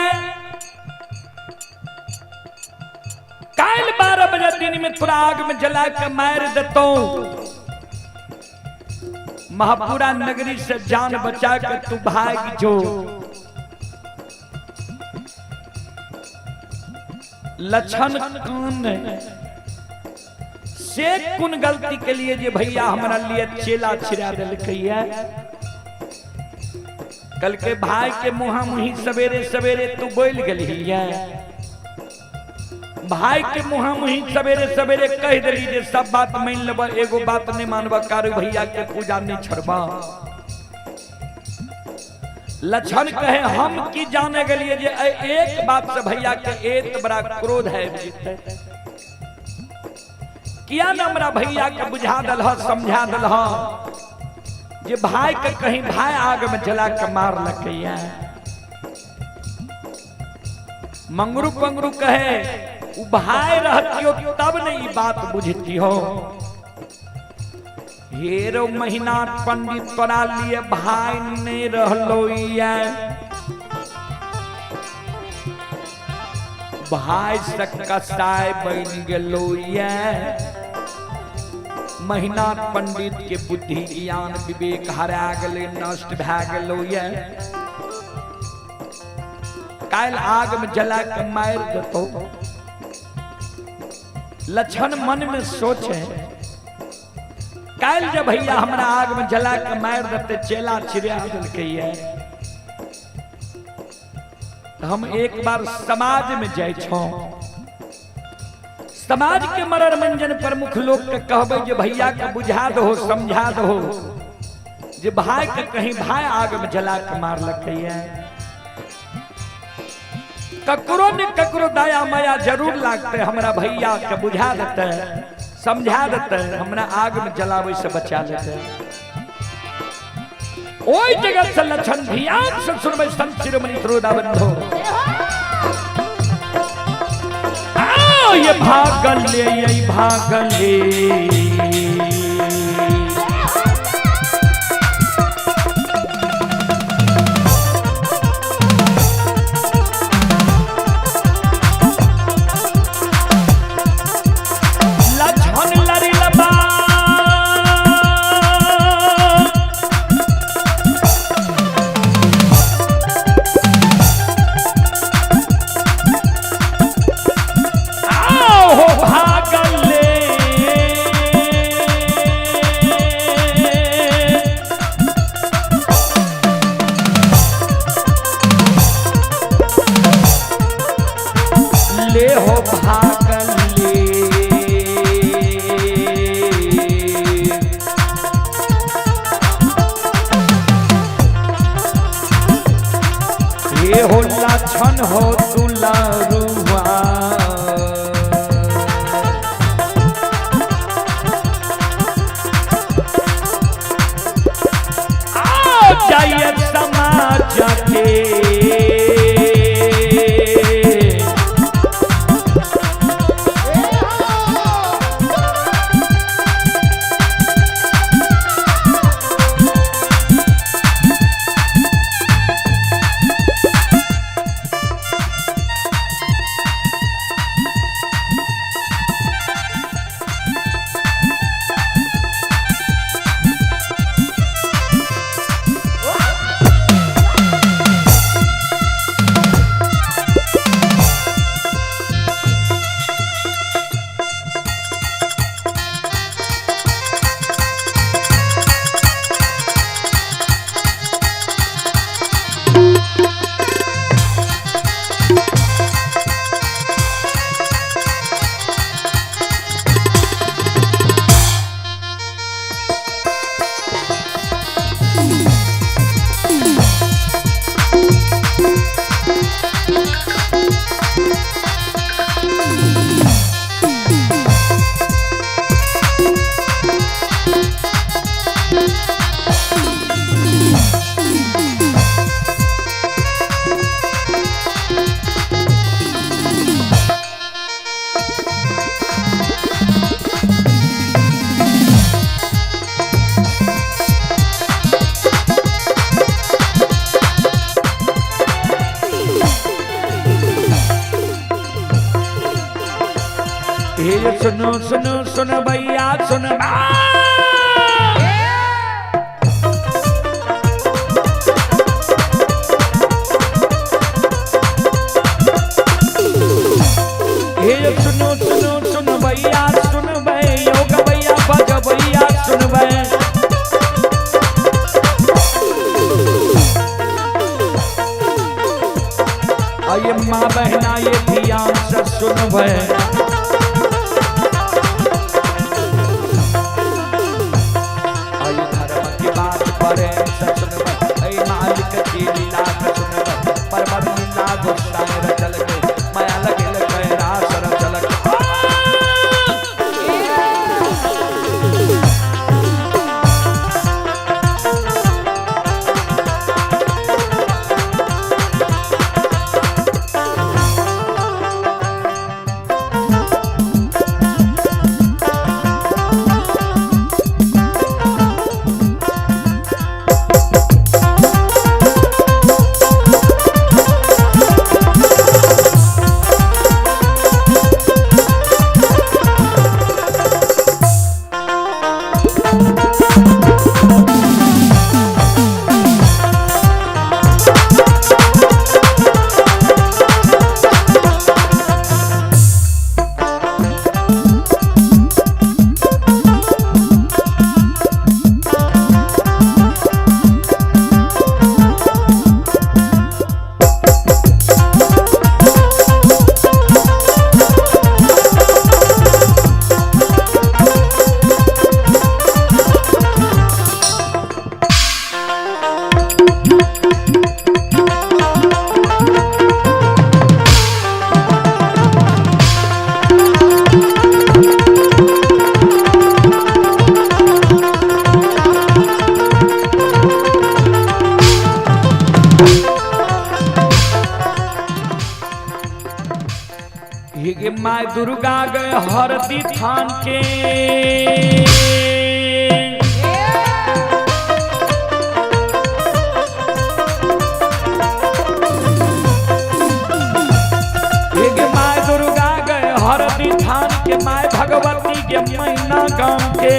काल 12 बजे दिन में तोरा आग में जला के मार देतो महापुरा नगरी से जान बचा के तू भाग जो लछन कान से कुन गलती के लिए जे भैया हमारा लिए चेला छिरा दिल कहिया कल के भाई के मुहा मुही सवेरे सवेरे तू बोल गली भाई के मुहा मुही सवेरे सवेरे कह दिली जे सब बात मान लेब एगो बात नहीं मानब कार भैया के पूजा नहीं छोड़बा लछन कहे हम की जाने गलिए जे एक बात से भैया के एक बड़ा क्रोध है किया न हमरा भैया के बुझा दल समझा दल जे भाई के कहीं भाई आग में जला के मार लकैया मंगरू पंगरू कहे उ भाई रहती हो तब नहीं बात बुझती हो हेरो महीना पंडित तोरा लिए भाई नहीं रहलो भाई से कसाय बन गेलो महीना पंडित के बुद्धि ज्ञान विवेक हरा गले नष्ट भै गेलो काल आग में जला के मार देतो लछन मन में सोचे काल जब भैया हमरा आग में जला के मार देते चेला छिड़ा दिलके हम एक बार समाज में जाय छो समाज के मरर मंजन प्रमुख लोग के कहबे जे भैया के बुझा दो समझा दो जे भाई के कहीं भाई आग में जला के मार लकैया ककरो ने ककरो दया माया जरूर लागते हमरा भैया के बुझा देते समझा देते हमरा आग में जलावे से बचा देते ओई जगह से लछन ध्यान से सुनबे संत शिरोमणि त्रोदाबंधो ये भागले ये भागले सुनो सुनो सुन भैया सुन ये सुनो सुनो सुन भैया सुन भैया भैया बज भैया सुन भैया ये माँ बहना ये ध्यान से सुन भय ये धर्म की बात पर सुन भय मालिक की लीला सुन भय परमर लीला गुस्साए चल गए माया लगे लगे रासर चल ये माँ दुर्गा गए हरदी थान के ये माँ दुर्गा गए हरदी थान के माँ भगवती के मैना गांव के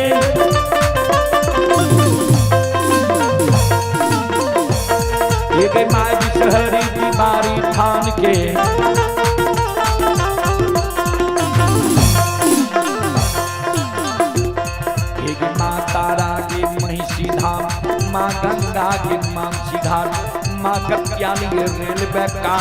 ये माँ विषहरी बीमारी थान के माँ गंगा के मानसी घाट माँ कत्यानी रेलवे का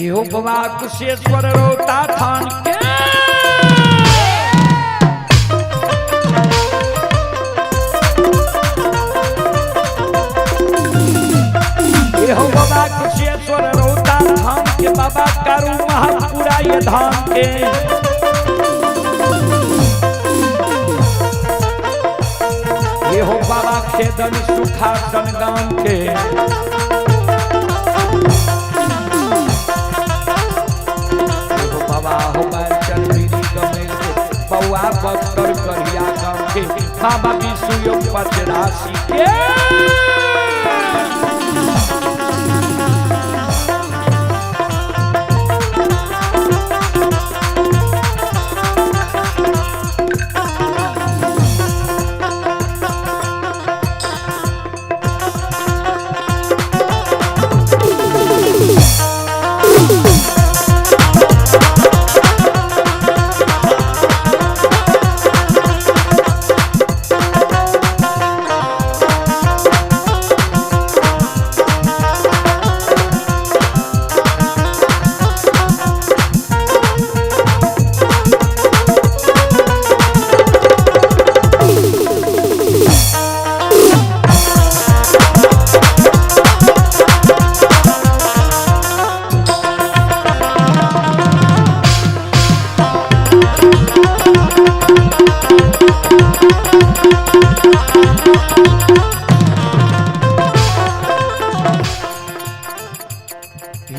यो बाबा कुशेश्वर रोता थान के यो बाबा कुशेश्वर रोता थान के बाबा करू महापुरा ये धाम के ये हो बाबा खेदन सुखासन गांव के बाबा हो बैचन बीरी गमेल के बबुआ बख्तर करिया गाँव के बाबा विष्णु योग 85 के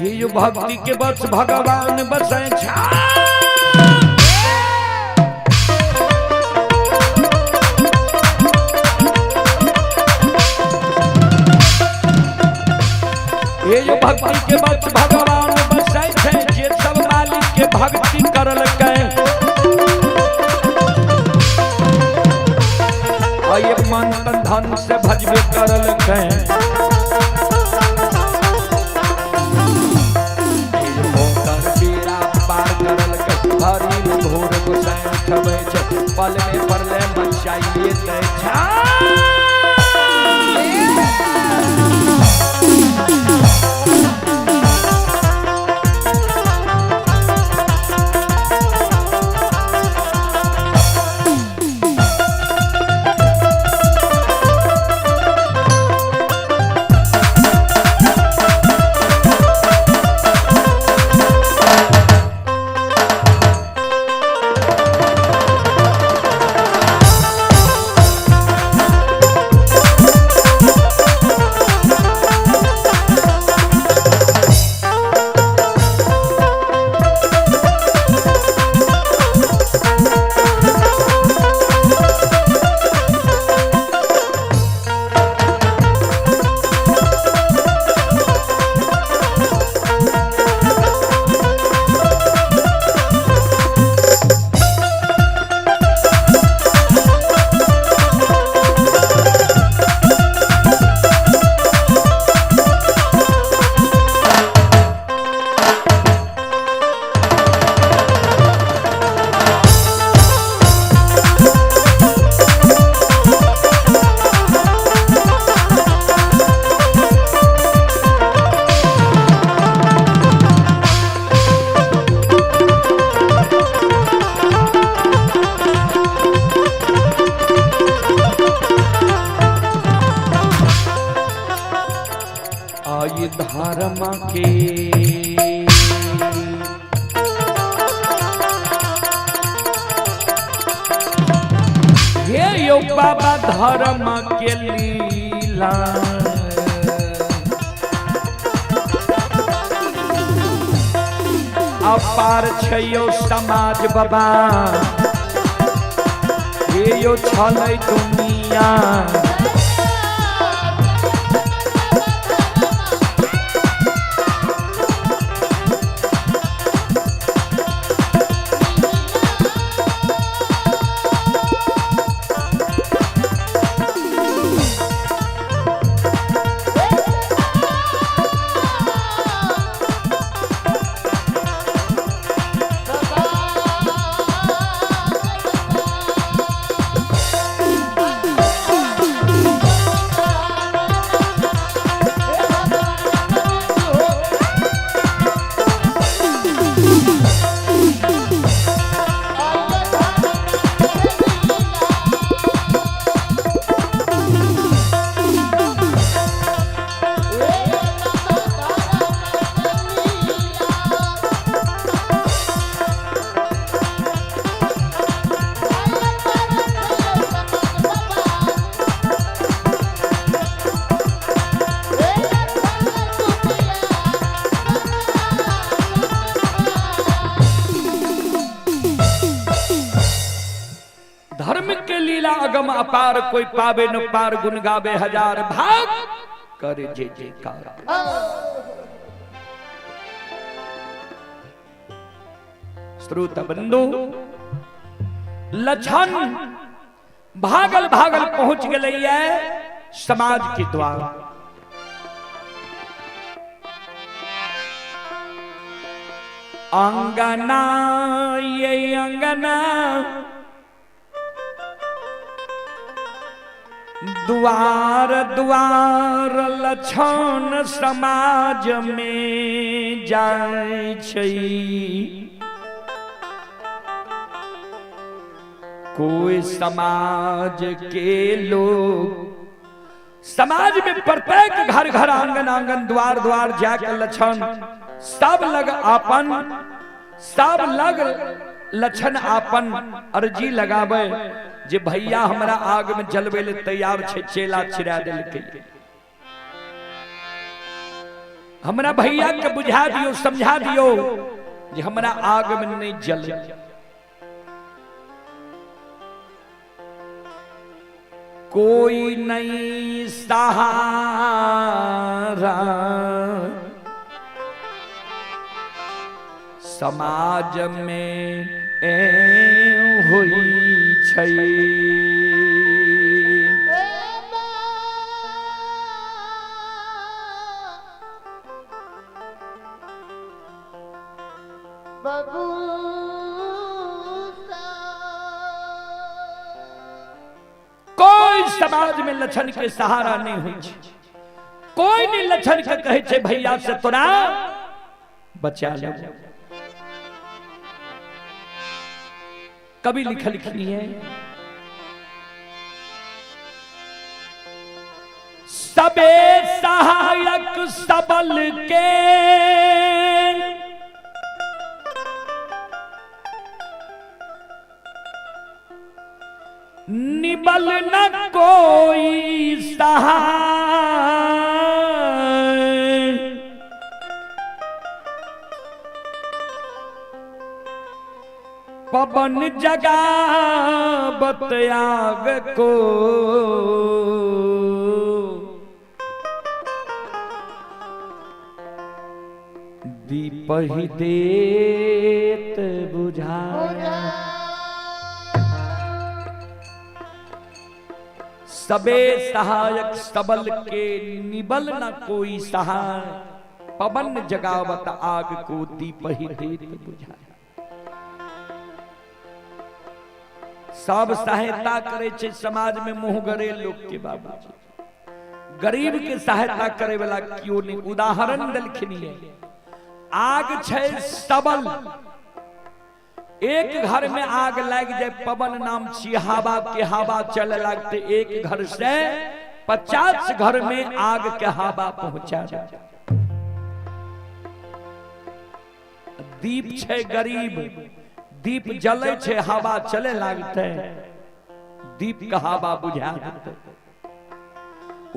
ये जो भक्ति के बस भगवान बसे ये जो भक्ति के बस भगवान बसे जे सब मालिक के भक्ति करल के ये मन तन धन से भजबे करल के घोर गुसाई खबे पल में परले मचाइए आई धर्म के ये यो बाबा धर्म के लीला अपार छयो समाज बाबा ये यो छलै दुनिया अगम अपार कोई पावे न पार गुन गावे हजार भाग करे जे जयकार। श्रोत बंधु लछन भागल भागल पहुंच गए समाज के द्वार। अंगना ये अंगना द्वार द्वार लछन समाज में जाय छै। कोई समाज के लोग समाज में प्रत्येक घर घर आंगन आंगन द्वार द्वार जाकर लछन सब लग आपन सब लग लछन आपन अर्जी लगावे जे भैया हमरा आग में जलवे ले तैयार छे। चेला छिड़ा देलकै हमरा भैया के बुझा दियो समझा दियो जे हमरा आग में नहीं जले। कोई नहीं सहारा समाज में हुई छै। कोई समाज में लछन के सहारा नहीं हुई छै। कोई नहीं लछन के कहे छे भैया से तोरा बचा ले। कभी लिखल लिखनी है सबे सहायक सबल के निबल न कोई सहाय। पवन जगावत आग को दीप ही देत बुझाया। सबे सहायक सबल के निबल न कोई सहाय। पवन जगावत आग को दीप ही देत बुझाया। सब सहायता करे छे समाज में मुंह गरे लोग के बाबूजी। गरीब के सहायता करे वाला क्यों नहीं। उदाहरण दलखिनी है आग छे सबल। एक घर में आग लग जाए पवन नाम छी हवा के हवा चले लगते एक घर से 50 घर में आग के हवा पहुंचा जाए। दीप छे गरीब दीप जले छे हवा चले लगते दीप का हवा बुझा देते।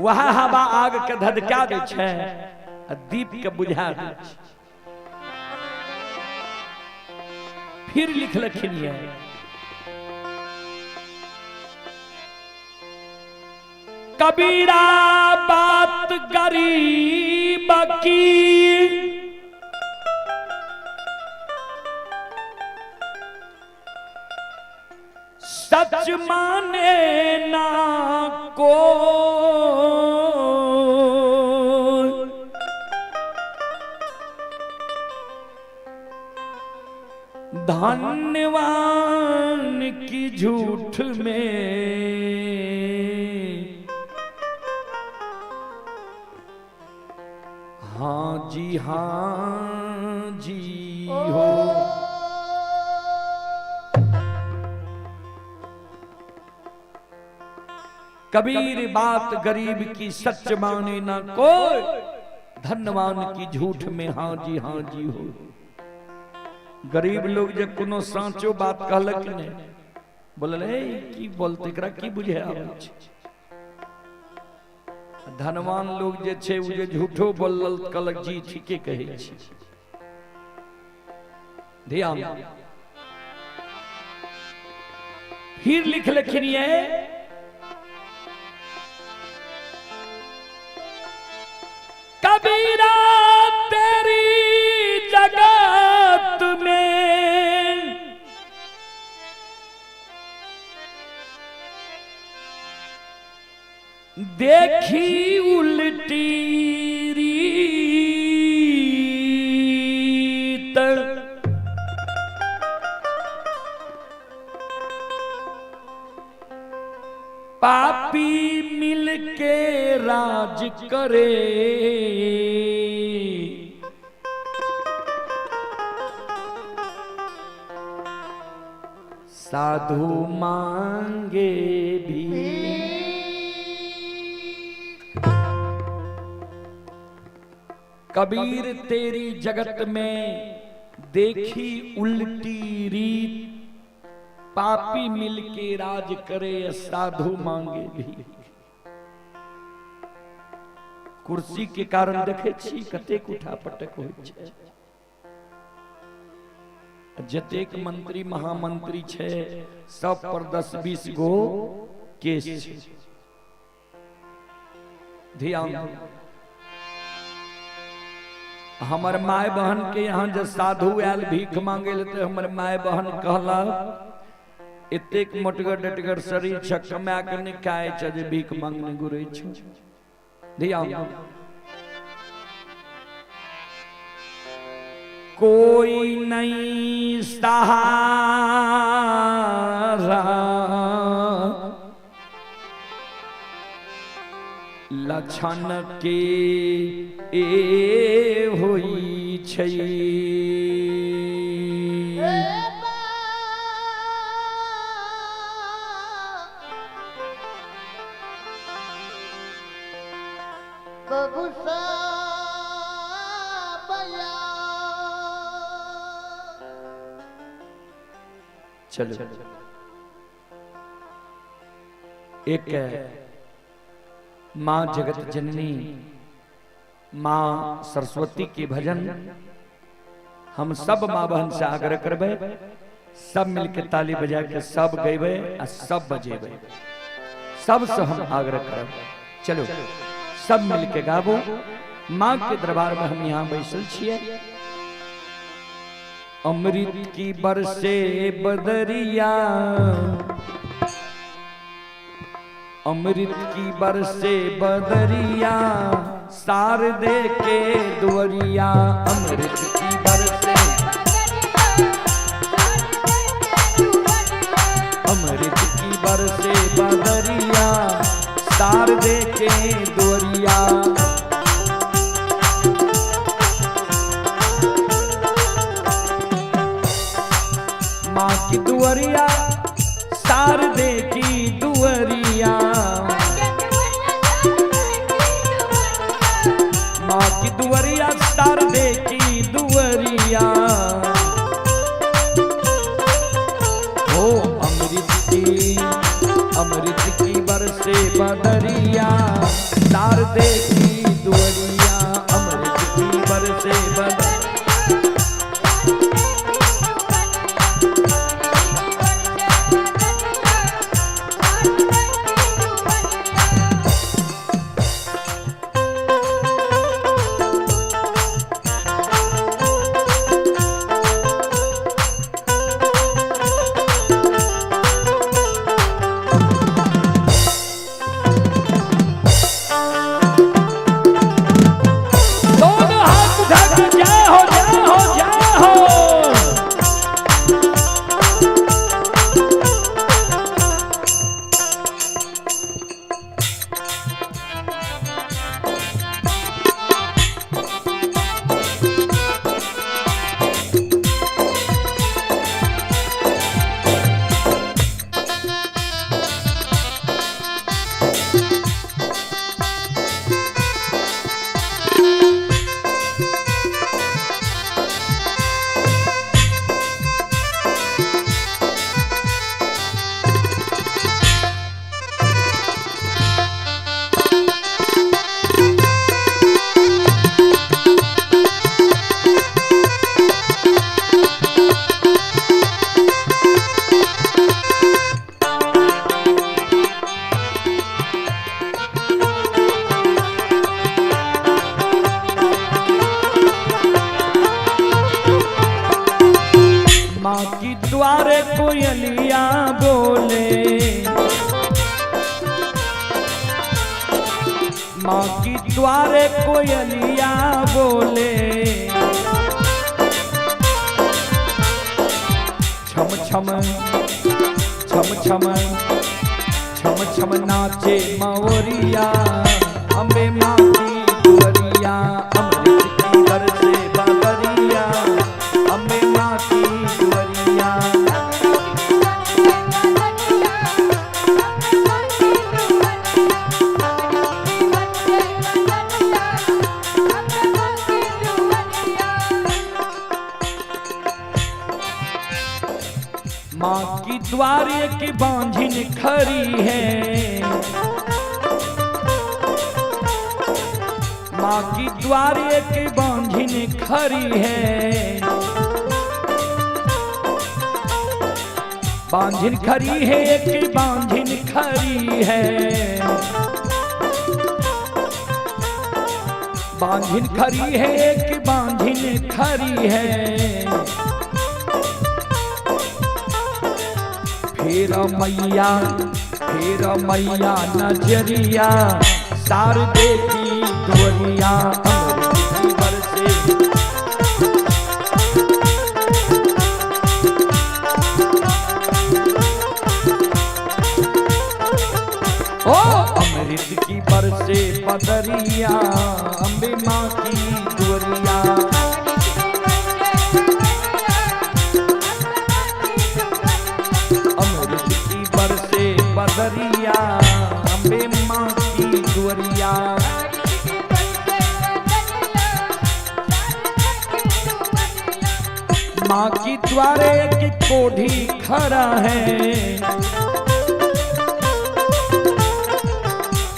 वह हवा आग के धधका दे छे दीप के बुझा दे। फिर लिख लखिन है कबीरा बात गरीब की सच माने ना को। धन्यवान की झूठ में हाँ जी हो। कबीर बात गरीब की सच माने ना कोई। धनवान की झूठ में हाँ जी हो। गरीब लोग जब कोनो सांचो बात कहलक ने बोलले की बोलते एकरा की बुझे आबै छै। धनवान लोग जे छे उ जे झूठो बोलल कहलक जी ठीके कहै छी। ध्यान फिर लिख लखिन ये कबीरा तेरी जगत में देखी उल्टी रीत, पापी मिलके राज करे, साधु मांगे भी। कबीर तेरी जगत में देखी उल्टी रीत, पापी मिलके राज करे, साधु मांगे भी। कुर्सी के कारण देखे छी कतेक उठा पटक होइत छै। जतेक मंत्री महामंत्री छै सब पर 10-20 गो केस छै। ध्यान दो, हमर माय बहन के यहाँ जब साधु आयल भीख मांगे ले, तो हमर माय बहन कहला एतेक मोटगर डटगर शरीर छ, कमा के नहीं खाए छ जे भीख मांगने गुरे छ। ध्यान दो, कोई नहीं सहारा लक्षण के ए होई छै। चलो एक मां जगत जननी मां सरस्वती के भजन हम सब मां बहन से आग्रह करबे, सब मिलके ताली बजा के सब गएबे आ सब बजेबे, सब से हम आग्रह करब। चलो सब मिलके गाबो। मां के दरबार में हम यहाँ बैसल छिए। अमृत की बरसे बदरिया, अमृत की बरसे बदरिया, सार दे के दुवरिया। अमृत की बरसे, अमृत की बरसे बदरिया, सार दे के दुवरिया। माँ की दुवरिया, शारदे की दुवरिया, माँ की दुवरिया, शारदे की दुवरिया। ओ अमृत की बरसे बदरिया, शारदे की दुवरिया। अमृत की बरसे बदरिया, कोयलिया बोले, माँ की द्वारे कोयलिया बोले, छम छम छम छम छम छम नाचे मौरिया, अम्बे माँ की दुअरिया, अमृत की बरसे बदरिया, अम्बे माँ की दुअरिया। माँ की द्वारे की बांझिन खरी है, माँ की द्वारे की बांझिन खरी है, बांझिन खरी है एक बांझिन खरी है, बांझिन खरी है एक बांझिन खरी है। फेर मैया नजरिया, शारदे की दुअरिया, अमृत की बरसे। ओ अमृत की बरसे बदरिया, अम्बे माँ की दुअरिया। बदरिया, अम्बे माँ की दुअरिया। माँ की द्वारे की कोढ़ी खड़ा है,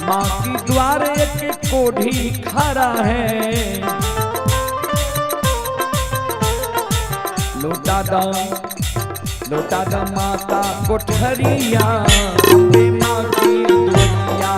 माँ की द्वारे की कोढ़ी खड़ा है, लोटा दा माता कोठरिया, अम्बे माँ की दुअरिया,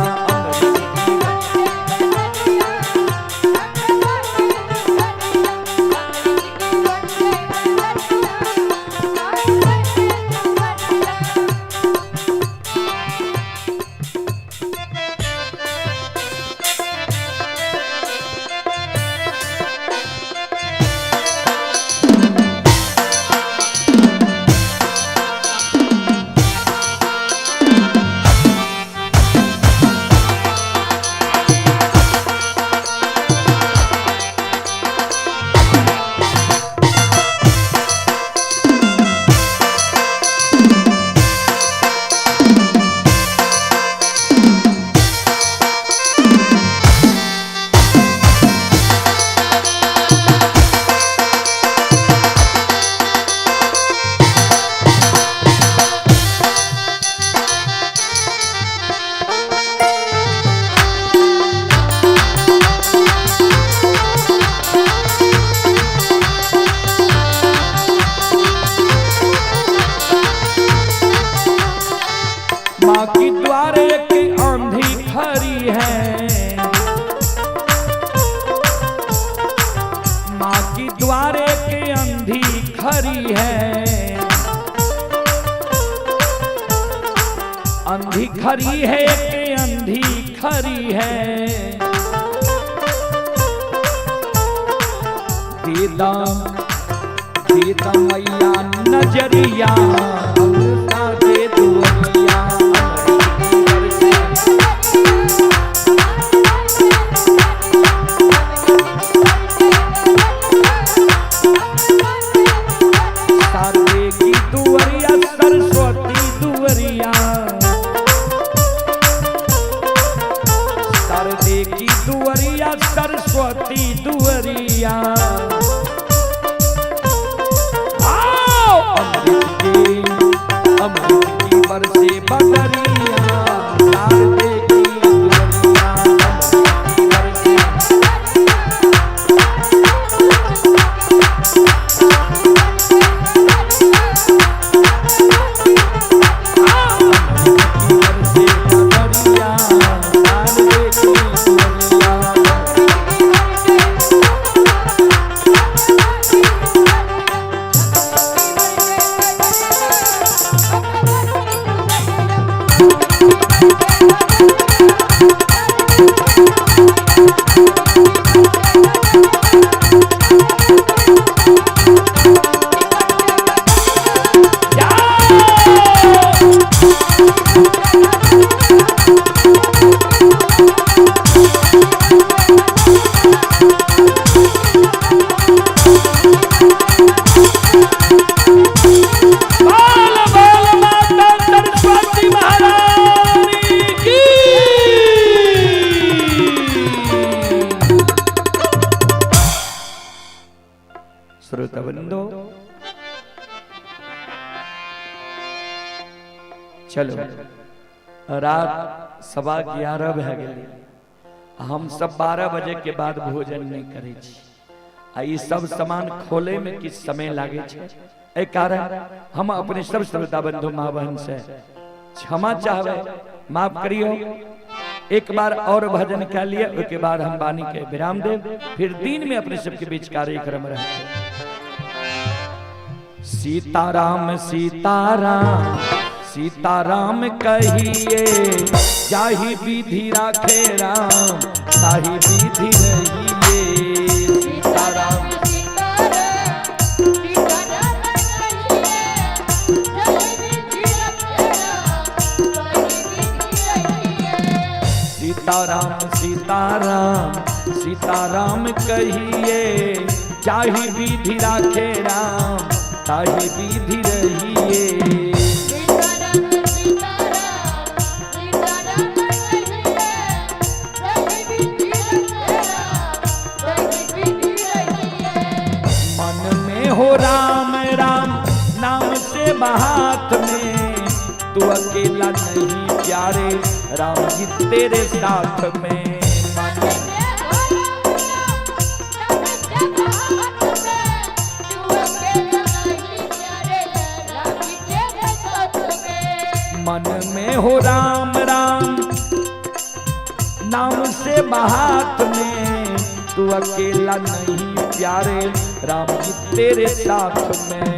माँ की द्वारे की आंधी खरी है, माँ की द्वारे की आंधी खरी है, आंधी खरी है कि आंधी खरी है। दीदा दीदा मैया नजरिया, अमृता दे दुअरिया, शारदे की दुअरिया, सरस्वती दुअरिया, शारदे की दुअरिया, सरस्वती दुअरिया। अमृत की बरसे बदरिया, शारदे की दुअरिया, अमृत की बरसे। श्रोता बंधो चलो रात 11:15 भए गेल, हम सब 12 बजे के बाद भोजन नहीं करे छी। आ ई सब सामान खोले में किछ समय लागे छे, ए कारण हम अपने सब श्रोता बंधु माँ बहन से क्षमा चाहबे, माफ करियो। एक बार और भजन कर लिए, उसके बाद हम वाणी के विराम देव, फिर दिन में अपने सबके बीच कार्यक्रम रहे। सीताराम सीताराम सीताराम कहिए, जाहि विधि राखे राम ताहि विधि रहिए। सीताराम सीताराम सीताराम सीताराम कहिए, जाहि विधि राखे राम ताहि विधि रहिए। मन में हो राम राम नाम से बहात में, तू अकेला नहीं प्यारे राम जी तेरे साथ में। मन में हो राम राम नाम से बहात में, तू अकेला नहीं प्यारे राम जी तेरे साथ में।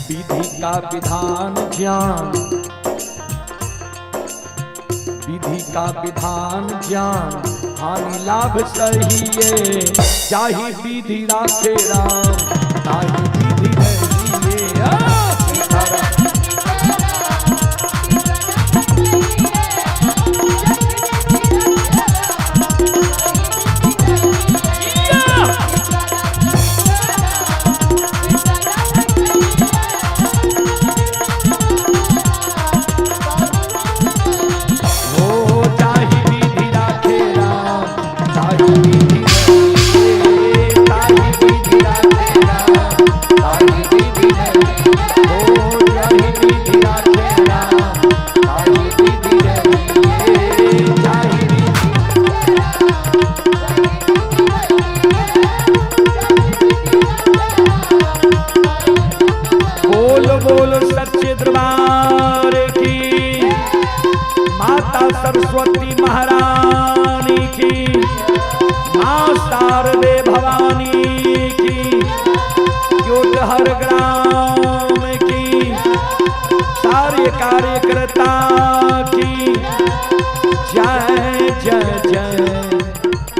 विधि का विधान ज्ञान, विधि का विधान ज्ञान हानि लाभ सहिए, जाहि विधि राखे राम ताहि विधि रहिए। सरस्वती महारानी की, मां शारदे भवानी की, हर ग्राम की, सारे कार्यकर्ता की जय जय जय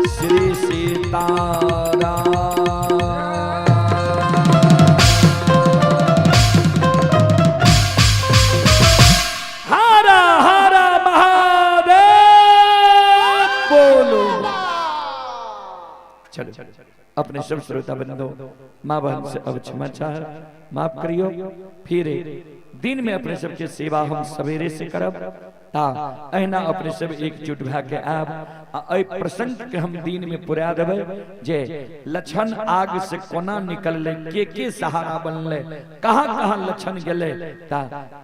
श्री सीताराम। अपने सब श्रोता बंधु माँ बहन से अब क्षमा चाह, माफ करियो। फिर दिन में अपने सबके सेवा हम सवेरे से करब, ता अहिना अपने सब एकजुट भए के आब प्रसंग के हम दिन में पुरा देबै, जे लक्षण आग से कोना निकलले, के सहारा बनले, कहाँ कहाँ लक्षण गेले, ता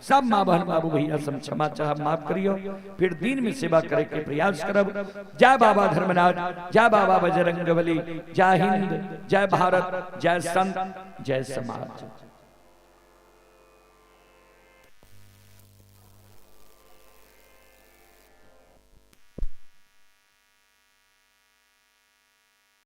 सब माँ बहन बाबू भैया सब क्षमा चाह, माफ करियो। फिर दिन में सेवा करे के प्रयास करब। जय बाबा धर्मराज, जय बाबा बजरंगबली, जय हिंद, जय भारत, जय संत, जय समाज।